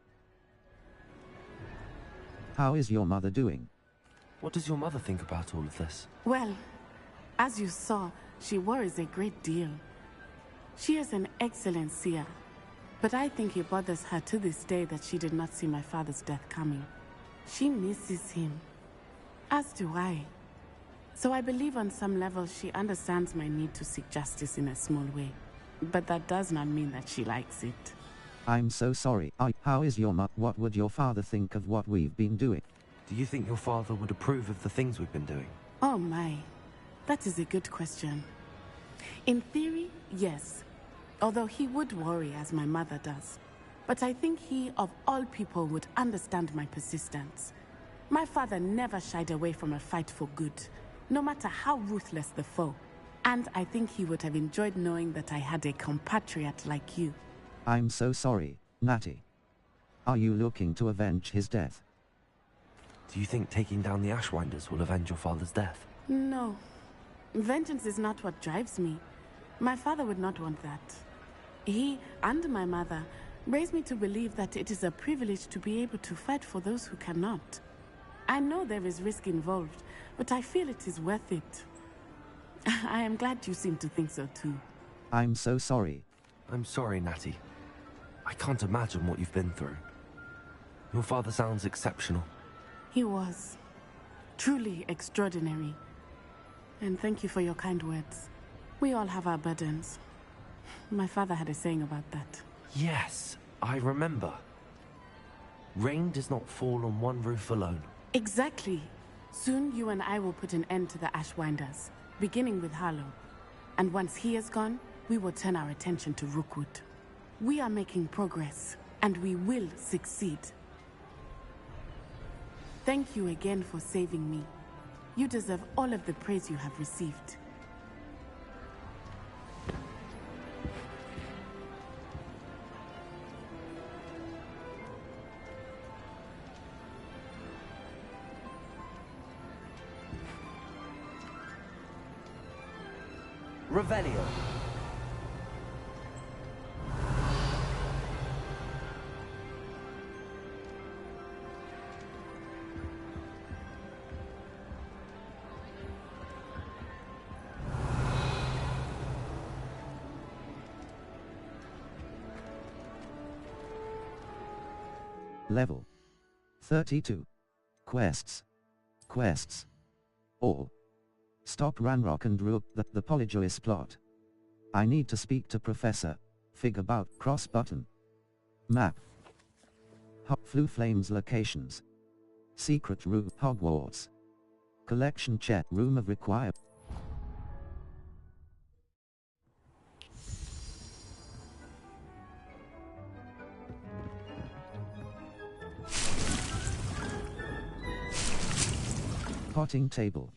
How is your mother doing? What does your mother think about all of this? Well, as you saw, she worries a great deal. She is an excellent seer, but I think it bothers her to this day that she did not see my father's death coming. She misses him, as do I. So I believe on some level she understands my need to seek justice in a small way. But that does not mean that she likes it. I'm so sorry. How is your what would your father think of what we've been doing? Do you think your father would approve of the things we've been doing? Oh my, that is a good question. In theory, yes. Although he would worry as my mother does. But I think he, of all people, would understand my persistence. My father never shied away from a fight for good, no matter how ruthless the foe. And I think he would have enjoyed knowing that I had a compatriot like you. I'm so sorry, Natty. Are you looking to avenge his death? Do you think taking down the Ashwinders will avenge your father's death? No. Vengeance is not what drives me. My father would not want that. He and my mother raised me to believe that it is a privilege to be able to fight for those who cannot. I know there is risk involved, but I feel it is worth it. I am glad you seem to think so too. I'm so sorry. I'm sorry, Natty. I can't imagine what you've been through. Your father sounds exceptional. He was. Truly extraordinary. And thank you for your kind words. We all have our burdens. My father had a saying about that. Yes, I remember. Rain does not fall on one roof alone. Exactly. Soon you and I will put an end to the Ashwinders, beginning with Harlow. And once he is gone, we will turn our attention to Rookwood. We are making progress, and we will succeed. Thank you again for saving me. You deserve all of the praise you have received. Revelio. Level 32. Quests. All. Stop Ranrock and Rook the Polyjuice plot. I need to speak to Professor. Fig about cross button. Map. Flu Flames locations. Secret room Hogwarts. Collection chest room of require. Potting table.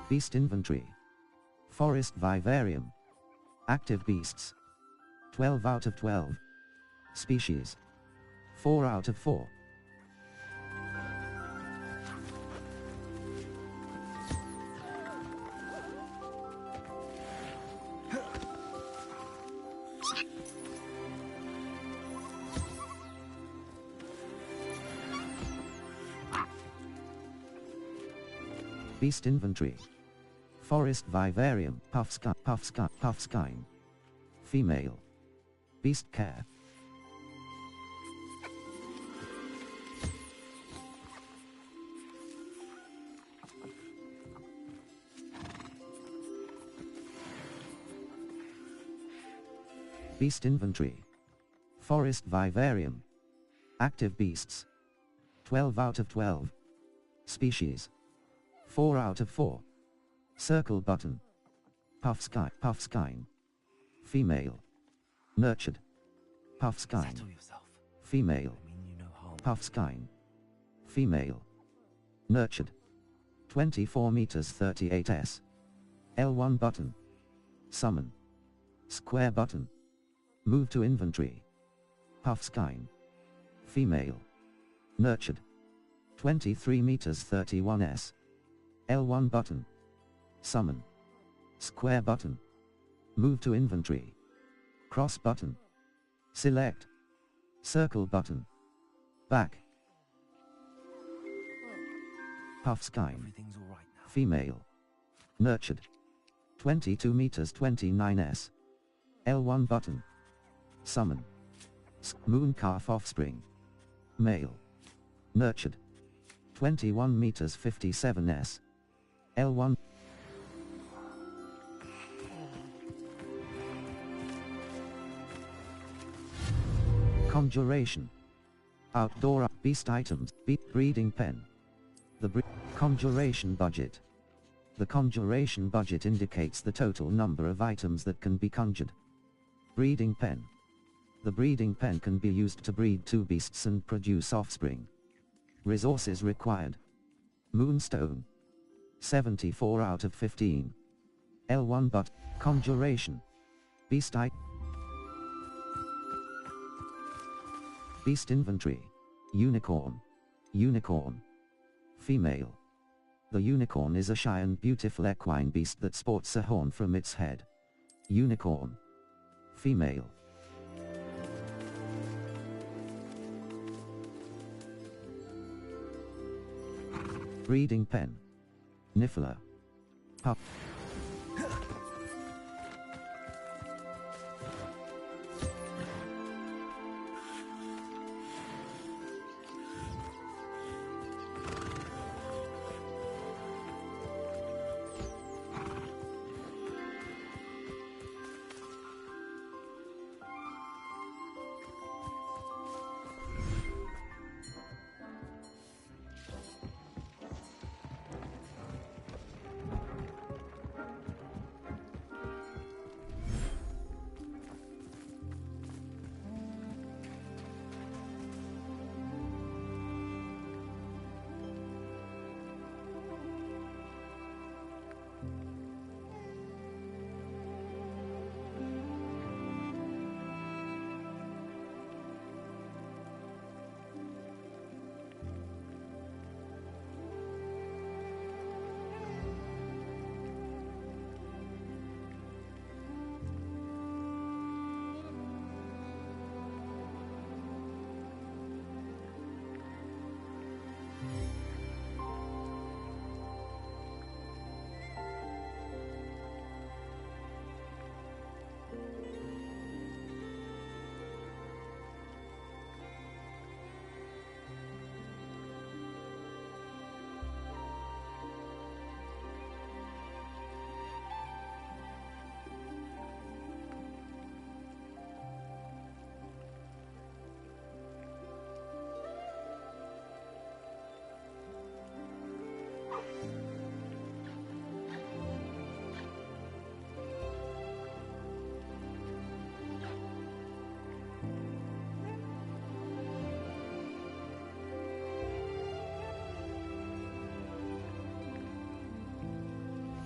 Beast inventory. Forest vivarium. Active beasts. 12 out of 12. Species. 4 out of 4. Beast inventory. Forest vivarium Puffskine. Female. Beast care. Beast inventory. Forest vivarium. Active beasts. 12 out of 12. Species. 4 out of 4. Circle button. Puffskine. Female. Nurtured. Puffskine. Female. Puffskine. Female. Nurtured. 24 meters 38s. L1 button. Summon. Square button. Move to inventory. Puffskine. Female. Nurtured. 23 meters 31s. L1 button. Summon. Square button. Move to inventory. Cross button. Select. Circle button. Back. Puffskine. Female. Nurtured. 22 meters 29s. L1 button. Summon. Mooncalf offspring. Male. Nurtured. 21 meters 57s. L1. Conjuration. Outdoor beast items. Breeding pen. The conjuration budget. The conjuration budget indicates the total number of items that can be conjured. Breeding pen. The breeding pen can be used to breed 2 beasts and produce offspring. Resources required. Moonstone. 74 out of 15. L1 but conjuration. Beast item. Beast inventory. Unicorn. Unicorn. Female. The unicorn is a shy and beautiful equine beast that sports a horn from its head. Unicorn. Female. Breeding pen. Niffler. Pup.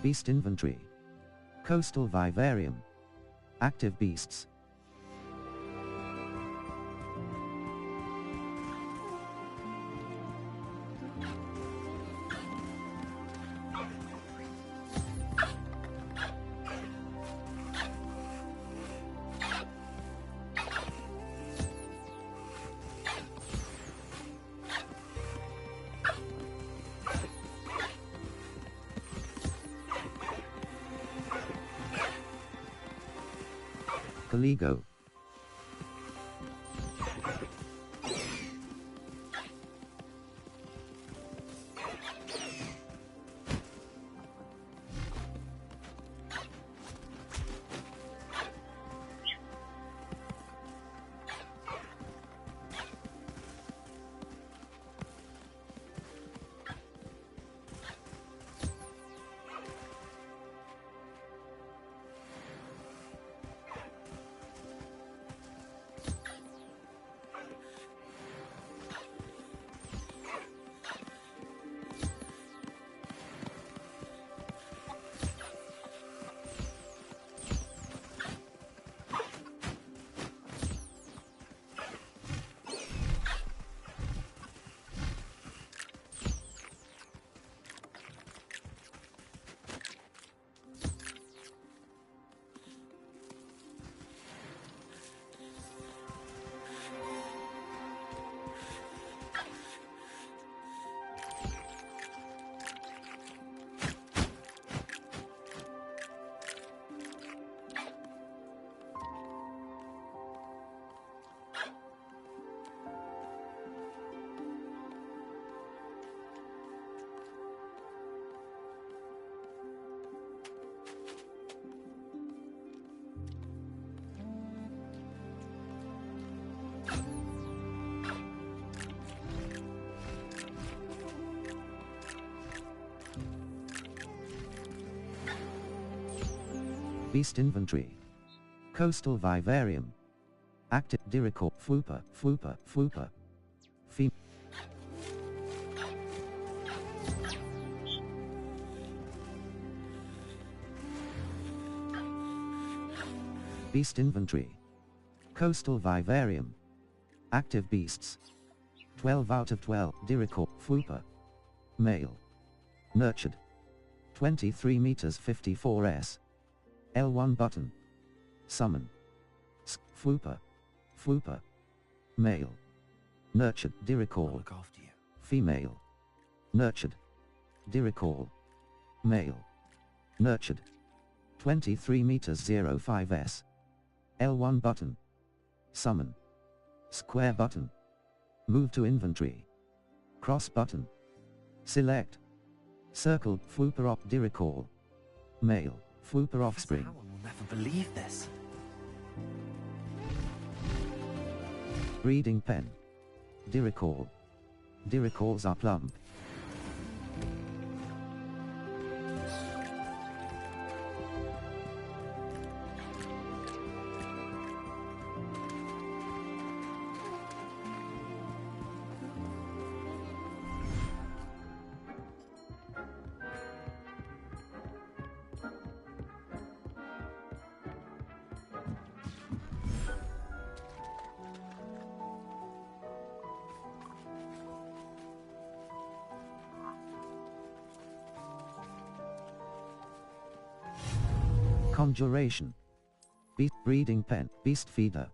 Beast inventory. Coastal vivarium. Active beasts. Caligo. Beast inventory. Coastal vivarium. Active Diricor. Fwooper, Fwooper, Fwooper. Fem. Beast inventory. Coastal vivarium. Active beasts. 12 out of 12. Diricor. Fwooper. Male. Nurtured. 23 meters 54 s. L1 button. Summon. Fwooper. Fwooper. Male. Nurtured. Diricor. Look after you. Female. Nurtured. Diricor. Male. Nurtured. 23 meters 05 s. L1 button. Summon. Square button. Move to inventory. Cross button. Select. Circle. Fwooper op Diricor. Male. Fwooper offspring. Howard will never believe this. Breeding pen. Diricor. Diricors are plump. Conjuration. Beast breeding pen. Beast feeder.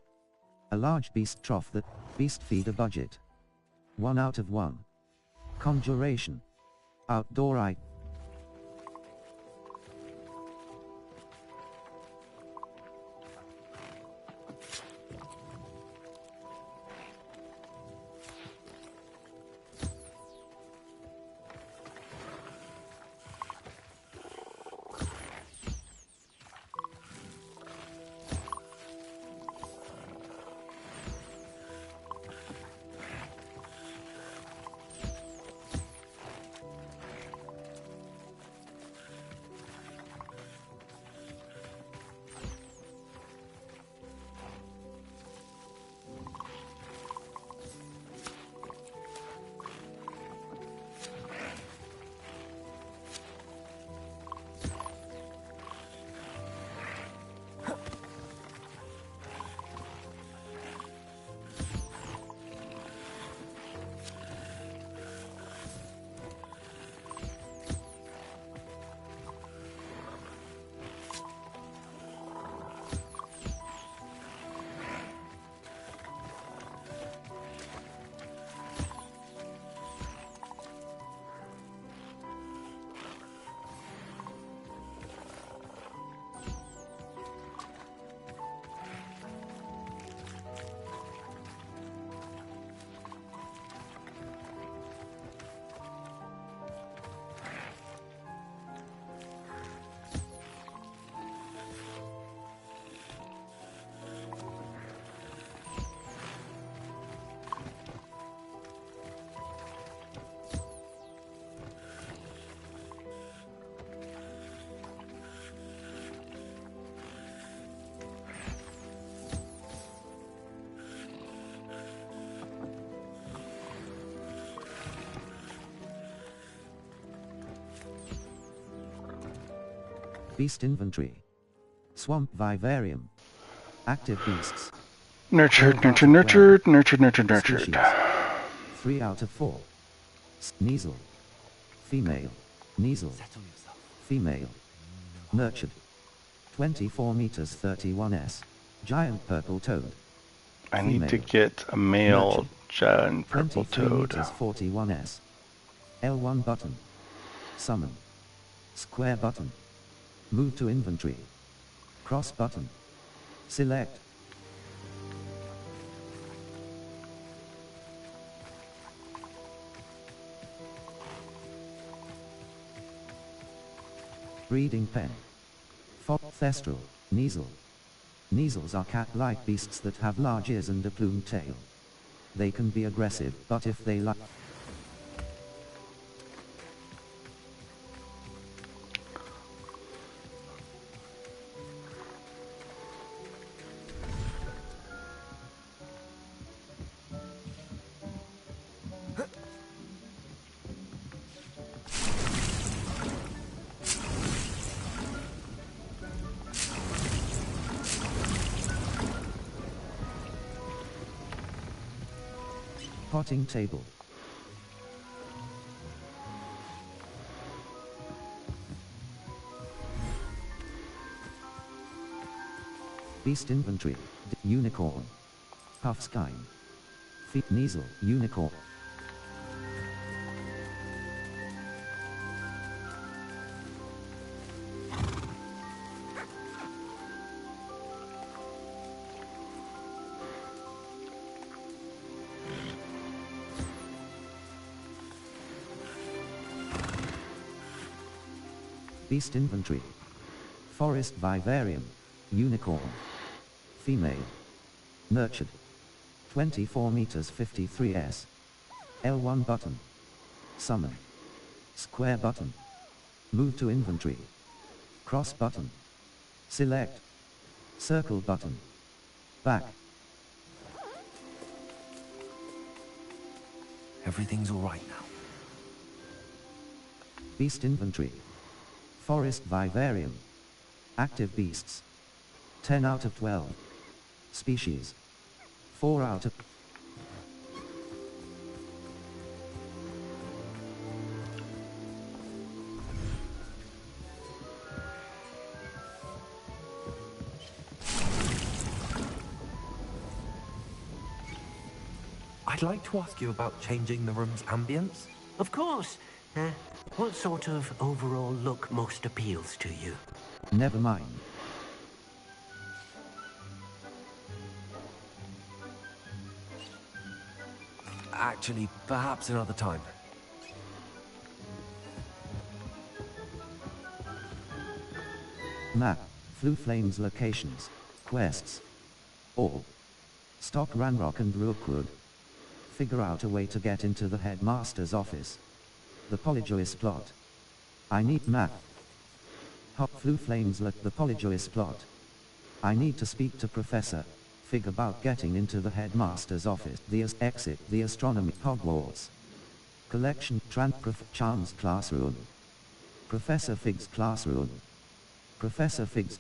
A large beast trough that. Beast feeder budget. 1 out of 1. Conjuration. Outdoor eye. Beast inventory. Swamp vivarium. Active beasts. Nurtured, nurtured, nurtured, nurtured, nurtured, nurtured. 3 out of 4. Sneasel. Female. Neasel. Female. Nurtured. 24 meters 31 s. Giant purple toad. I need to get a male Nurtured. giant purple 23 toad. meters 41 s. L1 button. Summon. Square button. Move to inventory. Cross button. Select. Breeding pen. Thestral. Neasel. Neasels are cat-like beasts that have large ears and a plumed tail. They can be aggressive, but if they like... Potting table. Beast inventory. Unicorn. Puffskein. Feet Kneasel. Unicorn. Beast inventory. Forest vivarium. Unicorn. Female. Nurtured. 24 meters 53s. L1 button. Summon. Square button. Move to inventory. Cross button. Select. Circle button. Back. Everything's alright now. Beast inventory. Forest vivarium. Active beasts. 10 out of 12. Species. 4 out of... I'd like to ask you about changing the room's ambience. Of course. What sort of overall look most appeals to you? Never mind. Actually, perhaps another time. Map. Flu Flames locations. Quests. All. Stock Ranrock and Rookwood. Figure out a way to get into the headmaster's office. The Polyjuice plot. I need map. Hop Flu Flames the Polyjuice plot. I need to speak to Professor Fig about getting into the headmaster's office. The exit. The astronomy. Hogwarts. Collection. Charms classroom. Professor Fig's classroom. Professor Fig's...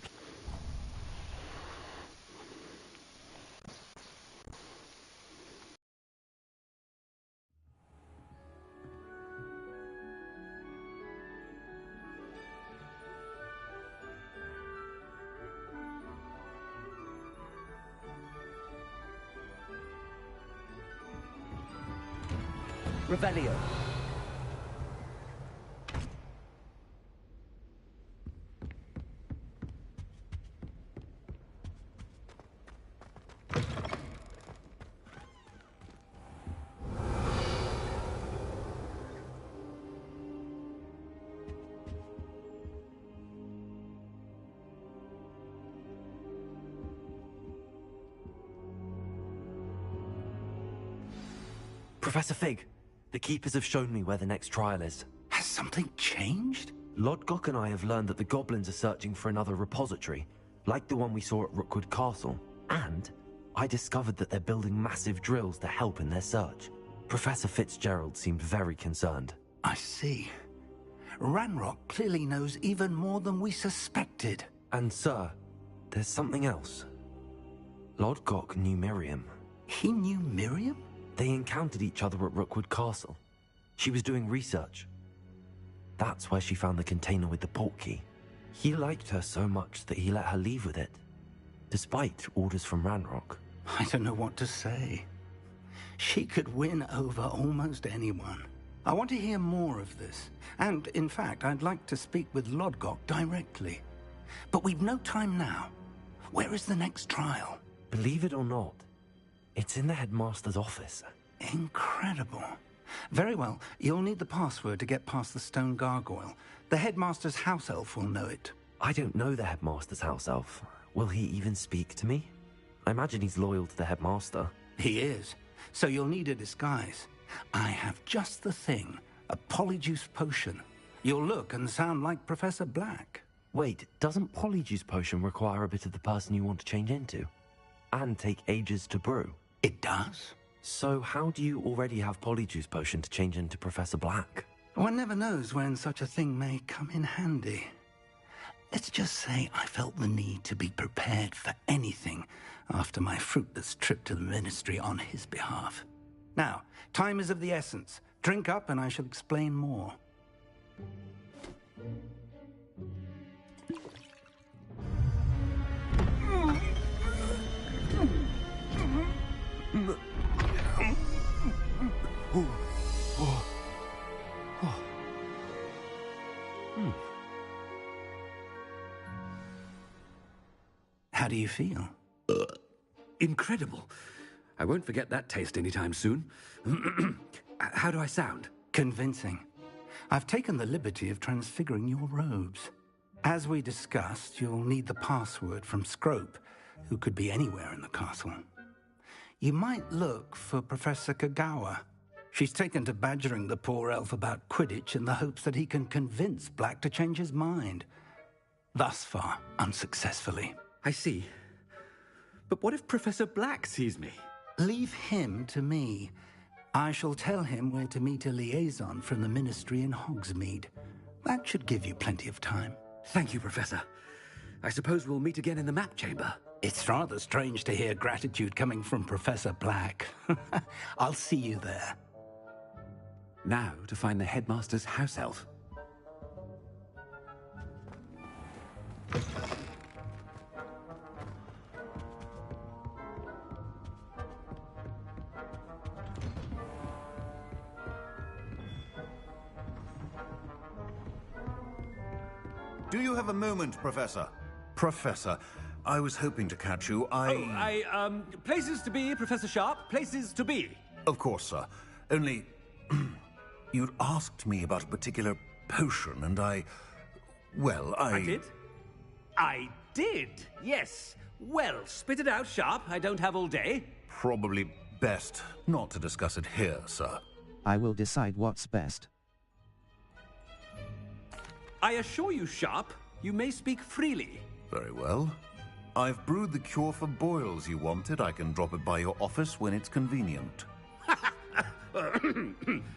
Revelio. Professor Fig, the Keepers have shown me where the next trial is. Has something changed? Lodgok and I have learned that the goblins are searching for another repository, like the one we saw at Rookwood Castle. And I discovered that they're building massive drills to help in their search. Professor Fitzgerald seemed very concerned. I see. Ranrock clearly knows even more than we suspected. And sir, there's something else. Lodgok knew Miriam. He knew Miriam? They encountered each other at Rookwood Castle. She was doing research. That's where she found the container with the port key. He liked her so much that he let her leave with it, despite orders from Ranrock. I don't know what to say. She could win over almost anyone. I want to hear more of this. And, in fact, I'd like to speak with Lodgok directly. But we've no time now. Where is the next trial? Believe it or not, it's in the headmaster's office. Incredible. Very well. You'll need the password to get past the stone gargoyle. The headmaster's house elf will know it. I don't know the headmaster's house elf. Will he even speak to me? I imagine he's loyal to the headmaster. He is. So you'll need a disguise. I have just the thing. A polyjuice potion. You'll look and sound like Professor Black. Wait, doesn't polyjuice potion require a bit of the person you want to change into? And take ages to brew? It does. So how do you already have polyjuice potion to change into Professor Black? One never knows when such a thing may come in handy. Let's just say I felt the need to be prepared for anything after my fruitless trip to the Ministry on his behalf. Now, time is of the essence. Drink up and I shall explain more. How do you feel? Incredible. I won't forget that taste anytime soon. How do I sound? Convincing. I've taken the liberty of transfiguring your robes. As we discussed, you'll need the password from Scrope, who could be anywhere in the castle. You might look for Professor Kagawa. She's taken to badgering the poor elf about Quidditch in the hopes that he can convince Black to change his mind. Thus far, unsuccessfully. I see. But what if Professor Black sees me? Leave him to me. I shall tell him where to meet a liaison from the Ministry in Hogsmeade. That should give you plenty of time. Thank you, Professor. I suppose we'll meet again in the map chamber. It's rather strange to hear gratitude coming from Professor Black. I'll see you there. Now to find the headmaster's house elf. Do you have a moment, Professor? Professor, I was hoping to catch you. Places to be, Professor Sharp. Places to be. Of course, sir. Only, you'd asked me about a particular potion, and I did? I did, yes. Well, spit it out, Sharp. I don't have all day. Probably best not to discuss it here, sir. I will decide what's best. I assure you, Sharp, you may speak freely. Very well. I've brewed the cure for boils you wanted. I can drop it by your office when it's convenient.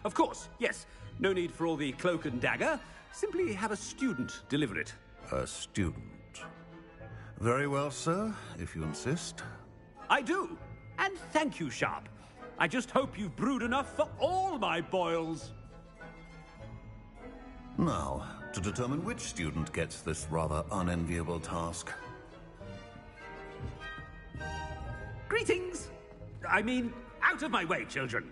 Of course, yes. No need for all the cloak and dagger. Simply have a student deliver it. A student. Very well, sir, if you insist. I do. And thank you, Sharp. I just hope you've brewed enough for all my boils. Now, to determine which student gets this rather unenviable task. Greetings! I mean, out of my way, children.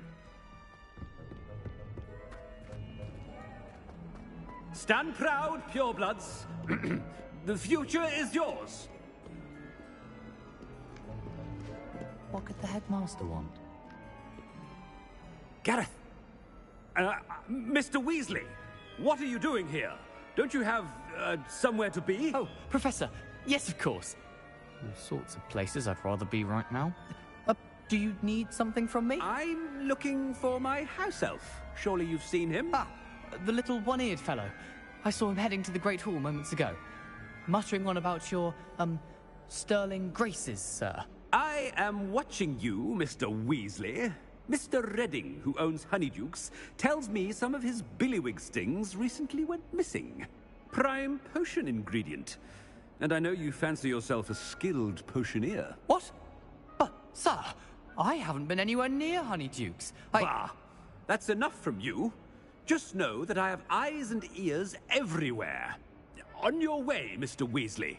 Stand proud, purebloods. The future is yours. What could the headmaster want? Gareth! Mr. Weasley, what are you doing here? Don't you have, somewhere to be? Oh, Professor, yes, of course. All sorts of places I'd rather be right now. Do you need something from me? I'm looking for my house elf. Surely you've seen him? Ah, the little one-eared fellow. I saw him heading to the Great Hall moments ago. Muttering on about your, sterling graces, sir. I am watching you, Mr. Weasley. Mr. Redding, who owns Honeydukes, tells me some of his billywig stings recently went missing. Prime potion ingredient. And I know you fancy yourself a skilled potioneer. What? But, sir, I haven't been anywhere near Honeydukes. Bah! That's enough from you. Just know that I have eyes and ears everywhere. On your way, Mr. Weasley.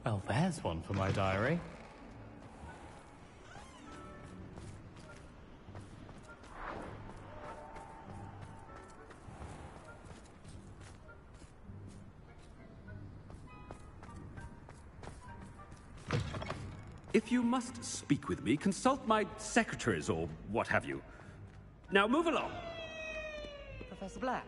Well, there's one for my diary. If you must speak with me, consult my secretaries or what have you. Now move along. Professor Black,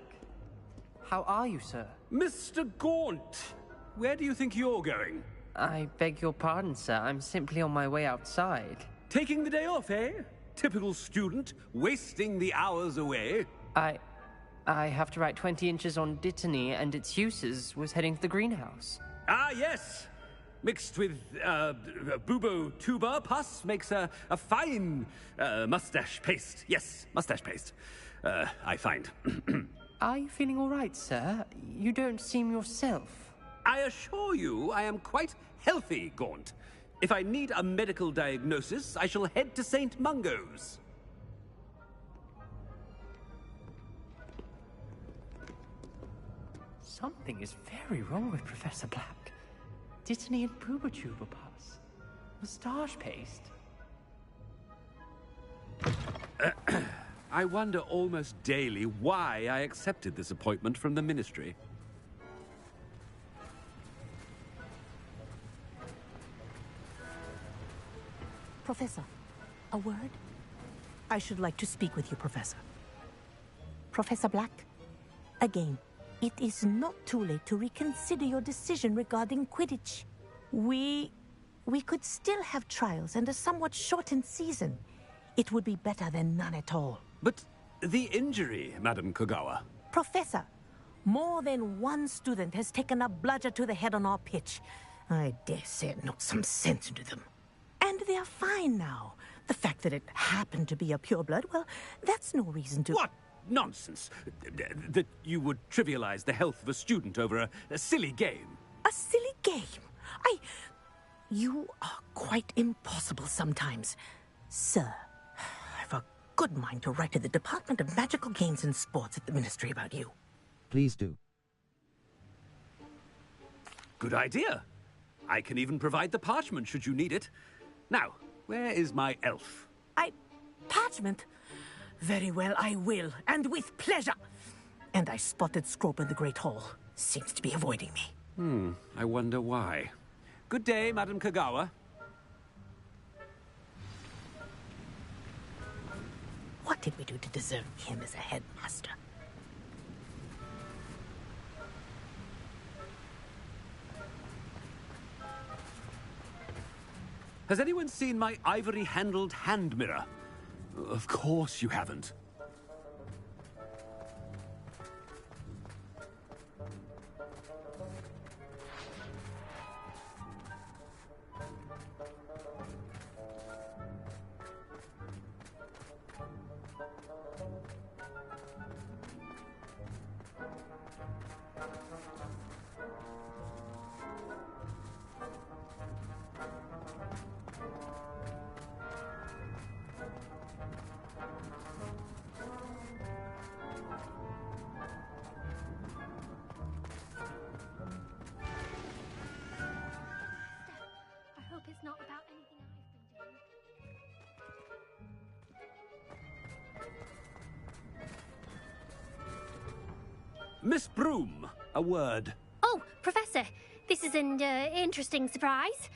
how are you, sir? Mr. Gaunt, where do you think you're going? I beg your pardon, sir. I'm simply on my way outside. Taking the day off, eh? Typical student, wasting the hours away. I have to write 20 inches on Dittany and its uses. Was heading to the greenhouse. Ah, yes. Mixed with bubo tuber pus makes a fine mustache paste. Yes, mustache paste. I find. Are you feeling all right, sir? You don't seem yourself. I assure you I am quite healthy, Gaunt. If I need a medical diagnosis, I shall head to St. Mungo's. Something is very wrong with Professor Black. Dittany and Boobertuber puffs. Moustache paste. I wonder almost daily why I accepted this appointment from the Ministry. Professor, a word? I should like to speak with you, Professor. Professor Black, again, it is not too late to reconsider your decision regarding Quidditch. We could still have trials and a somewhat shortened season. It would be better than none at all. But the injury, Madam Kogawa. Professor, more than one student has taken a bludger to the head on our pitch. I dare say it knocked some sense into them. And they're fine now. The fact that it happened to be a pureblood, well, that's no reason to... What nonsense! That you would trivialize the health of a student over a silly game. A silly game? You are quite impossible sometimes. Sir, I've a good mind to write to the Department of Magical Games and Sports at the Ministry about you. Please do. Good idea. I can even provide the parchment should you need it. Now, where is my elf? Parchment? Very well, I will, and with pleasure. And I spotted Scrope in the Great Hall. Seems to be avoiding me. I wonder why. Good day, Madam Kogawa. What did we do to deserve him as a headmaster? Has anyone seen my ivory-handled hand mirror? Of course you haven't. It's not about anything I've been doing. Miss Broom, a word. Oh, Professor, this is an interesting surprise.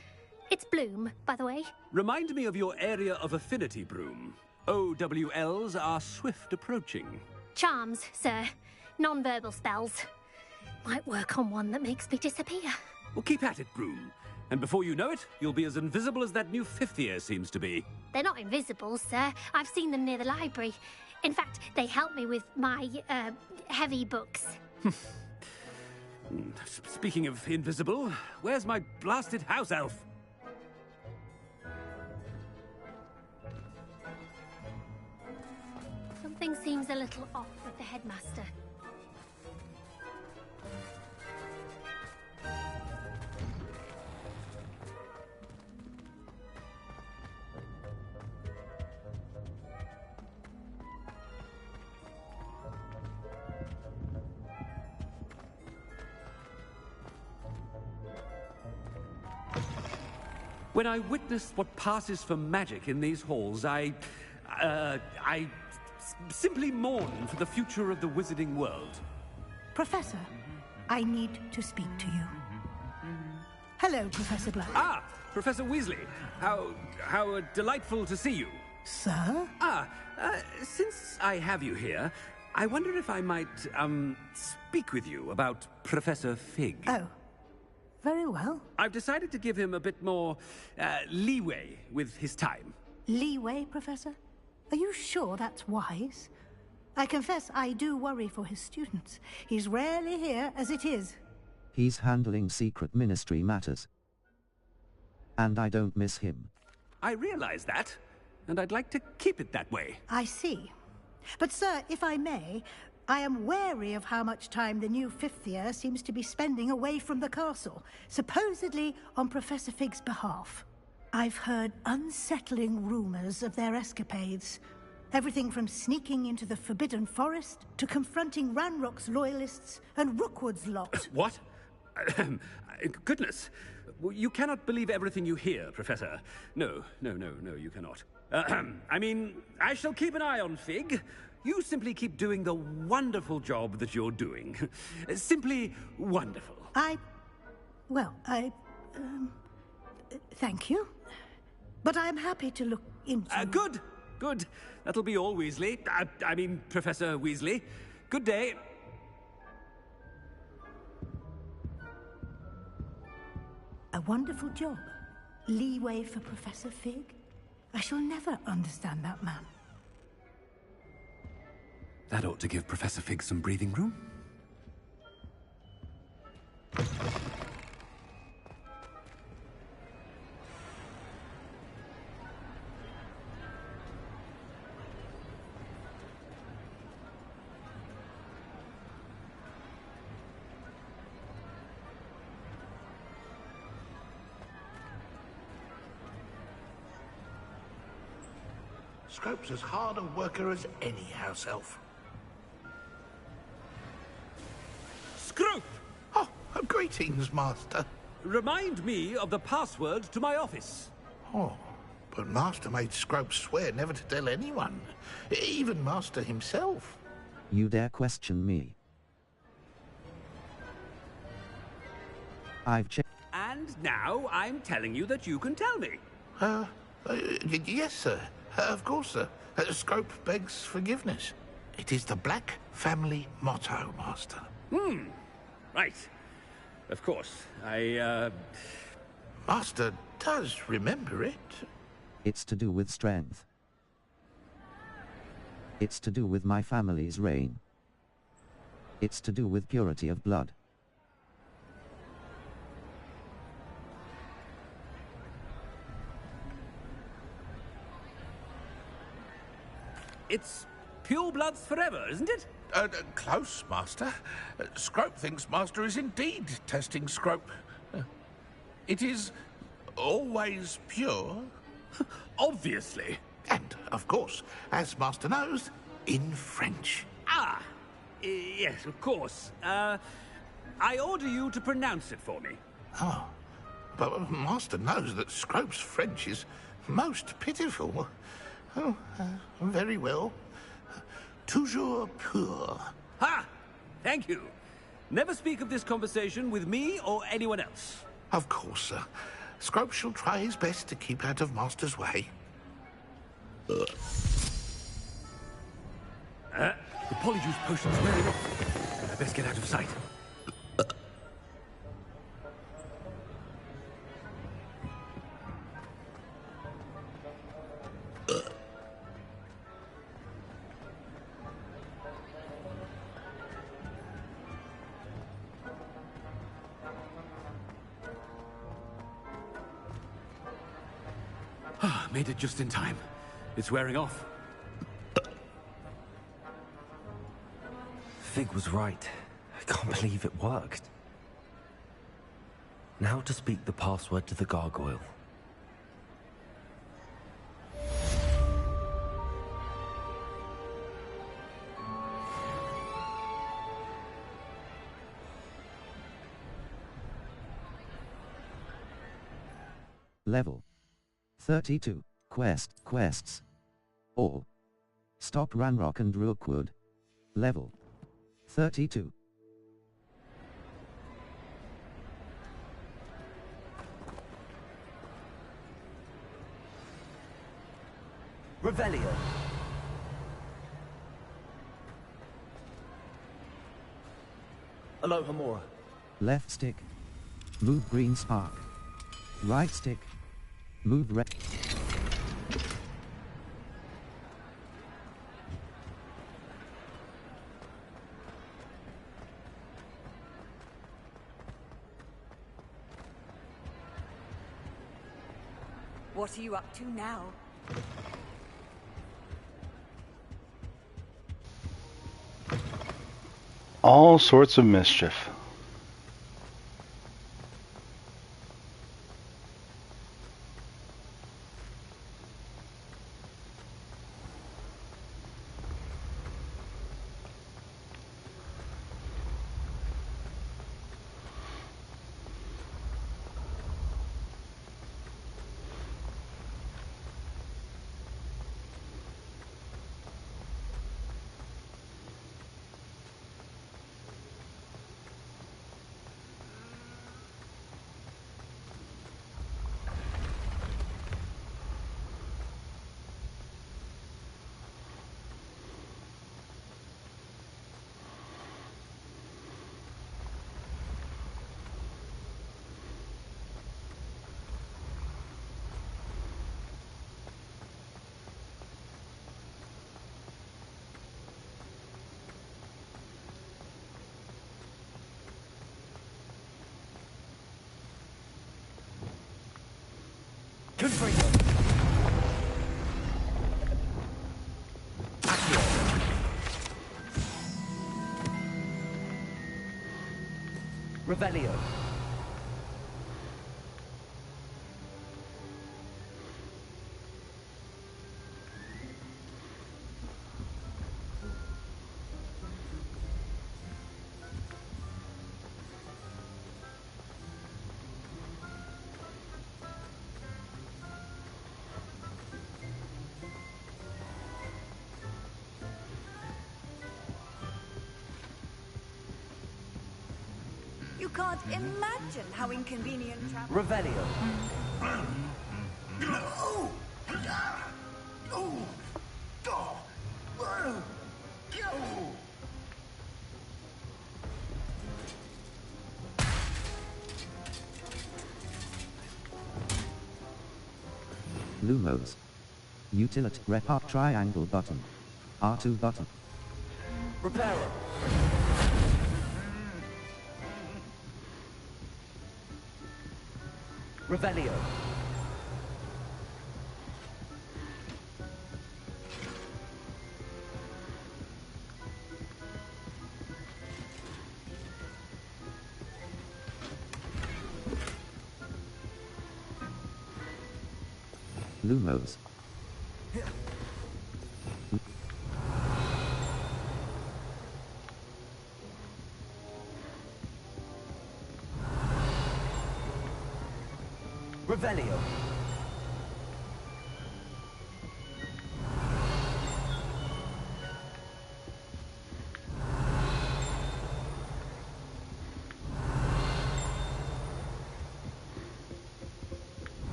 It's Bloom, by the way. Remind me of your area of affinity, Broom. OWLs are swift approaching. Charms, sir. Non-verbal spells. Might work on one that makes me disappear. Well, keep at it, Broom. And before you know it, you'll be as invisible as that new fifth year seems to be. They're not invisible, sir. I've seen them near the library. In fact, they help me with my, heavy books. Speaking of invisible, where's my blasted house elf? Something seems a little off with the headmaster. When I witness what passes for magic in these halls, I simply mourn for the future of the wizarding world. Professor, I need to speak to you. Hello, Professor Black. Ah, Professor Weasley. How delightful to see you. Sir? Since I have you here, I wonder if I might, speak with you about Professor Fig. Oh. Very well. I've decided to give him a bit more, leeway with his time. Leeway, Professor? Are you sure that's wise? I confess I do worry for his students. He's rarely here as it is. He's handling secret ministry matters. And I don't miss him. I realize that, and I'd like to keep it that way. I see. But, sir, if I may, I am wary of how much time the new fifth year seems to be spending away from the castle, supposedly on Professor Fig's behalf. I've heard unsettling rumors of their escapades. Everything from sneaking into the Forbidden Forest to confronting Ranrock's loyalists and Rookwood's lot. What? Goodness. You cannot believe everything you hear, Professor. No, you cannot. I mean, I shall keep an eye on Fig. You simply keep doing the wonderful job that you're doing. Simply wonderful. Thank you. But I'm happy to look into... Good. That'll be all, Weasley. I mean, Professor Weasley. Good day. A wonderful job. Leeway for Professor Fig. I shall never understand that man. That ought to give Professor Fig some breathing room. Scrope's as hard a worker as any house elf. Scrope! Oh, greetings, Master. Remind me of the password to my office. Oh, but Master made Scrope swear never to tell anyone, even Master himself. You dare question me? I've checked. And now I'm telling you that you can tell me. Yes, sir. Of course, sir. Scrope begs forgiveness. It is the Black family motto, Master. Right. Of course. Master does remember it. It's to do with strength. It's to do with my family's reign. It's to do with purity of blood. It's pure bloods forever, isn't it? Close, Master. Scrope thinks Master is indeed testing Scrope. It is always pure. Obviously. And, of course, as Master knows, in French. Yes, of course. I order you to pronounce it for me. Oh, but Master knows that Scrope's French is most pitiful. Oh, very well. Toujours pur. Ha! Thank you. Never speak of this conversation with me or anyone else. Of course, sir. Scrope shall try his best to keep out of Master's way. The polyjuice potion's wearing off. I best get out of sight. Made it just in time. It's wearing off. Fig was right. I can't believe it worked. Now to speak the password to the gargoyle. Level 32. Quests. All. Stop Ranrock and Rookwood. Level 32. Revelio. Alohomora. Left stick. Move green spark. Right stick. Move red. What are you up to now? All sorts of mischief. Revelio. You can't imagine how inconvenient travel... Revelio. Lumos. Utility. Repart triangle button. R2 button. Reparo. Revelio. Lumos. Revelio.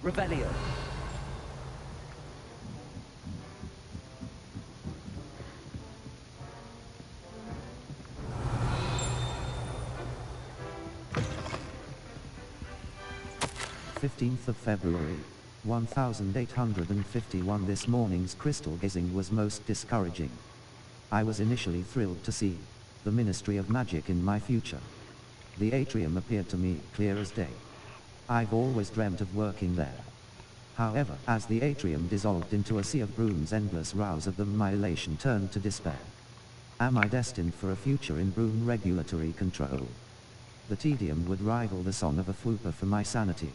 Revelio. 15th of February, 1851. This morning's crystal gazing was most discouraging. I was initially thrilled to see the Ministry of Magic in my future. The atrium appeared to me clear as day. I've always dreamt of working there. However, as the atrium dissolved into a sea of brooms, endless rows of them, my elation turned to despair. Am I destined for a future in broom regulatory control? The tedium would rival the song of a fwooper for my sanity.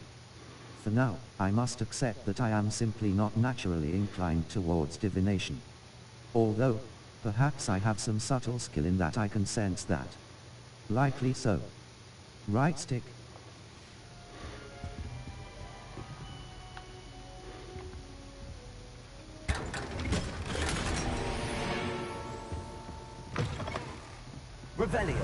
For now, I must accept that I am simply not naturally inclined towards divination. Although, perhaps I have some subtle skill in that I can sense that. Likely so. Right stick? Revelio.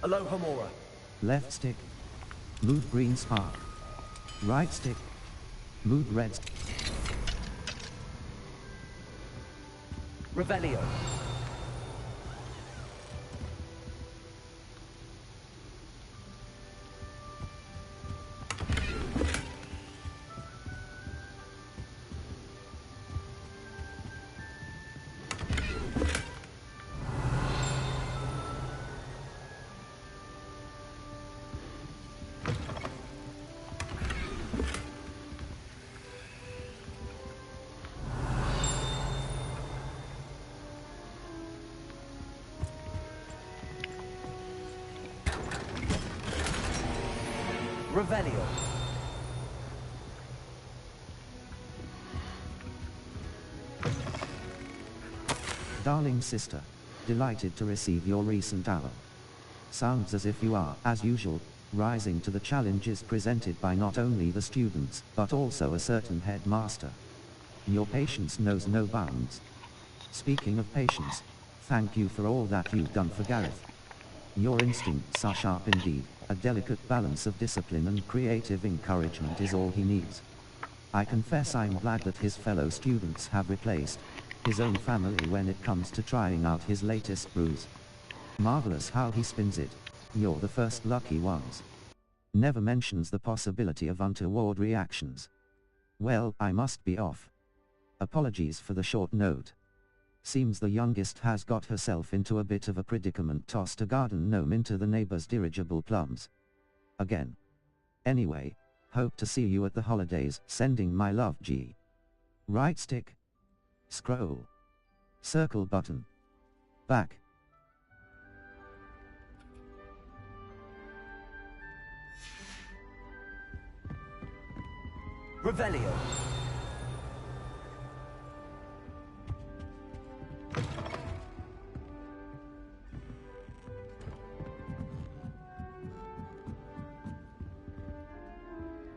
Alohomora. Left stick. Move green spark. Right stick. Move red. Revelio. Revelio. Darling sister, delighted to receive your recent hour. Sounds as if you are, as usual, rising to the challenges presented by not only the students, but also a certain headmaster. Your patience knows no bounds. Speaking of patience, thank you for all that you've done for Gareth. Your instincts are sharp indeed. A delicate balance of discipline and creative encouragement is all he needs. I confess I'm glad that his fellow students have replaced his own family when it comes to trying out his latest brews. Marvelous how he spins it. You're the first lucky ones. Never mentions the possibility of untoward reactions. Well, I must be off. Apologies for the short note. Seems the youngest has got herself into a bit of a predicament, tossed a garden gnome into the neighbor's dirigible plums. Again. Anyway, hope to see you at the holidays, sending my love G. Right stick. Scroll. Circle button. Back. Revelio.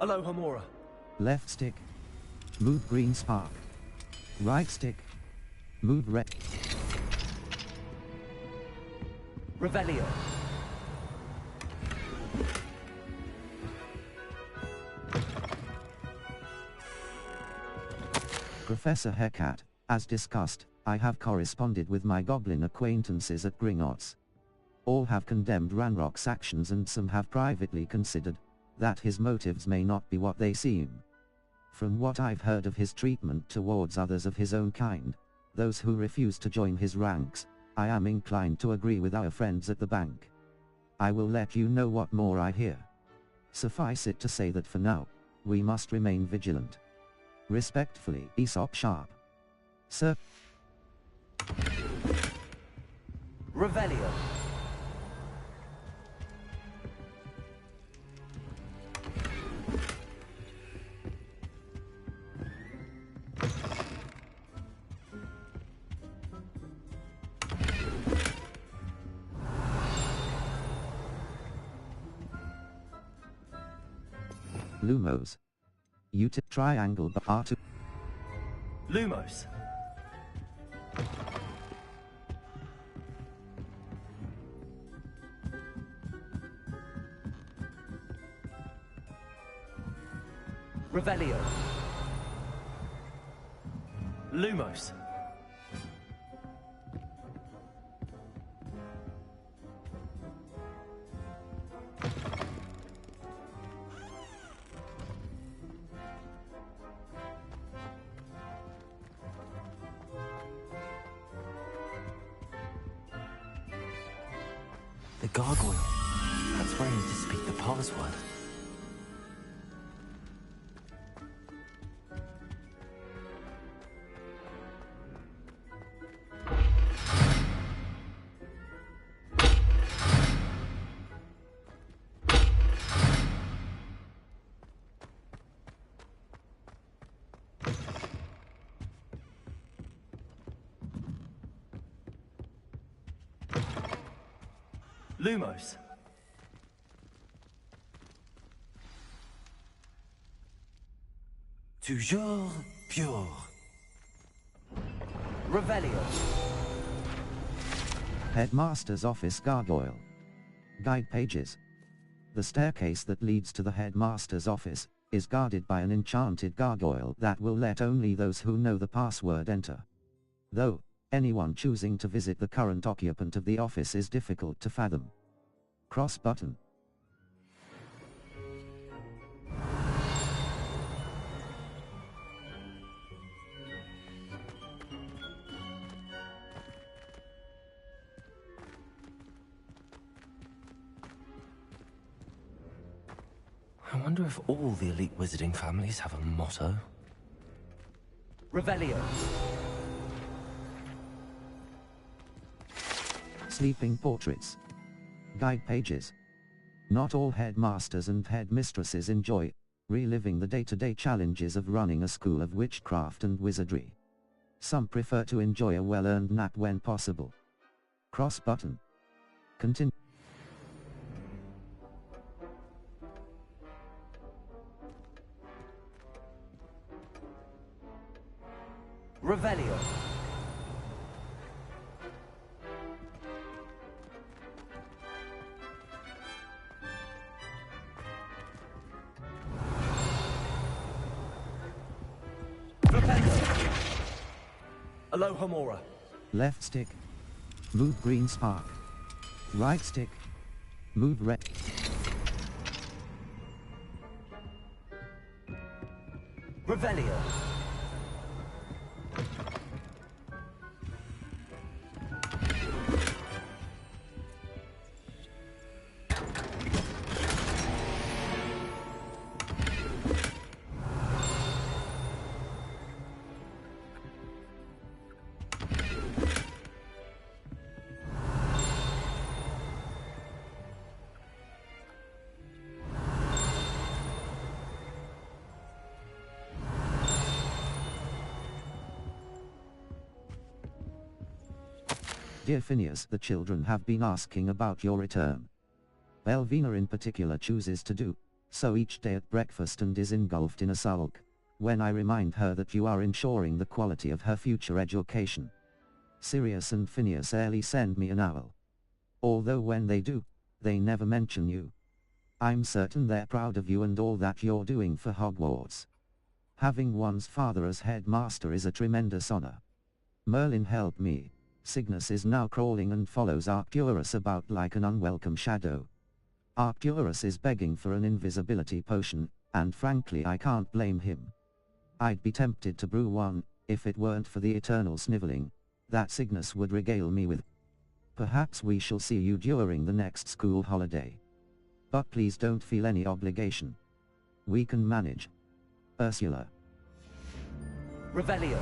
Alohomora. Left stick. Move green spark. Right stick. Move red. Revelio. Professor Hecate, as discussed, I have corresponded with my goblin acquaintances at Gringotts. All have condemned Ranrock's actions and some have privately considered that his motives may not be what they seem. From what I've heard of his treatment towards others of his own kind, those who refuse to join his ranks, I am inclined to agree with our friends at the bank. I will let you know what more I hear. Suffice it to say that for now, we must remain vigilant. Respectfully, Aesop Sharp. Sir. Revelio. Lumos. Triangle R2. Lumos. Revelio. Lumos. The gargoyle. That's where I need to speak the password. Lumos. Toujours pure. Revelio. Headmaster's office gargoyle. Guide pages. The staircase that leads to the headmaster's office is guarded by an enchanted gargoyle that will let only those who know the password enter. Though, anyone choosing to visit the current occupant of the office is difficult to fathom. Cross button. I wonder if all the elite wizarding families have a motto. Revelio. Sleeping portraits. Guide pages. Not all headmasters and headmistresses enjoy reliving the day-to-day challenges of running a school of witchcraft and wizardry. Some prefer to enjoy a well-earned nap when possible. Cross button. Continue. Revelio. Aloha Mora. Left stick. Move green spark. Right stick. Move red. Revelio. Dear Phineas, the children have been asking about your return. Belvina in particular chooses to do so each day at breakfast and is engulfed in a sulk when I remind her that you are ensuring the quality of her future education. Sirius and Phineas rarely send me an owl. Although when they do, they never mention you. I'm certain they're proud of you and all that you're doing for Hogwarts. Having one's father as headmaster is a tremendous honor. Merlin help me. Cygnus is now crawling and follows Arcturus about like an unwelcome shadow. Arcturus is begging for an invisibility potion, and frankly I can't blame him. I'd be tempted to brew one, if it weren't for the eternal sniveling that Cygnus would regale me with. Perhaps we shall see you during the next school holiday. But please don't feel any obligation. We can manage. Ursula. Revelio.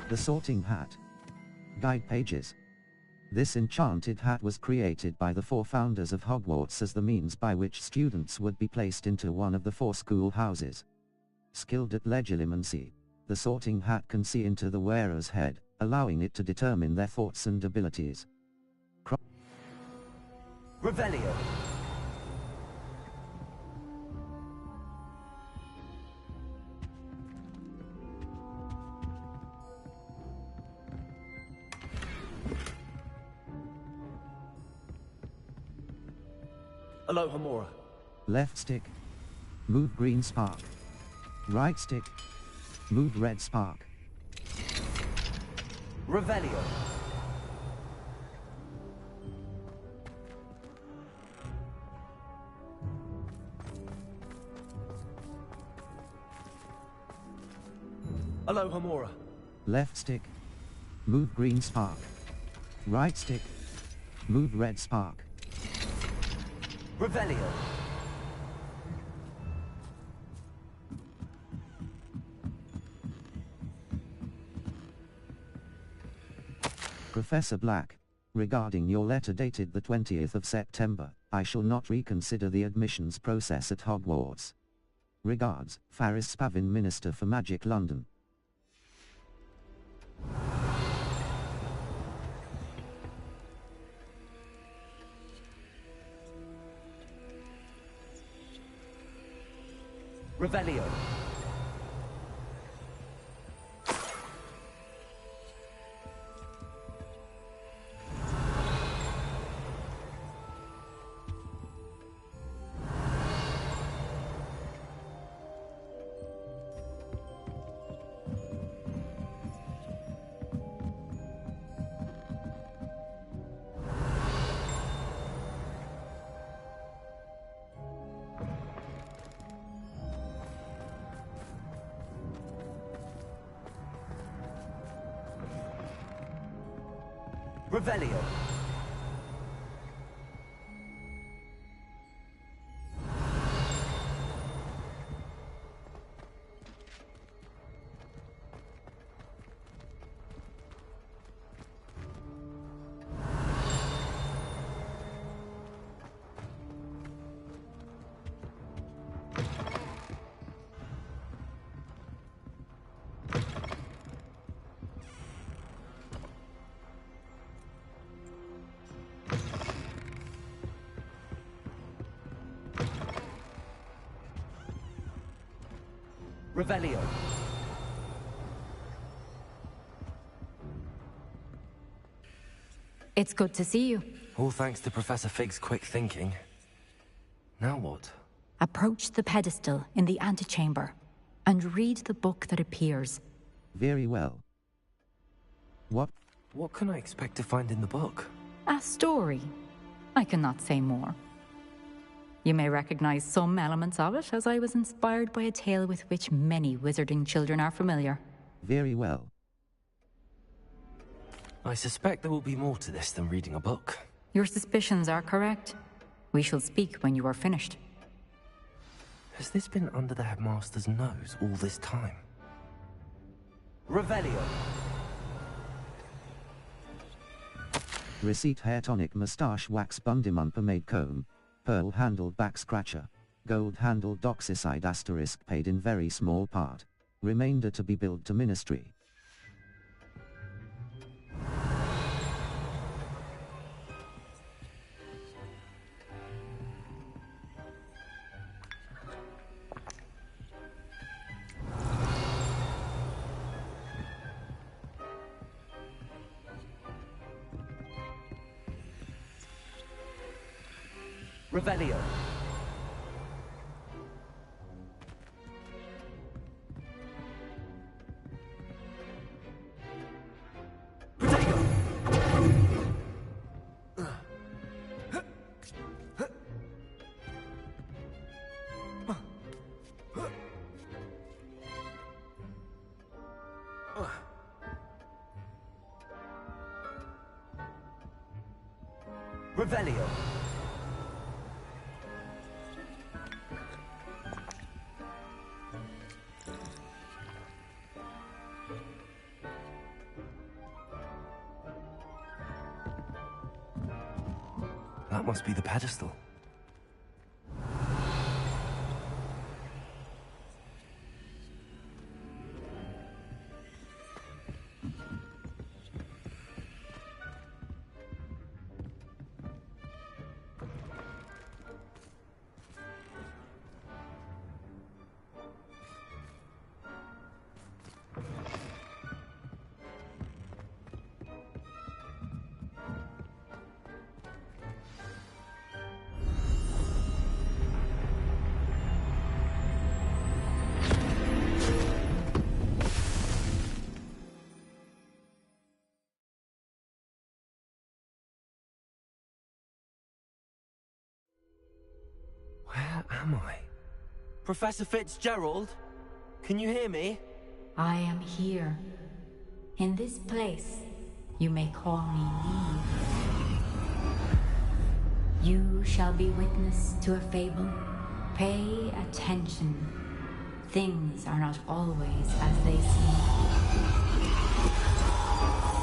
The Sorting Hat. Guide pages. This enchanted hat was created by the 4 founders of Hogwarts as the means by which students would be placed into one of the 4 school houses. Skilled at legilimency, the Sorting Hat can see into the wearer's head, allowing it to determine their thoughts and abilities. Revelio. Aloha Mora. Left stick. Move green spark. Right stick. Move red spark. Revelio. Aloha Mora. Left stick. Move green spark. Right stick. Move red spark. Revelio. Professor Black, regarding your letter dated the 20th of September, I shall not reconsider the admissions process at Hogwarts. Regards, Faris Spavin, Minister for Magic, London. Revelio. Revelio. Revelio. It's good to see you. All thanks to Professor Fig's quick thinking. Now what? Approach the pedestal in the antechamber and read the book that appears. Very well. What can I expect to find in the book? A story. I cannot say more. You may recognize some elements of it, as I was inspired by a tale with which many wizarding children are familiar. Very well. I suspect there will be more to this than reading a book. Your suspicions are correct. We shall speak when you are finished. Has this been under the headmaster's nose all this time? Revelio. Receipt hair tonic mustache wax bundimum pomade comb. Pearl handled back scratcher. Gold handled doxycide asterisk paid in very small part. Remainder to be billed to ministry. Revelio. Revelio. That must be the pedestal. Where am I? Professor Fitzgerald? Can you hear me? I am here. In this place, you may call me Neve. You shall be witness to a fable. Pay attention. Things are not always as they seem.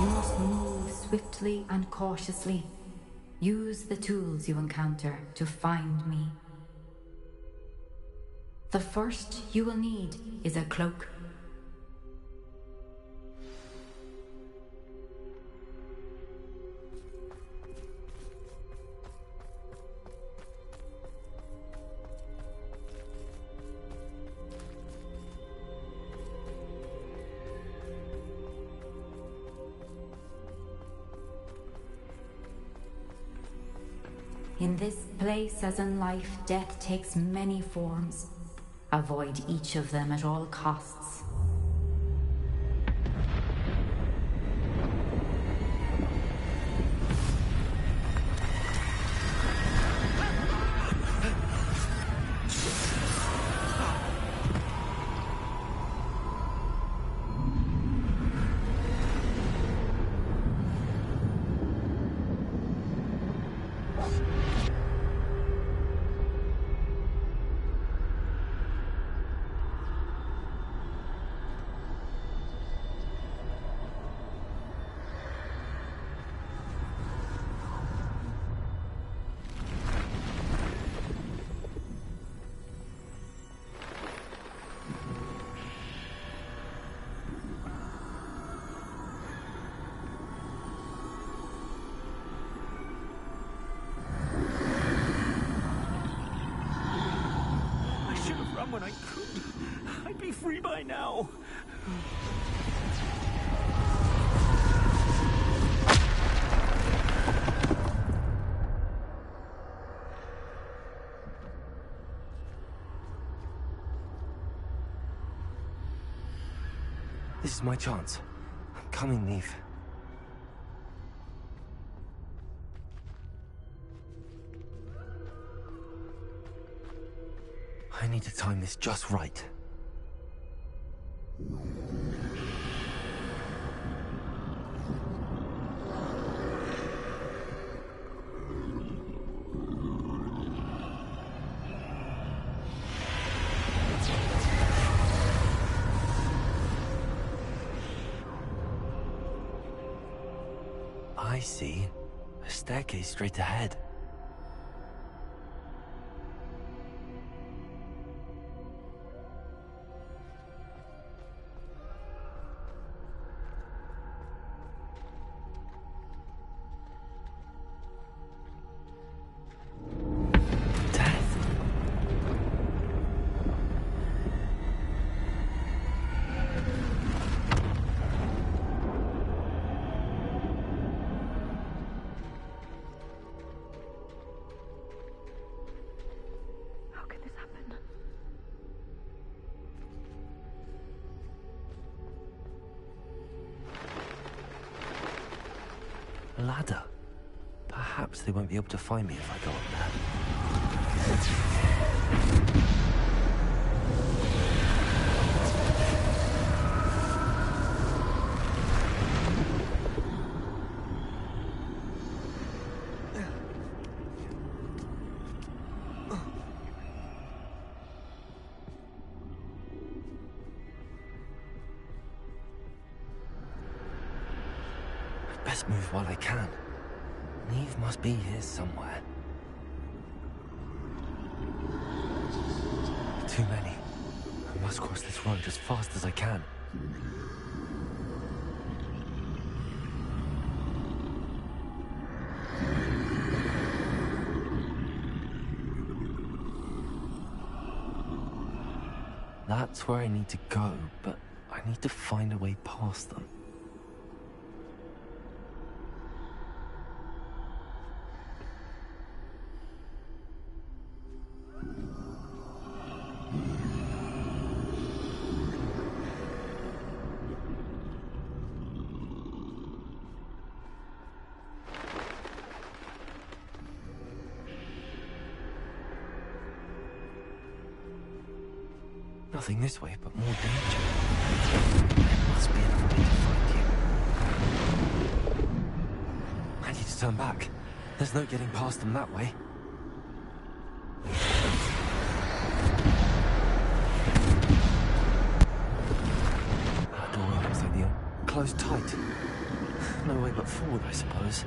You must move swiftly and cautiously. Use the tools you encounter to find me. The first you will need is a cloak. In this place, as in life, death takes many forms. Avoid each of them at all costs. When I could, I'd be free by now. This is my chance. I'm coming, Neve. I need to time this just right. I see. A staircase straight ahead. Ladder. Perhaps they won't be able to find me if I go up Best move while I can. Neve must be here somewhere. Too many. I must cross this road as fast as I can. That's where I need to go, but I need to find a way past them. Nothing this way, but more danger. There must be another way to find you. I need to turn back. There's no getting past them that way. That doorway looks like the closed tight. No way but forward, I suppose.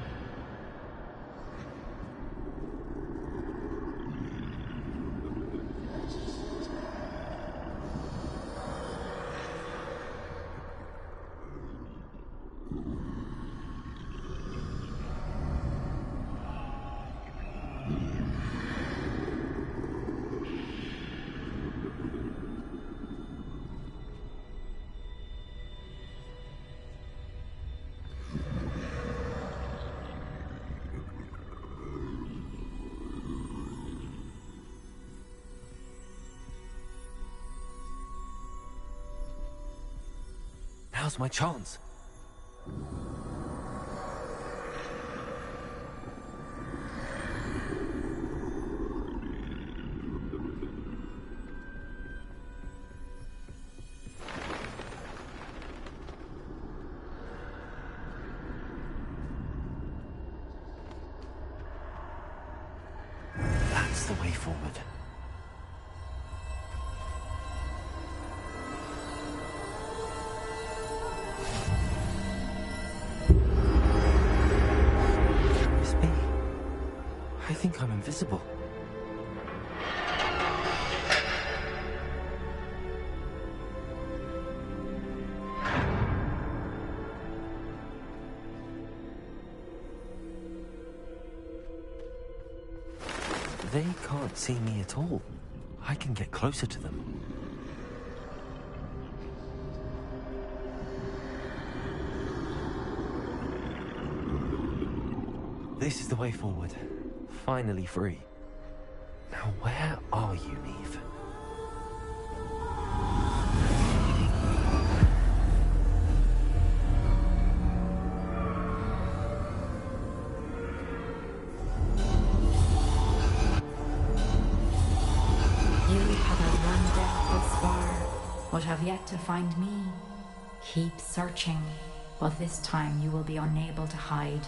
Now's my chance. That's the way forward. It's me. I think I'm invisible. They can't see me at all. I can get closer to them. This is the way forward. Finally free. Now where are you, Neve? But have yet to find me. Keep searching, but this time you will be unable to hide.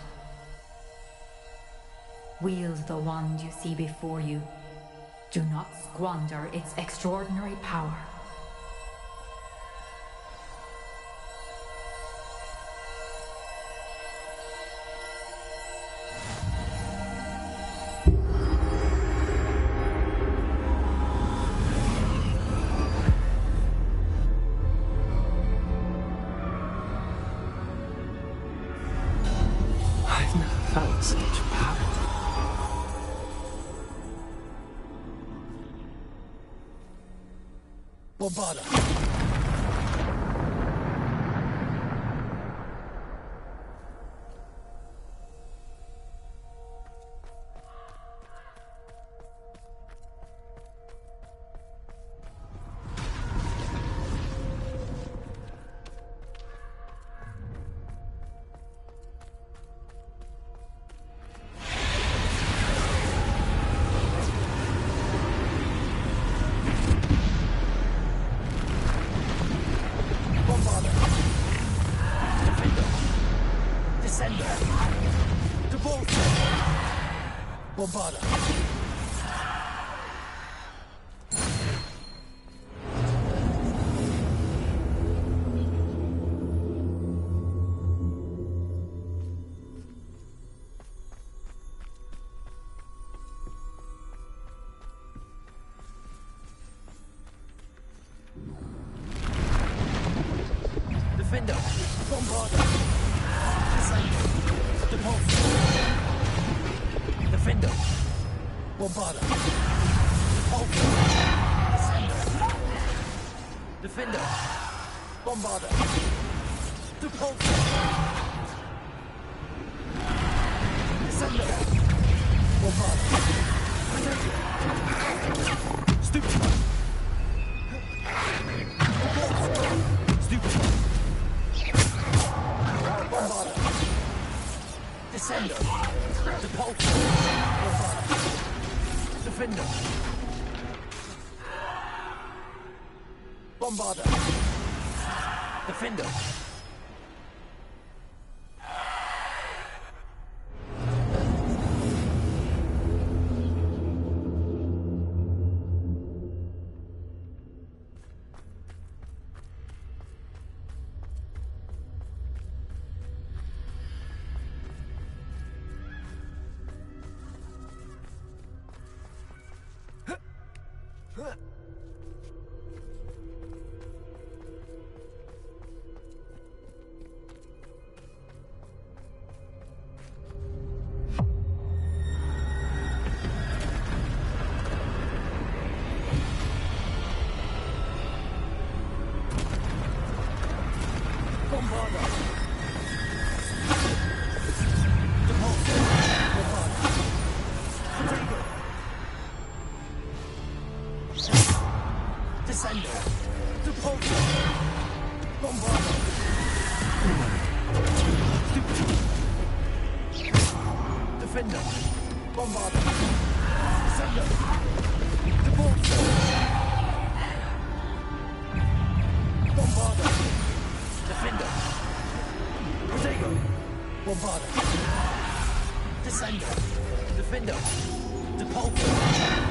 Wield the wand you see before you. Do not squander its extraordinary power. I've never felt such power. Bombarda! Bombarda! Defender! Bombarda! Defender! Bombarda! Defender! Bombarda! Descender! Bombarda! Stupid! Stupid! Bombarda! Descender! Depulse! Defender! Bombarda! Defender! Descender! Depulse! Bombarda! Bombarda. Descender. Defender. Depulsor.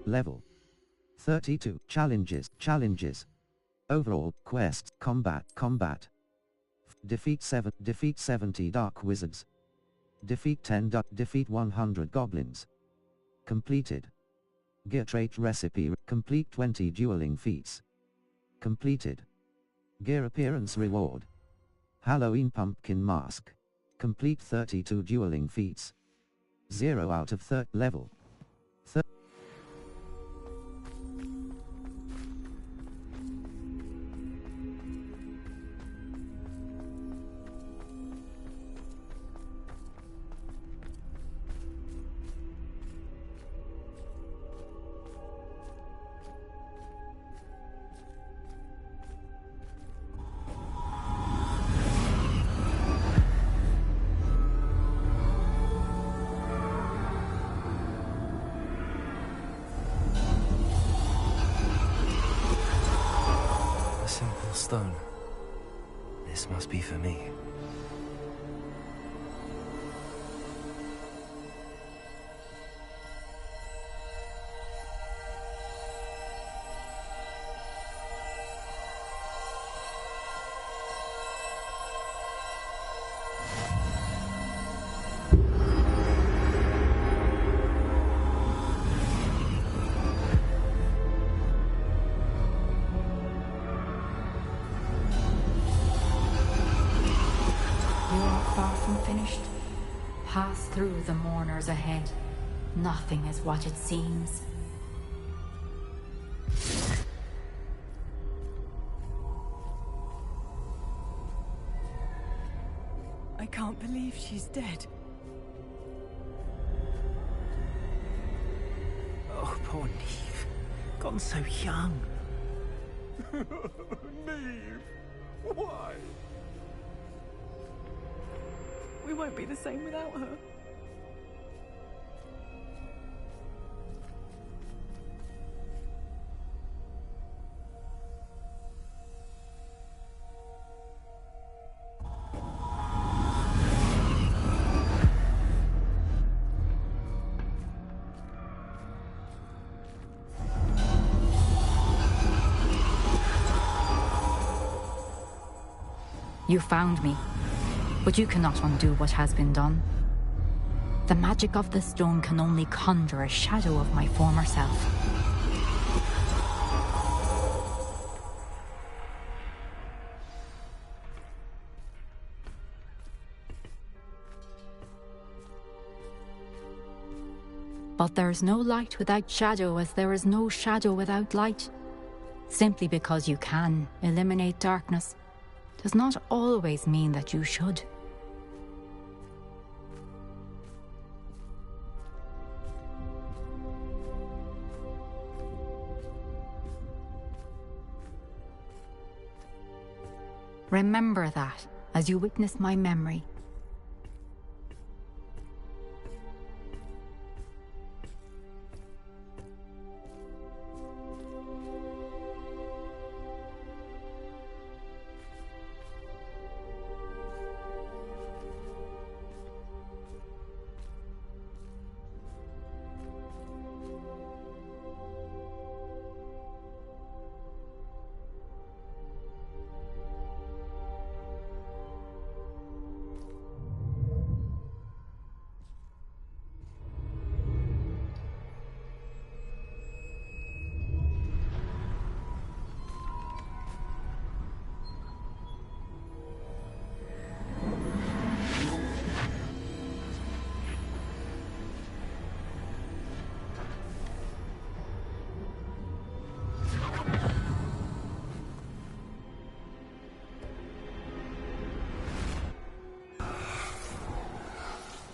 Level 32. Challenges. Overall, quests, combat. Defeat 70 dark wizards. Defeat 100 goblins. Completed. Gear trait recipe, complete 20 dueling feats. Completed. Gear appearance reward. Halloween pumpkin mask. Complete 32 dueling feats. 0 out of 3rd level. Stone. This must be for me. Finished. Pass through the mourners ahead. Nothing is what it seems. I can't believe she's dead. Oh, poor Neve. Gone so young. Neve! Why? We won't be the same without her. You found me, but you cannot undo what has been done. The magic of the stone can only conjure a shadow of my former self. But there is no light without shadow, as there is no shadow without light. Simply because you can eliminate darkness does not always mean that you should. Remember that as you witness my memory.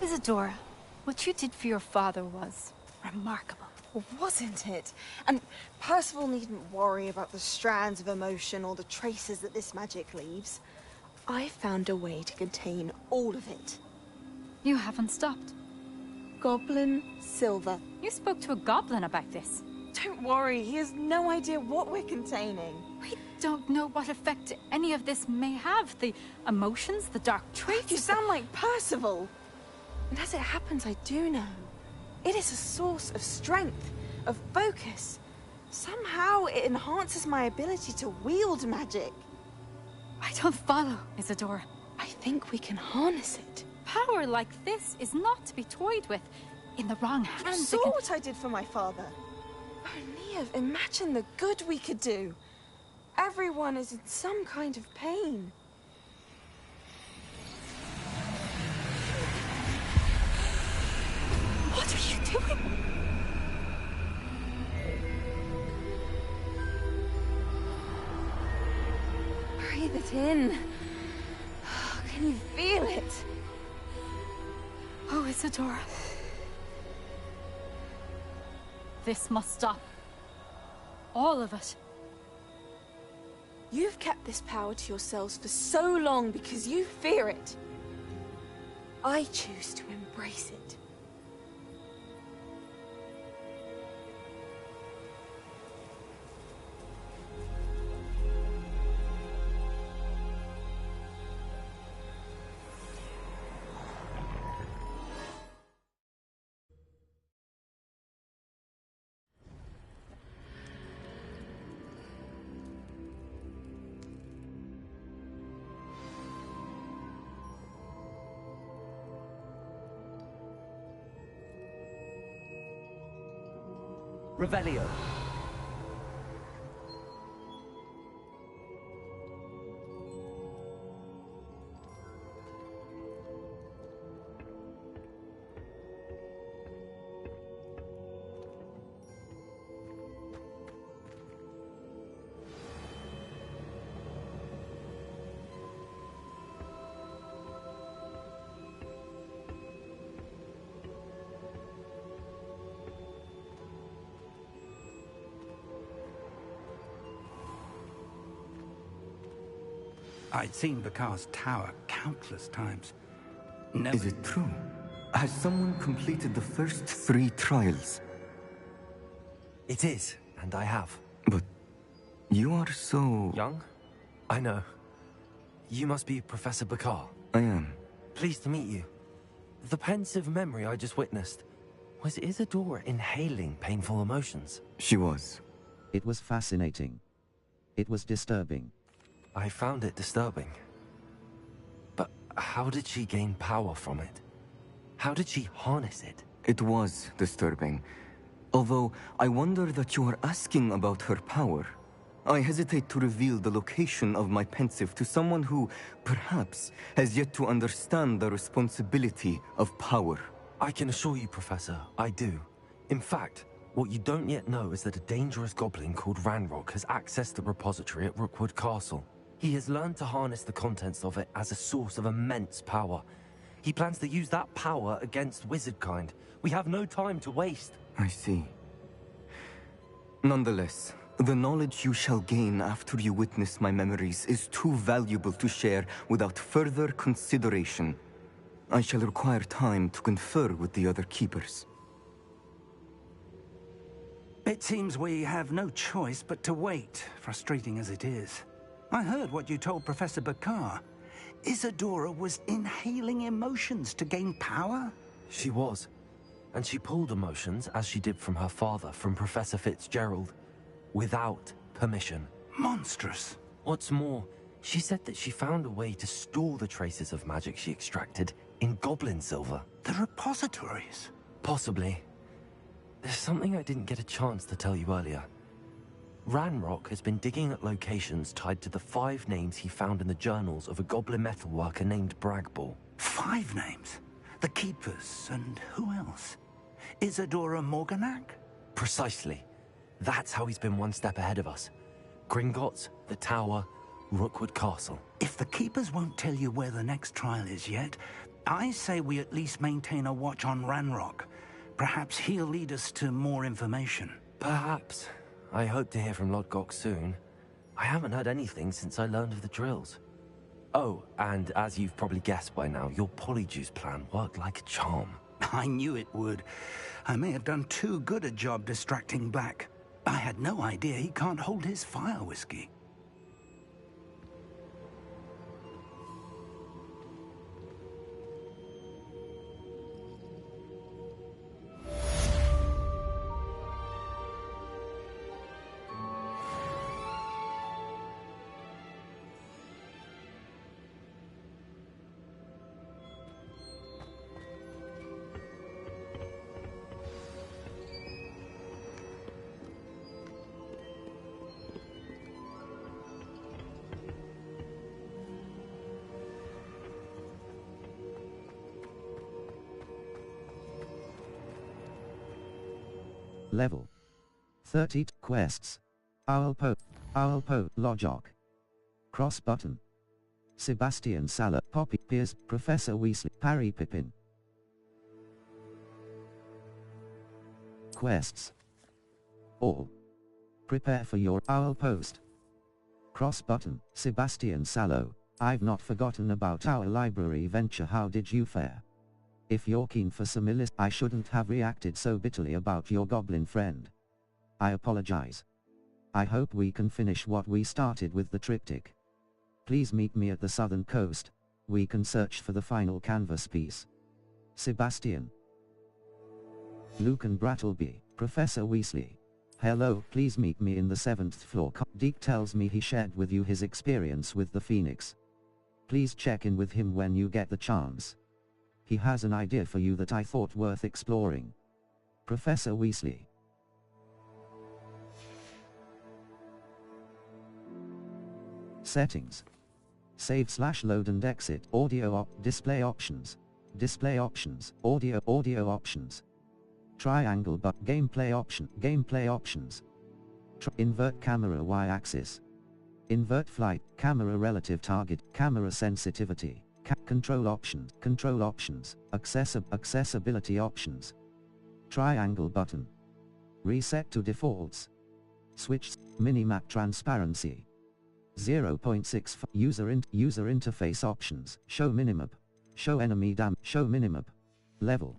Isadora, what you did for your father was remarkable. Well, wasn't it? And Percival needn't worry about the strands of emotion or the traces that this magic leaves. I found a way to contain all of it. You haven't stopped. Goblin Silver. You spoke to a goblin about this. Don't worry, he has no idea what we're containing. We don't know what effect any of this may have. The emotions, the dark traits. You sound like Percival. And as it happens, I do know. It is a source of strength, of focus. Somehow it enhances my ability to wield magic. I don't follow, Isadora. I think we can harness it. Power like this is not to be toyed with. In the wrong hands, You saw what I did for my father. Oh, Neve, imagine the good we could do. Everyone is in some kind of pain. What are you doing? Breathe it in. Can you feel it? Oh, Isadora. This must stop. All of it. You've kept this power to yourselves for so long because you fear it. I choose to embrace it. Revelio. I'd seen Bakar's tower countless times. Never... Is it true? Has someone completed the first 3 trials? It is, and I have. But you are so... young? I know. You must be Professor Bakar. I am. Pleased to meet you. The pensive memory I just witnessed, was Isadora inhaling painful emotions? She was. It was fascinating. It was disturbing. I found it disturbing. But how did she gain power from it? How did she harness it? It was disturbing. Although, I wonder that you are asking about her power. I hesitate to reveal the location of my pensive to someone who, perhaps, has yet to understand the responsibility of power. I can assure you, Professor, I do. In fact, What you don't yet know is that a dangerous goblin called Ranrock has accessed the repository at Rookwood Castle. He has learned to harness the contents of it as a source of immense power. He plans to use that power against wizardkind. We have no time to waste. I see. Nonetheless, the knowledge you shall gain after you witness my memories is too valuable to share without further consideration. I shall require time to confer with the other keepers. It seems we have no choice but to wait, frustrating as it is. I heard what you told Professor Bakar. Isadora was inhaling emotions to gain power? She was. And she pulled emotions, as she did from her father, from Professor Fitzgerald, without permission. Monstrous. What's more, she said that she found a way to store the traces of magic she extracted in goblin silver. The repositories? Possibly. There's something I didn't get a chance to tell you earlier. Ranrock has been digging at locations tied to the 5 names he found in the journals of a goblin metalworker named Bragball. 5 names? The Keepers, and who else? Isadora Morganac? Precisely. That's how he's been one step ahead of us. Gringotts, the Tower, Rookwood Castle. If the Keepers won't tell you where the next trial is yet, I say we at least maintain a watch on Ranrock. Perhaps he'll lead us to more information. Perhaps. I hope to hear from Lodgok soon. I haven't heard anything since I learned of the drills. Oh, and as you've probably guessed by now, your polyjuice plan worked like a charm. I knew it would. I may have done too good a job distracting Black. I had no idea he can't hold his fire whiskey. Level 30 quests. Owlpo, Lodgok. Cross button. Sebastian Sala, Poppy, Piers, Professor Weasley, Harry Pippin. Quests. All. Prepare for your owl post. Cross button. Sebastian Sallow, I've not forgotten about our library venture. How did you fare? If you're keen for some I shouldn't have reacted so bitterly about your goblin friend. I apologize. I hope we can finish what we started with the triptych. Please meet me at the southern coast. We can search for the final canvas piece. Sebastian. Lucan Brattleby, Professor Weasley. Hello, please meet me in the 7th floor. Deke tells me he shared with you his experience with the Phoenix. Please check in with him when you get the chance. He has an idea for you that I thought worth exploring. Professor Weasley. Settings. Save/load and exit. Audio display options. Display options. Audio options. Triangle but gameplay options. Invert camera y-axis. Invert flight, camera relative target, camera sensitivity. Control options, accessibility options. Triangle button. Reset to defaults. Switch, minimap transparency. 0.6 user interface options. Show minimap. Show enemy show minimap. Level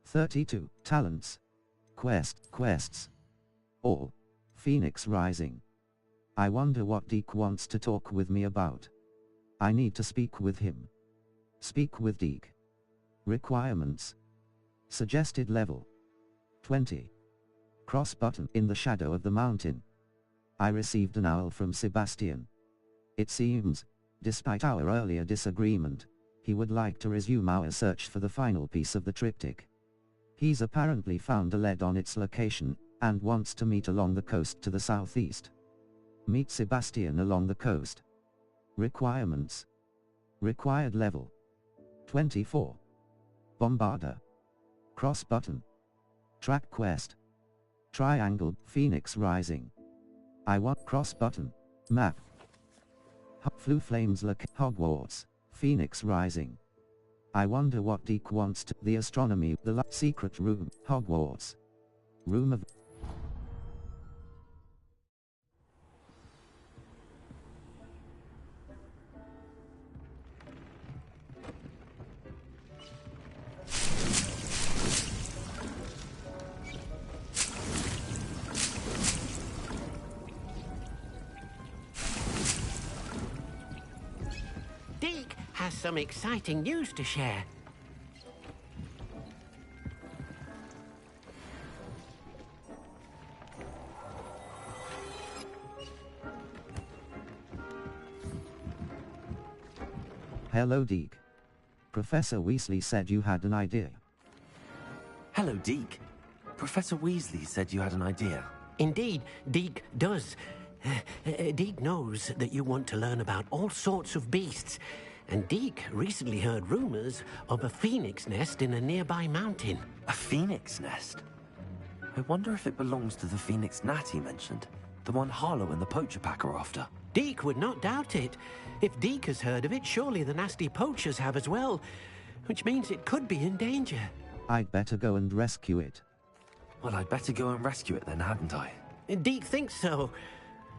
32. Talents. Quests. All. Phoenix Rising. I wonder what Deke wants to talk with me about. I need to speak with him. Speak with Deke. Requirements. Suggested level 20. Cross button. In the shadow of the mountain. I received an owl from Sebastian. It seems, despite our earlier disagreement, he would like to resume our search for the final piece of the triptych. He's apparently found a lead on its location, and wants to meet along the coast to the southeast. Meet Sebastian along the coast. Requirements. Required level 24. Bombarder. Cross button. Track quest. Triangle, Phoenix Rising. I want cross button. Map. Flu Flames Hogwarts, Phoenix Rising. I wonder what Deke wants to. The astronomy, the secret room, Hogwarts. Room of. Deke has some exciting news to share. Hello Deke. Professor Weasley said you had an idea. Hello, Deke. Professor Weasley said you had an idea. Indeed, Deke does. Deke knows that you want to learn about all sorts of beasts, and Deke recently heard rumors of a phoenix nest in a nearby mountain. A phoenix nest? I wonder if it belongs to the phoenix gnat he mentioned. The one Harlow and the poacher pack are after. Deke would not doubt it. If Deke has heard of it, surely the nasty poachers have as well, which means it could be in danger. I'd better go and rescue it. Well, I'd better go and rescue it then, hadn't I? Deke thinks so.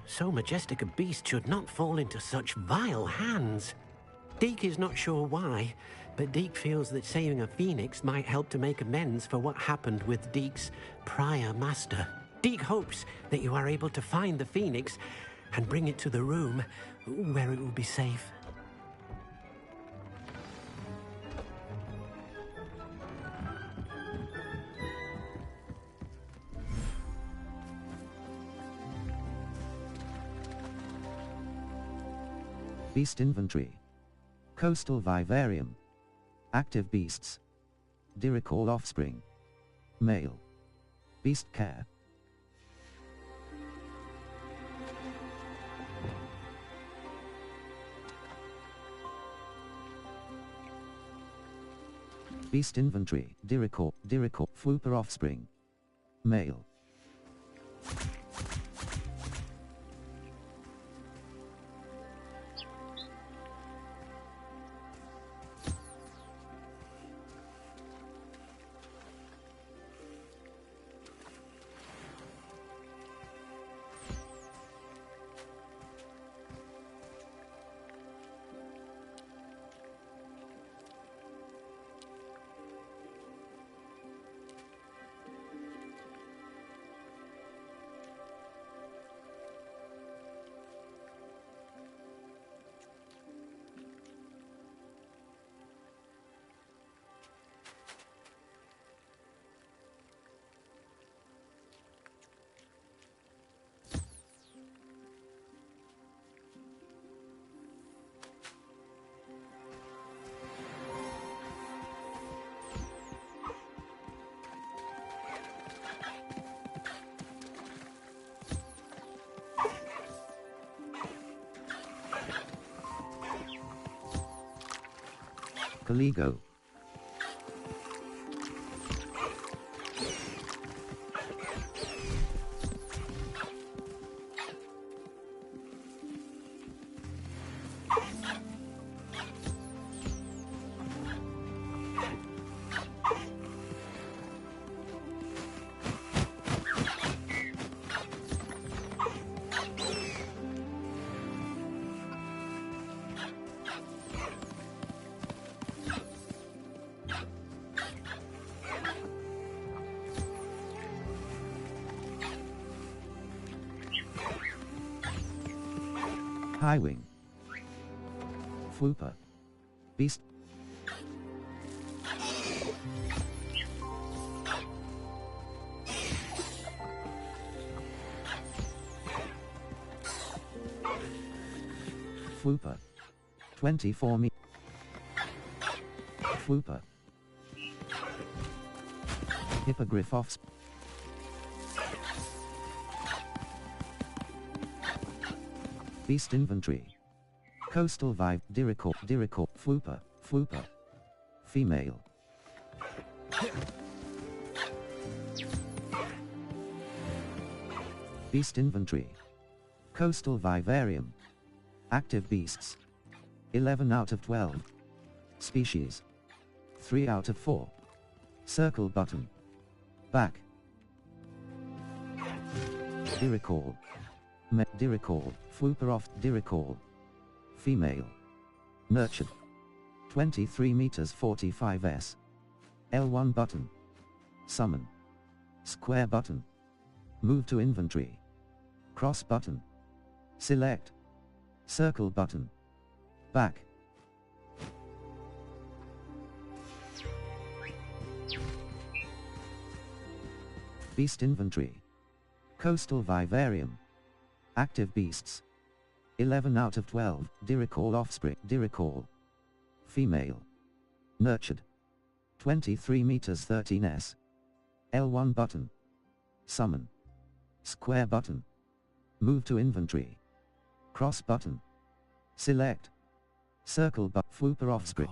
So majestic a beast should not fall into such vile hands. Deke is not sure why, but Deke feels that saving a phoenix might help to make amends for what happened with Deke's prior master. Deke hopes that you are able to find the phoenix and bring it to the room where it will be safe. Beast Inventory. Coastal Vivarium. Active Beasts. Diricall Offspring. Male. Beast Care. Beast Inventory. Diricall, Fwooper Offspring. Male. Caligo. High Wing. Fwooper. Beast. Fwooper. 24 me. Fwooper. Hippogriff Offs. Beast Inventory. Coastal Vibe. Diricall, Fwooper, Female. Beast inventory. Coastal vivarium. Active beasts. 11 out of 12. Species. 3 out of 4. Circle button. Back. Diricall. Diricall. Fwooper off. Diricall. Female. Nurtured. 23 meters 45 s. L1 button. Summon. Square button. Move to inventory. Cross button. Select. Circle button. Back. Beast inventory. Coastal vivarium. Active beasts. 11 out of 12. Diricall offspring. Diricall. Female. Nurtured. 23 meters 13 s. L1 button. Summon. Square button. Move to inventory. Cross button. Select. Circle but Fwooper offspring.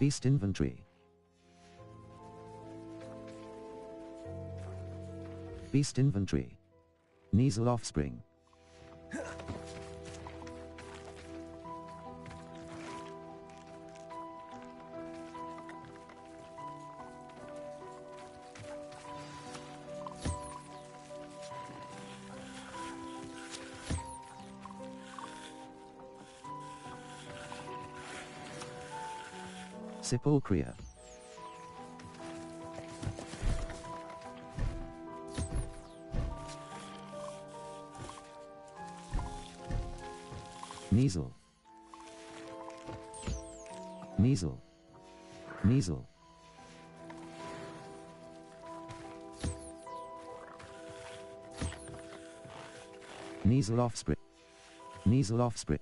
Beast inventory. Beast inventory. Kneazle offspring. Sepulchria. Kneazle. Kneazle. Kneazle. Kneazle offspring. Kneazle offspring.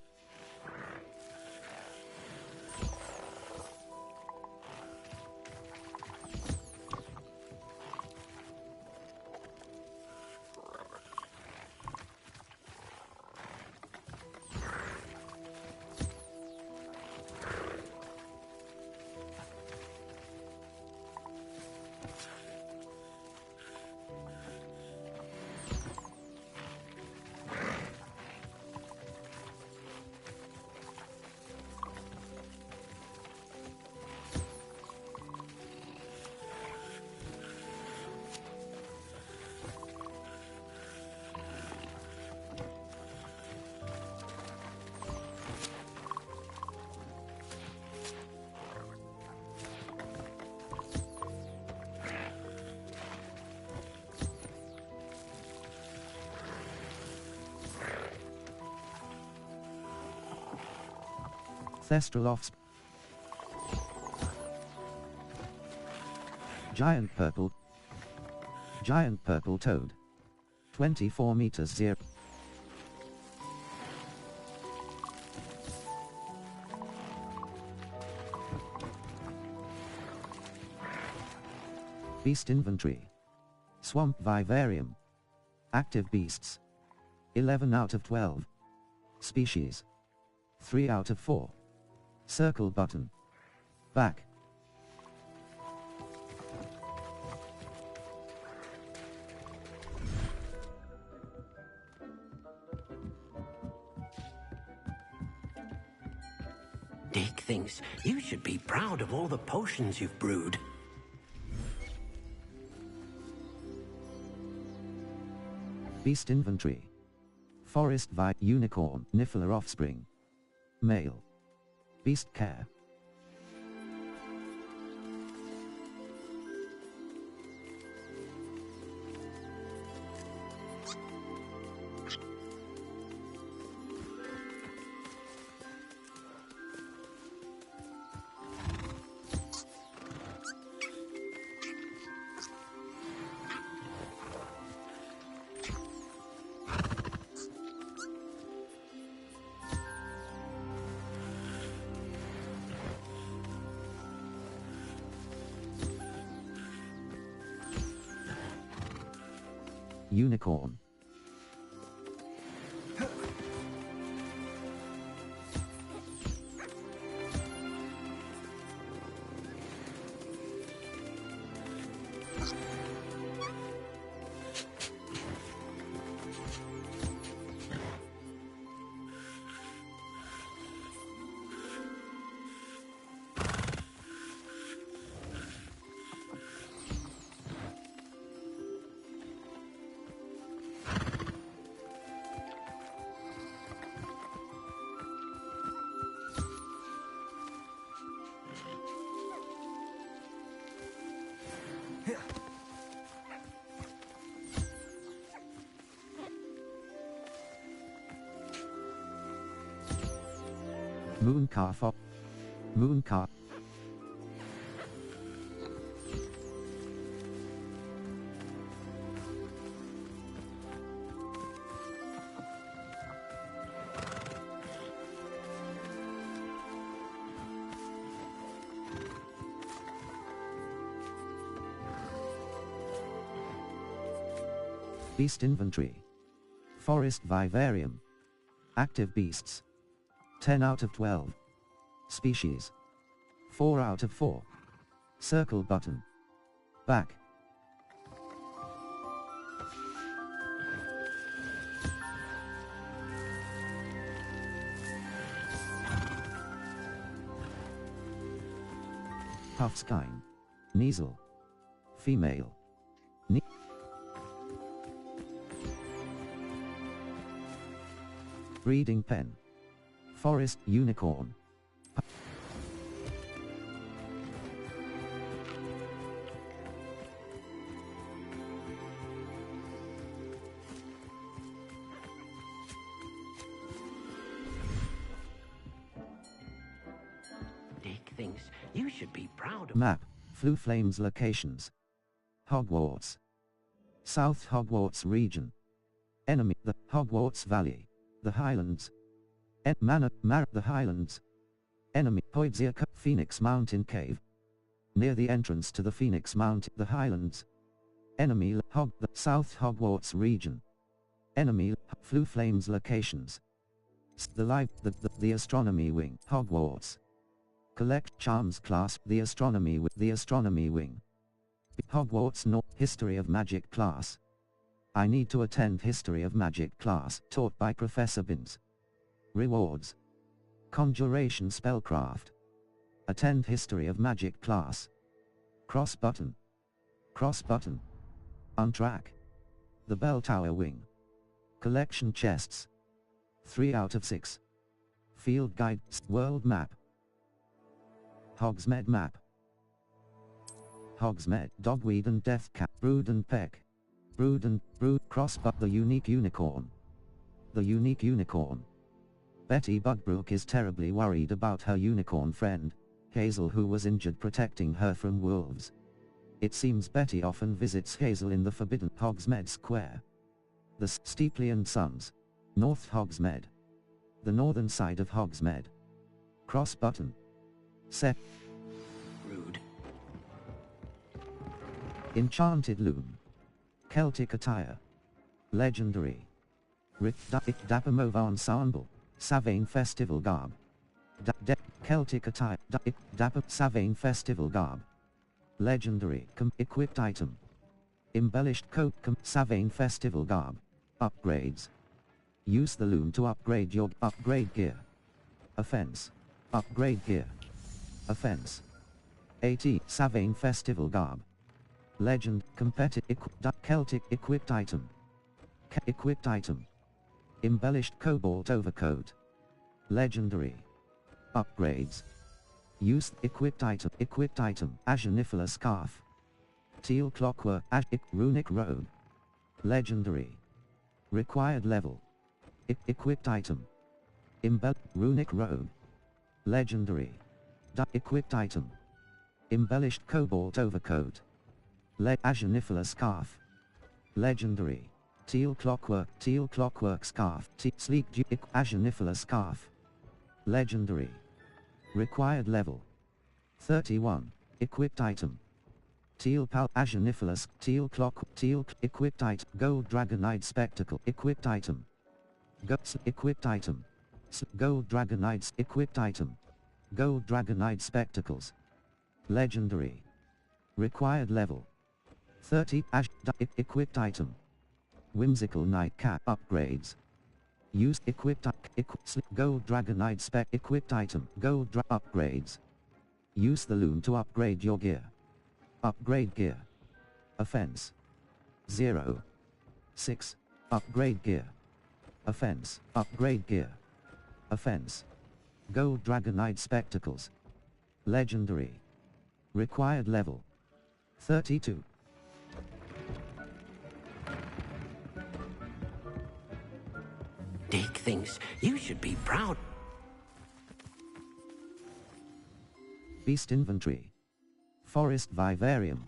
Thestral offspring. Giant purple toad. 24 meters 0. Beast inventory. Swamp vivarium. Active beasts. 11 out of 12. Species. 3 out of 4. Circle button. Back. Dick thinks you should be proud of all the potions you've brewed. Beast inventory. Forest unicorn, Niffler offspring. Male. Beast care. Unicorn. Mooncar Fop. Mooncar. Beast Inventory. Forest Vivarium. Active beasts. 10 out of 12. Species. 4 out of 4. Circle button. Back. Puffskine. Neasel. Female. Breeding pen. Forest unicorn. Dick thinks you should be proud of Map. Flu Flames locations. Hogwarts. South Hogwarts region. Enemy. The Hogwarts Valley. The Highlands. The Highlands. Enemy. Poidzia Phoenix Mountain Cave. Near the entrance to the Phoenix Mountain. The Highlands. Enemy. The South Hogwarts region. Enemy. Flu Flames locations. The Astronomy Wing. Hogwarts. Collect Charms class. The Astronomy Wing. Hogwarts North. History of Magic class. I need to attend History of Magic class, taught by Professor Binns. Rewards. Conjuration Spellcraft. Attend History of Magic class. Cross button. Cross button. Untrack. The Bell Tower Wing. Collection chests. 3 out of 6. Field Guide. World Map. Hogsmeade Map. Hogsmeade. Dogweed and Deathcap. Brood and Peck. Brood, Crossbuck. The Unique Unicorn. The Unique Unicorn. Betty Bugbrook is terribly worried about her unicorn friend, Hazel, who was injured protecting her from wolves. It seems Betty often visits Hazel in the forbidden Hogsmeade Square. The Steepley and Sons. North Hogsmeade. The northern side of Hogsmeade. Cross button. Set. Rude. Enchanted Loom. Celtic attire. Legendary. Dapamo Ensemble. Savain Festival garb. Celtic attire. Savain Festival garb. Legendary. Equipped item. Embellished coat. Savain Festival garb. Upgrades. Use the loom to upgrade your gear. Offense. Upgrade gear. Offense. 80. Savain Festival garb. Legend. Competitive. Celtic. Equipped item. Equipped item. Embellished cobalt overcoat. Legendary. Upgrades. Use equipped item. Equipped item. Azunifila scarf. Teal clockwork. Runic robe. Legendary. Required level. Equipped item. Runic robe. Legendary. Equipped item. Embellished cobalt overcoat. Azunifila scarf. Legendary. Teal clockwork scarf. Sleek Azunifila scarf. Legendary. Required level. 31. Equipped item. Teal pal Ageniphalus, teal clock, equipped item, gold dragonite spectacle, equipped item. Equipped item. Gold dragonites, equipped item. Gold dragonite spectacles. Legendary. Required level. 30, equipped item. Whimsical nightcap upgrades. Use equipped gold dragonite spec equipped item, upgrades. Use the loom to upgrade your gear. Upgrade gear. Offense. 0. 6. Upgrade gear. Offense. Upgrade gear. Offense. Gold dragonite spectacles. Legendary. Required level. 32. Dick thinks you should be proud. Beast inventory. Forest vivarium.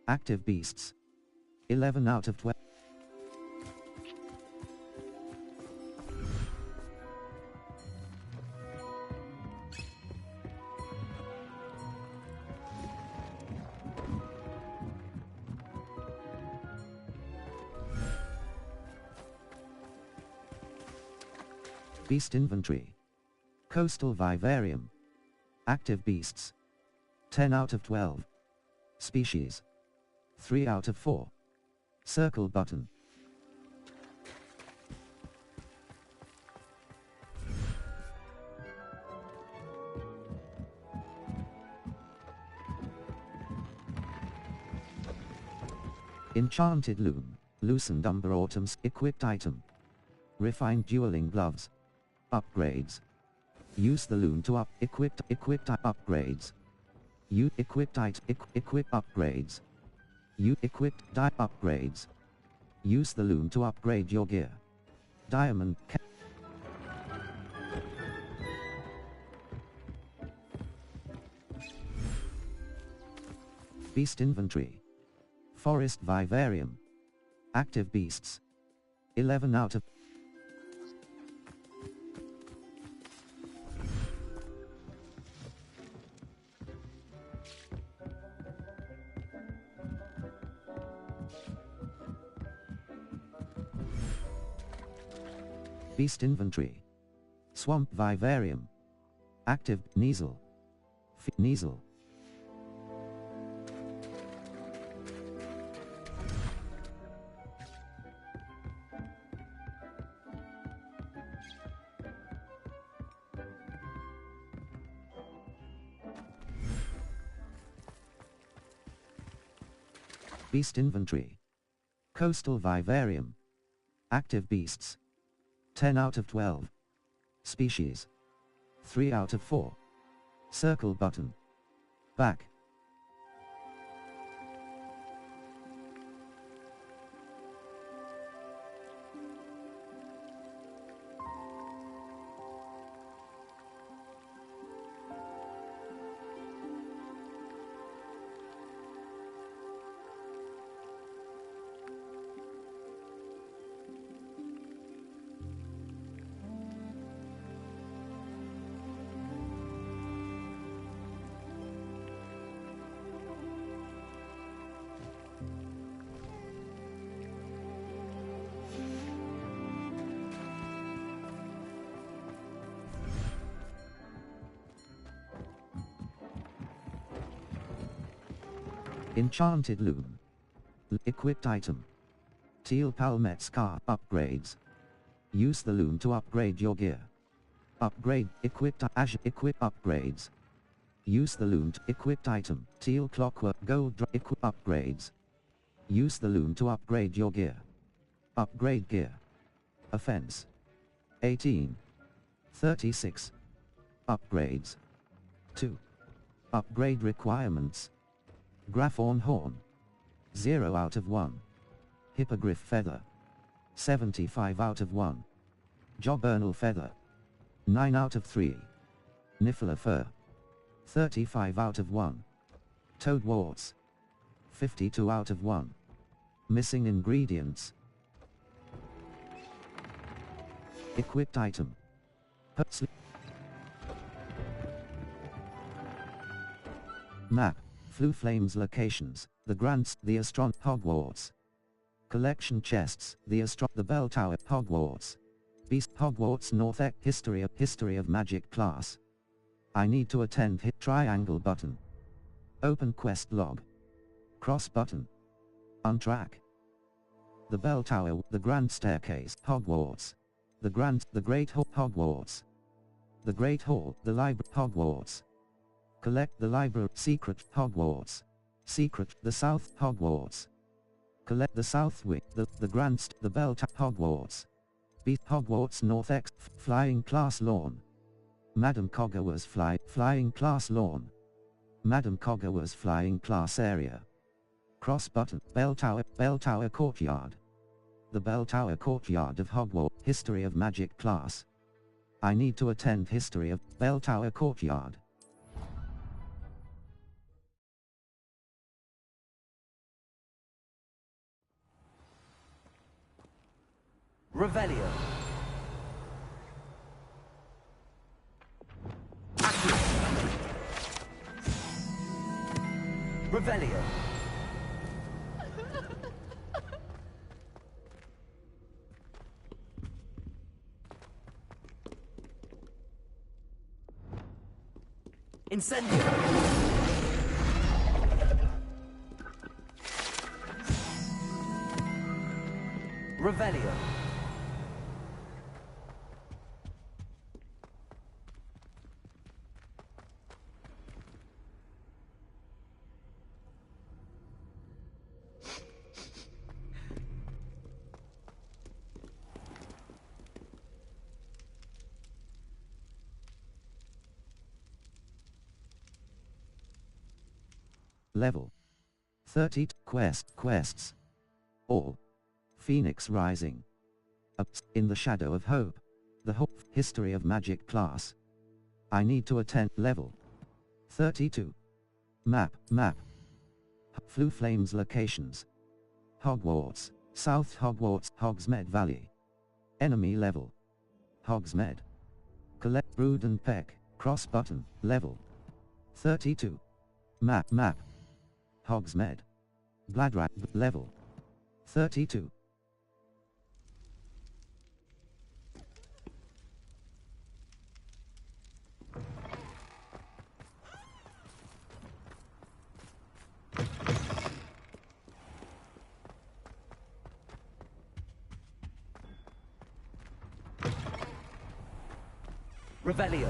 Active beasts. 11 out of 12. Beast inventory. Coastal vivarium. Active beasts. 10 out of 12. Species. 3 out of 4. Circle button. Enchanted loom. Loosened umber autumn's equipped item. Refined dueling gloves. Upgrades. Use the loom to equipped upgrades. You equipped equip upgrades. You equipped die upgrades. Use the loom to upgrade your gear. Diamond Beast inventory. Forest vivarium. Active beasts. 11 out of Beast inventory. Swamp vivarium. Active Neasel. Neasel. Beast inventory. Coastal vivarium. Active beasts. 10 out of 12. Species. 3 out of 4. Circle button. Back. Enchanted loom. Equipped item. Teal palmet scar upgrades. Use the loom to upgrade your gear. Upgrade equipped equip upgrades. Use the loom to equipped item. Teal clockwork gold equip upgrades. Use the loom to upgrade your gear. Upgrade gear. Offense. 18. 36. Upgrades. 2. Upgrade requirements. Graphorn horn. 0 out of 1. Hippogriff feather. 75 out of 1. Jobernal feather. 9 out of 3. Niffler fur. 35 out of 1. Toad warts. 52 out of 1. Missing ingredients. Equipped item. Map. Flu Flames locations, the Grants, the Hogwarts. Collection chests, the Bell Tower, Hogwarts. Beast, Hogwarts North Ek, History of Magic class. I need to attend hit triangle button. Open quest log. Cross button. Untrack. The Bell Tower, the Grand Staircase, Hogwarts. The Great Hall, Hogwarts. The Great Hall, the Library, Hogwarts. Collect the Library, Secret, Hogwarts. Secret, the South, Hogwarts. Collect the South Wing, the Bell Tower, Hogwarts. Beat Hogwarts North X, Flying Class Lawn. Madam Cogger's Flying Class Lawn. Madam Cogger's Flying Class Area. Cross button, Bell Tower Courtyard. The Bell Tower Courtyard of Hogwarts, History of Magic class. I need to attend History of Bell Tower Courtyard. Revelio. Revelio. Incendio. Revelio. Level 30 quests. All. Phoenix Rising. Ups in the Shadow of Hope. The History of Magic class. I need to attend level 32. Map. Flu Flames locations. Hogwarts, South Hogwarts, Hogsmeade Valley. Enemy level. Hogsmeade. Collect Brood and Peck, cross button, level 32. Map. Hogsmeade. Bladrak, level 32. Revelio.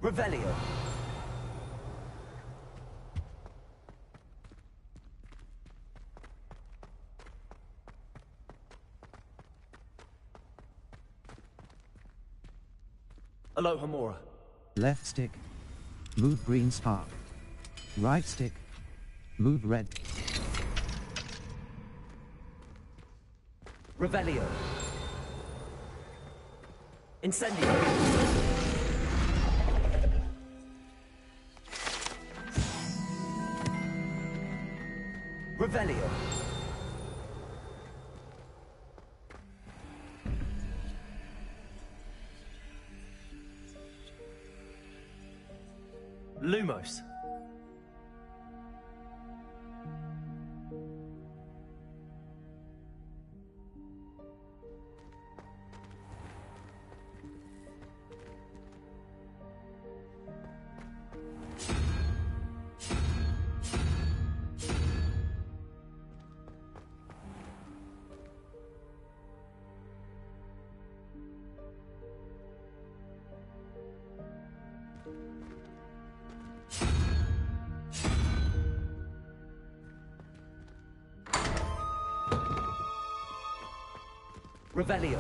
Revelio. Alohomora. Left stick. Move green spark. Right stick. Move red. Revelio. Incendio. Revelio. Lumos. Revelio.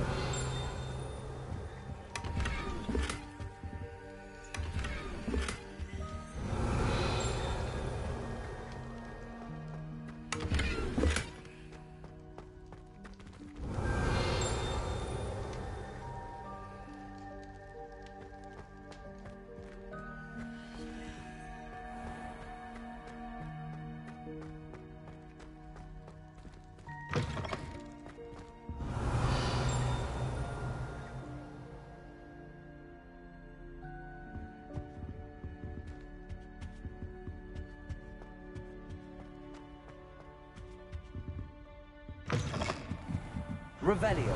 Revelio.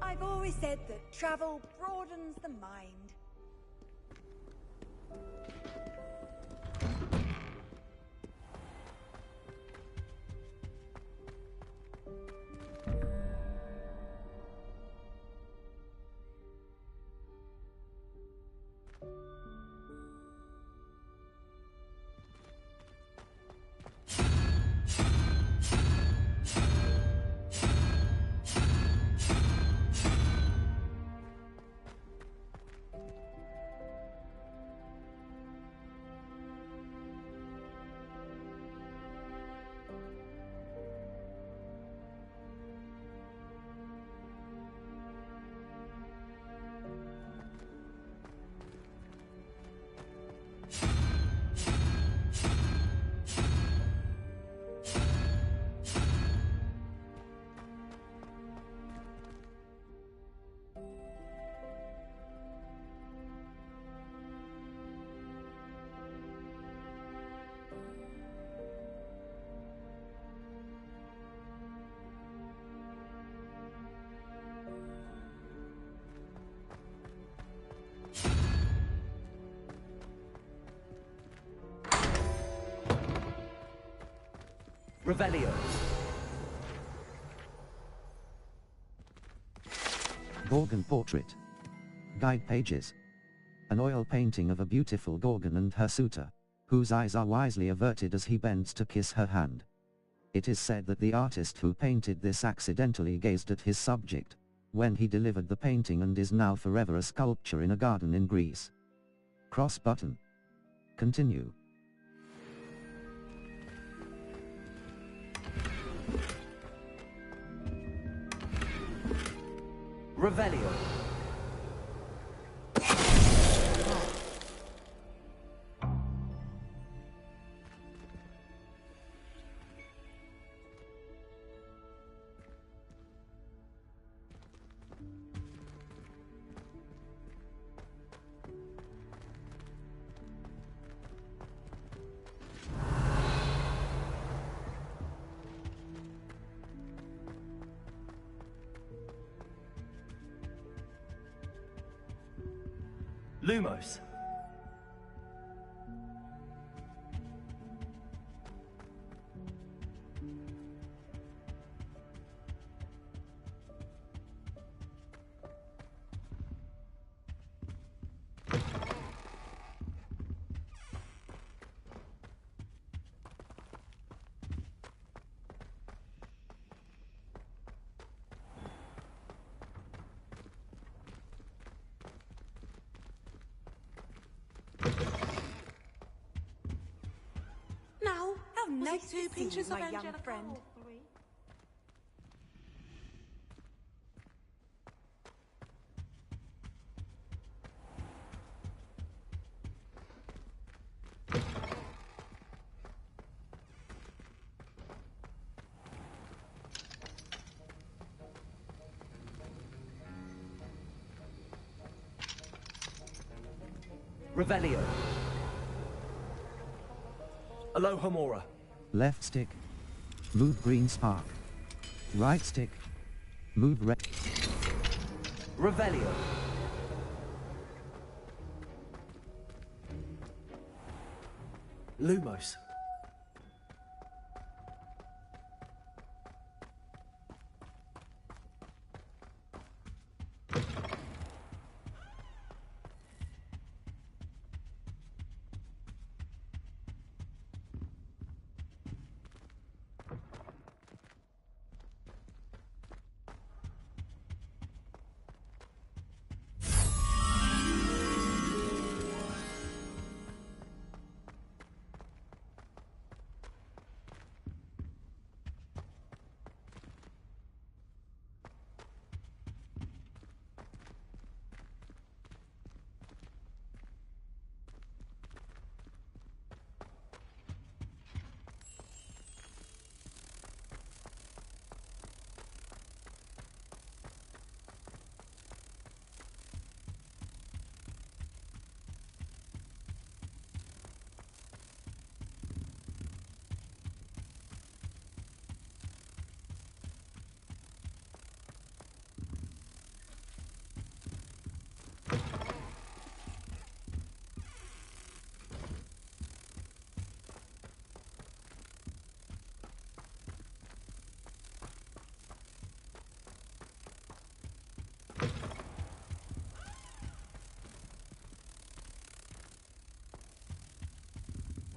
I've always said that travel broadens the mind. Revelio. Gorgon portrait. Guide pages. An oil painting of a beautiful Gorgon and her suitor, whose eyes are wisely averted as he bends to kiss her hand. It is said that the artist who painted this accidentally gazed at his subject, when he delivered the painting, and is now forever a sculpture in a garden in Greece. Cross button. Continue. Revelio. Lumos. Now, how nice two to see pinches you, of my young Angelica friend. or three? Revelio. Alohomora. Left stick. Move green spark. Right stick. Move red. Revelio. Lumos.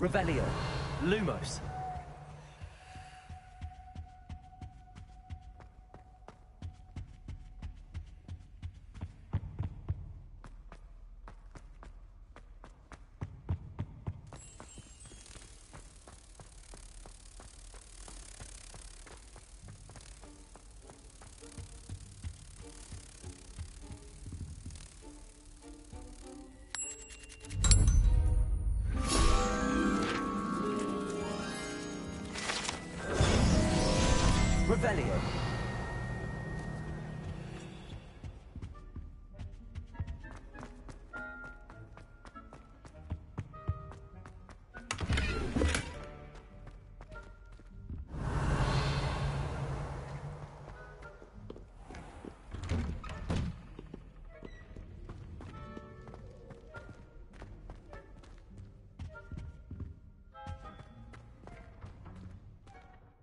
Revelio. Lumos. Revelio.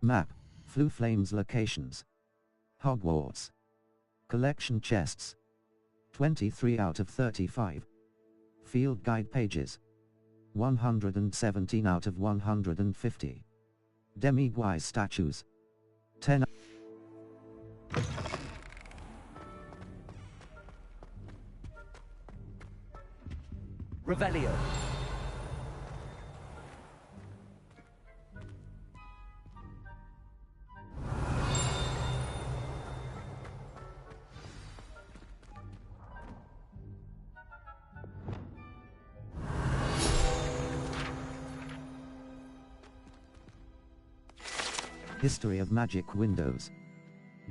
Map. Flu Flames locations. Hogwarts. Collection chests. 23 out of 35. Field guide pages. 117 out of 150. Demiguise statues. 10. Revelio. History of Magic Windows.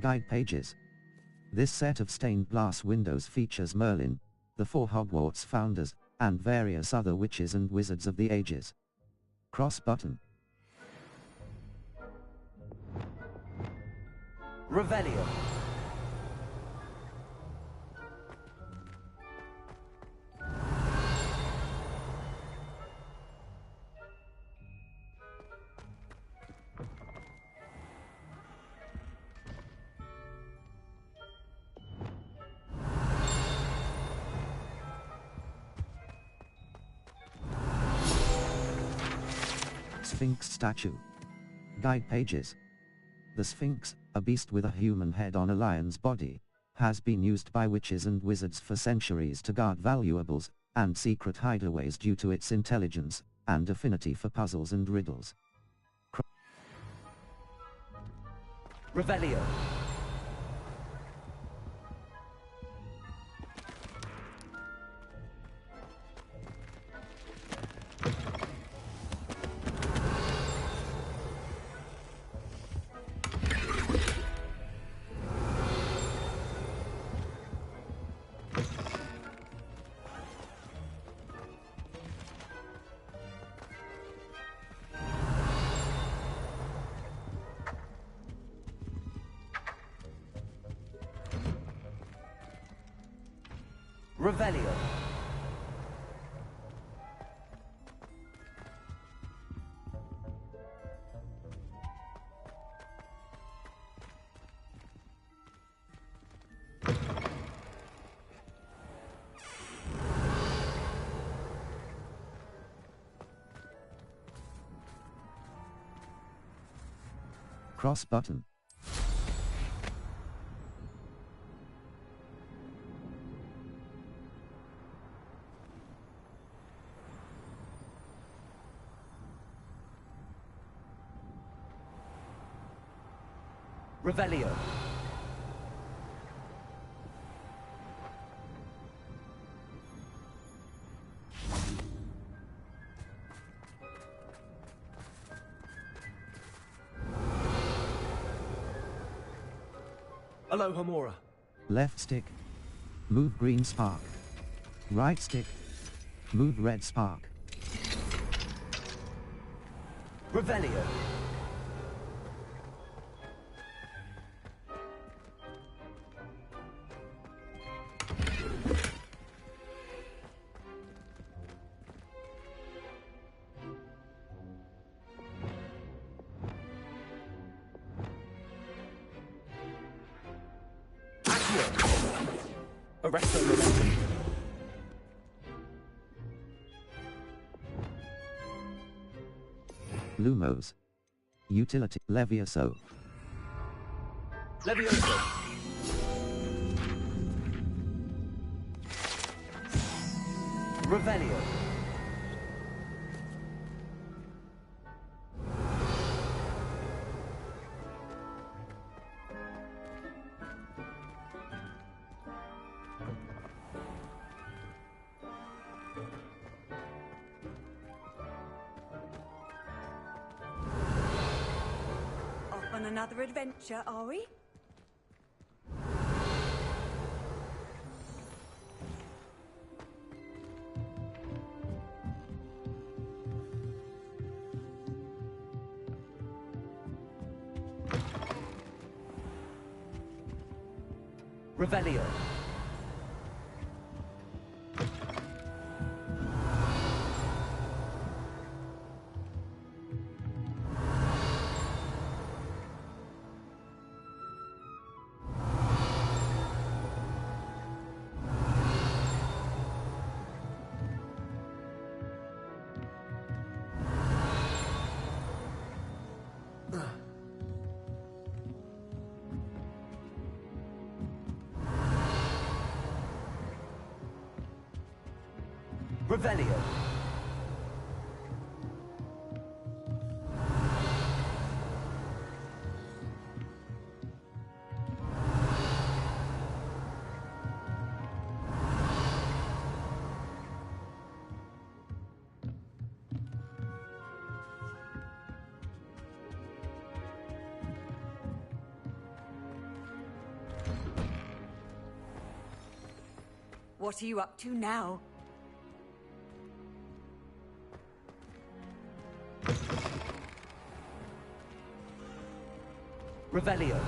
Guide pages. This set of stained glass windows features Merlin, the 4 Hogwarts founders, and various other witches and wizards of the ages. Cross button. Revelio. Sphinx statue. Guide pages. The Sphinx, a beast with a human head on a lion's body, has been used by witches and wizards for centuries to guard valuables and secret hideaways due to its intelligence and affinity for puzzles and riddles. Revelio. Revelio. Cross button. Revelio. Alohomora. Left stick. Move green spark. Right stick. Move red spark. Revelio. Arresto momentum. Lumos. Utility. Levioso. Levioso. Revelio. Off on another adventure, are we? Revelio. Revelio. What are you up to now? Revelio.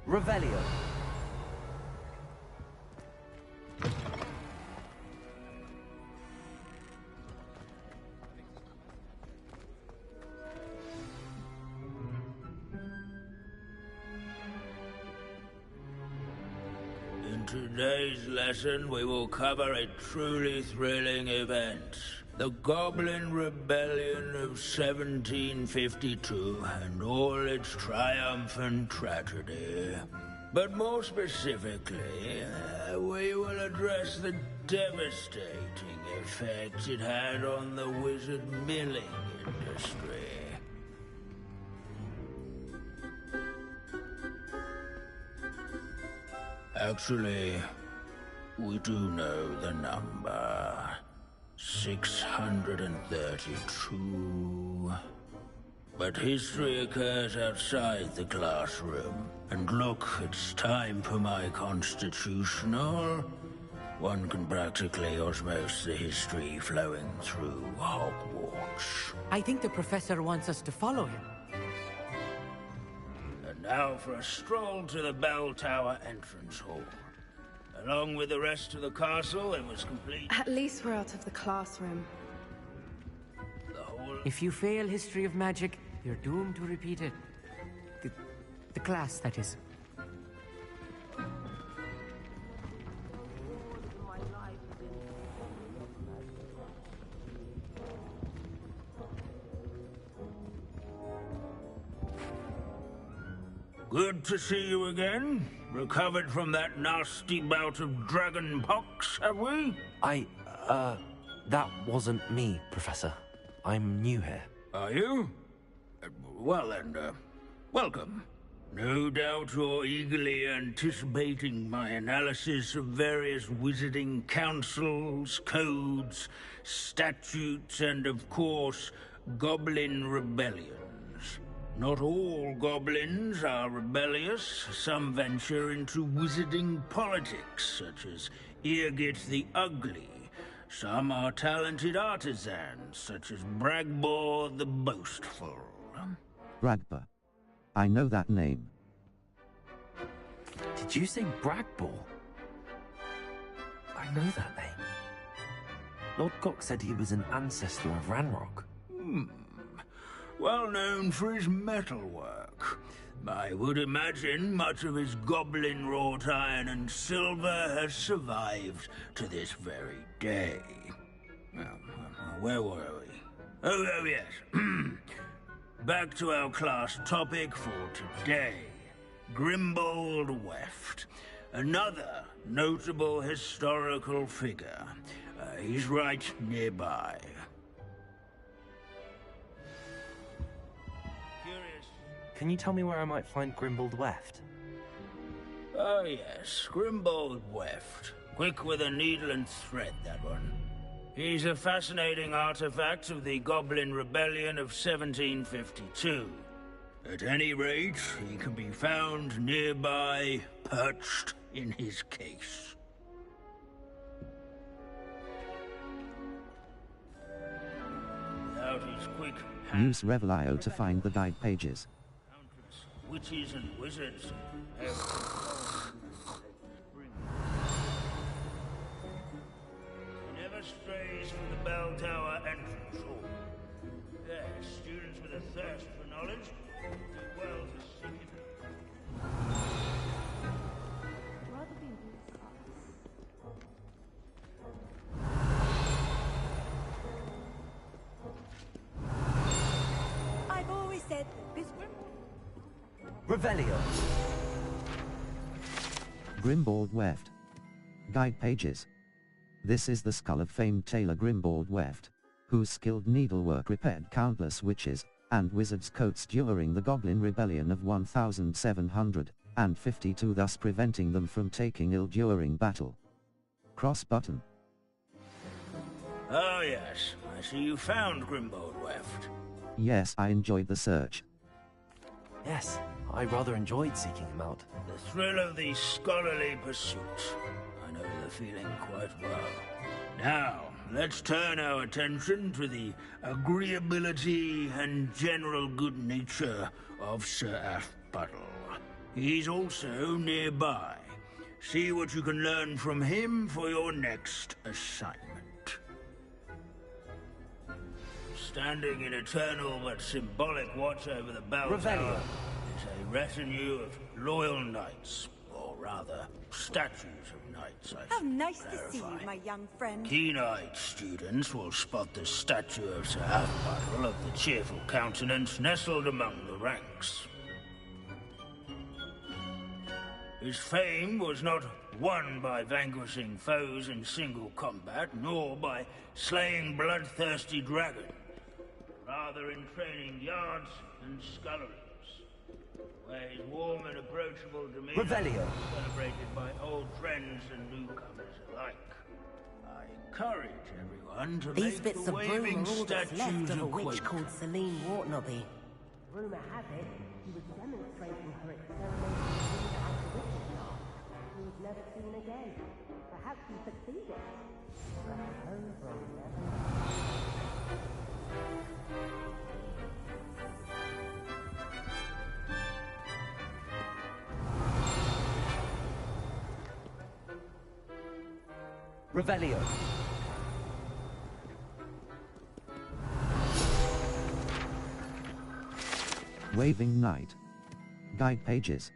Revelio. In today's lesson, we will cover a truly thrilling event. The Goblin Rebellion of 1752 and all its triumphant tragedy. But more specifically, we will address the devastating effects it had on the wizard milling industry. Actually, we do know the number. 632. But history occurs outside the classroom. And look, it's time for my constitutional. One can practically osmose the history flowing through Hogwarts. I think the professor wants us to follow him. And now for a stroll to the bell tower entrance hall. Along with the rest of the castle, it was complete. At least we're out of the classroom. If you fail history of magic, you're doomed to repeat it. The class, that is. Good to see you again. Recovered from that nasty bout of dragon pox, have we? That wasn't me, Professor. I'm new here. Are you? Well then, welcome. No doubt you're eagerly anticipating my analysis of various wizarding councils, codes, statutes, and of course, goblin rebellions. Not all goblins are rebellious. Some venture into wizarding politics, such as Irgit the Ugly. Some are talented artisans, such as Bragbor the Boastful. Bragbor. I know that name. Did you say Bragbor? I know that name. Lord Gok said he was an ancestor of Ranrock. Well known for his metalwork. I would imagine much of his goblin wrought iron and silver has survived to this very day. Where were we? Oh yes. Back to our class topic for today. Grimbold Weft. Another notable historical figure. He's right nearby. Can you tell me where I might find Grimbold Weft? Oh yes, Grimbold Weft. Quick with a needle and thread, that one. He's a fascinating artifact of the Goblin Rebellion of 1752. At any rate, he can be found nearby, perched in his case. Without his quick Use Revelio to find the guide pages. witches and wizards He never strays from the bell tower entrance hall. Yes, students with a thirst for knowledge do well to seek it. I've always said that this Revelio. Grimbold Weft. Guide pages. This is the skull of famed tailor Grimbold Weft, whose skilled needlework repaired countless witches and wizards' coats during the Goblin Rebellion of 1752, thus preventing them from taking ill during battle. Cross button. Oh yes, I see you found Grimbold Weft. Yes, I enjoyed the search. Yes, I rather enjoyed seeking him out. The thrill of the scholarly pursuit. I know the feeling quite well. Now, let's turn our attention to the agreeability and general good nature of Sir Afpuddle. He's also nearby. See what you can learn from him for your next assignment. Standing in eternal but symbolic watch over the bell tower is a retinue of loyal knights, or rather, statues of knights, I How should nice to clarify. see you, my young friend. Keen-eyed students will spot the statue of Sir Afpuddle of the cheerful countenance nestled among the ranks. His fame was not won by vanquishing foes in single combat, nor by slaying bloodthirsty dragons. Rather in training yards and sculleries, where his warm and approachable demeanor Revelio. was celebrated by old friends and newcomers alike. I encourage everyone to These make bits the of broom waving are all that's left statues of a witch acquainted. called Celine Wartnobby. Rumour has it she was demonstrating her experiments at the witch's art. She was never seen again. Perhaps she succeeded. I suppose we'll never know. Revelio. Waving Knight. Guide pages.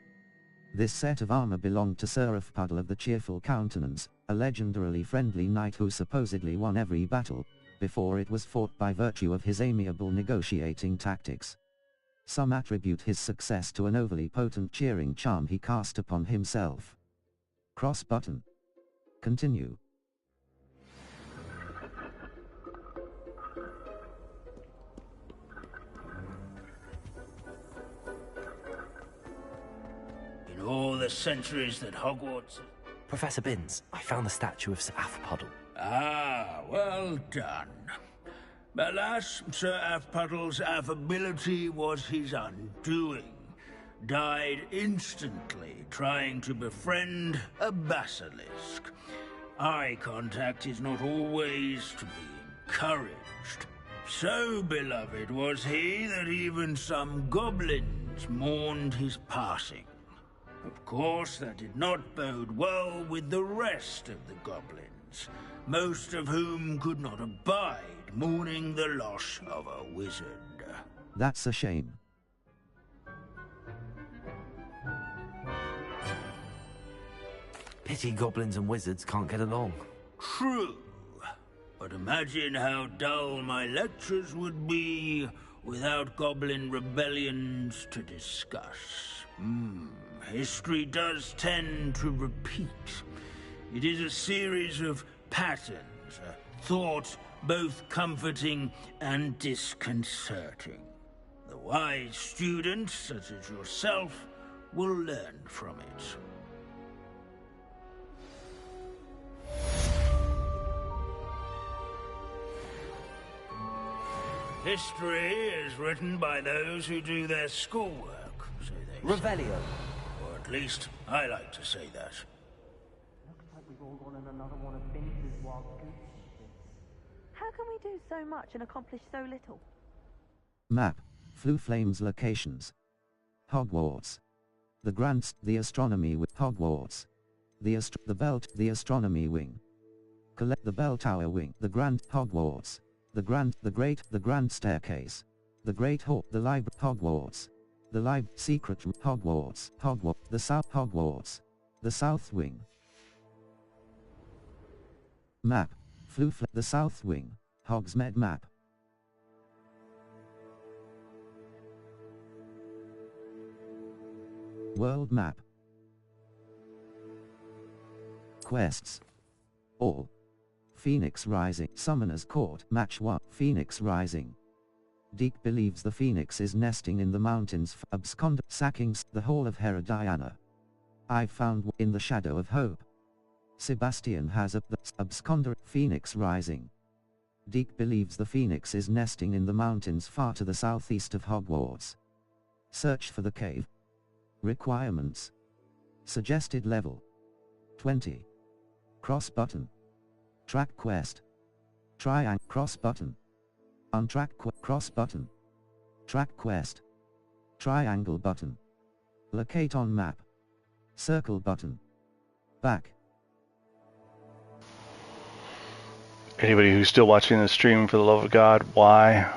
This set of armor belonged to Sir Afpuddle of the Cheerful Countenance, a legendarily friendly knight who supposedly won every battle, before it was fought by virtue of his amiable negotiating tactics. Some attribute his success to an overly potent cheering charm he cast upon himself. Cross button. Continue. In all the centuries that Hogwarts... Professor Binns, I found the statue of Sir Afpuddle. Ah, well done. Alas, Sir Afpuddle's affability was his undoing. Died instantly trying to befriend a basilisk. Eye contact is not always to be encouraged. So beloved was he that even some goblins mourned his passing. Of course, that did not bode well with the rest of the goblins, most of whom could not abide mourning the loss of a wizard. That's a shame. Pity goblins and wizards can't get along. True. But imagine how dull my lectures would be without goblin rebellions to discuss. History does tend to repeat. It is a series of patterns, a thought both comforting and disconcerting. The wise students, such as yourself, will learn from it. History is written by those who do their schoolwork, so they say. Revelio. Or at least, I like to say that. Looks like we've all gone in another one of Vince's wild goose chases. How can we do so much and accomplish so little? Map. Flu Flames locations. Hogwarts. The grants, the astronomy with Hogwarts. The belt, the astronomy wing. Collect the bell tower wing, the grand Hogwarts. The grand staircase. The great hall, the library Hogwarts. The secret Hogwarts, the south Hogwarts. The south wing. Map. The south wing, Hogsmeade map. World map. Quests. All. Phoenix Rising, Summoner's Court, Match 1, Phoenix Rising. Deke believes the Phoenix is nesting in the mountains, abscond, sacking the Hall of Herodiana. I found in the Shadow of Hope. Sebastian has the absconder, Phoenix Rising. Deke believes the Phoenix is nesting in the mountains far to the southeast of Hogwarts. Search for the cave. Requirements. Suggested level 20. Cross button. Track quest. Triangle cross button. Untrack cross button. Track quest. Triangle button. Locate on map. Circle button. Back. Anybody who's still watching the stream, for the love of God, why?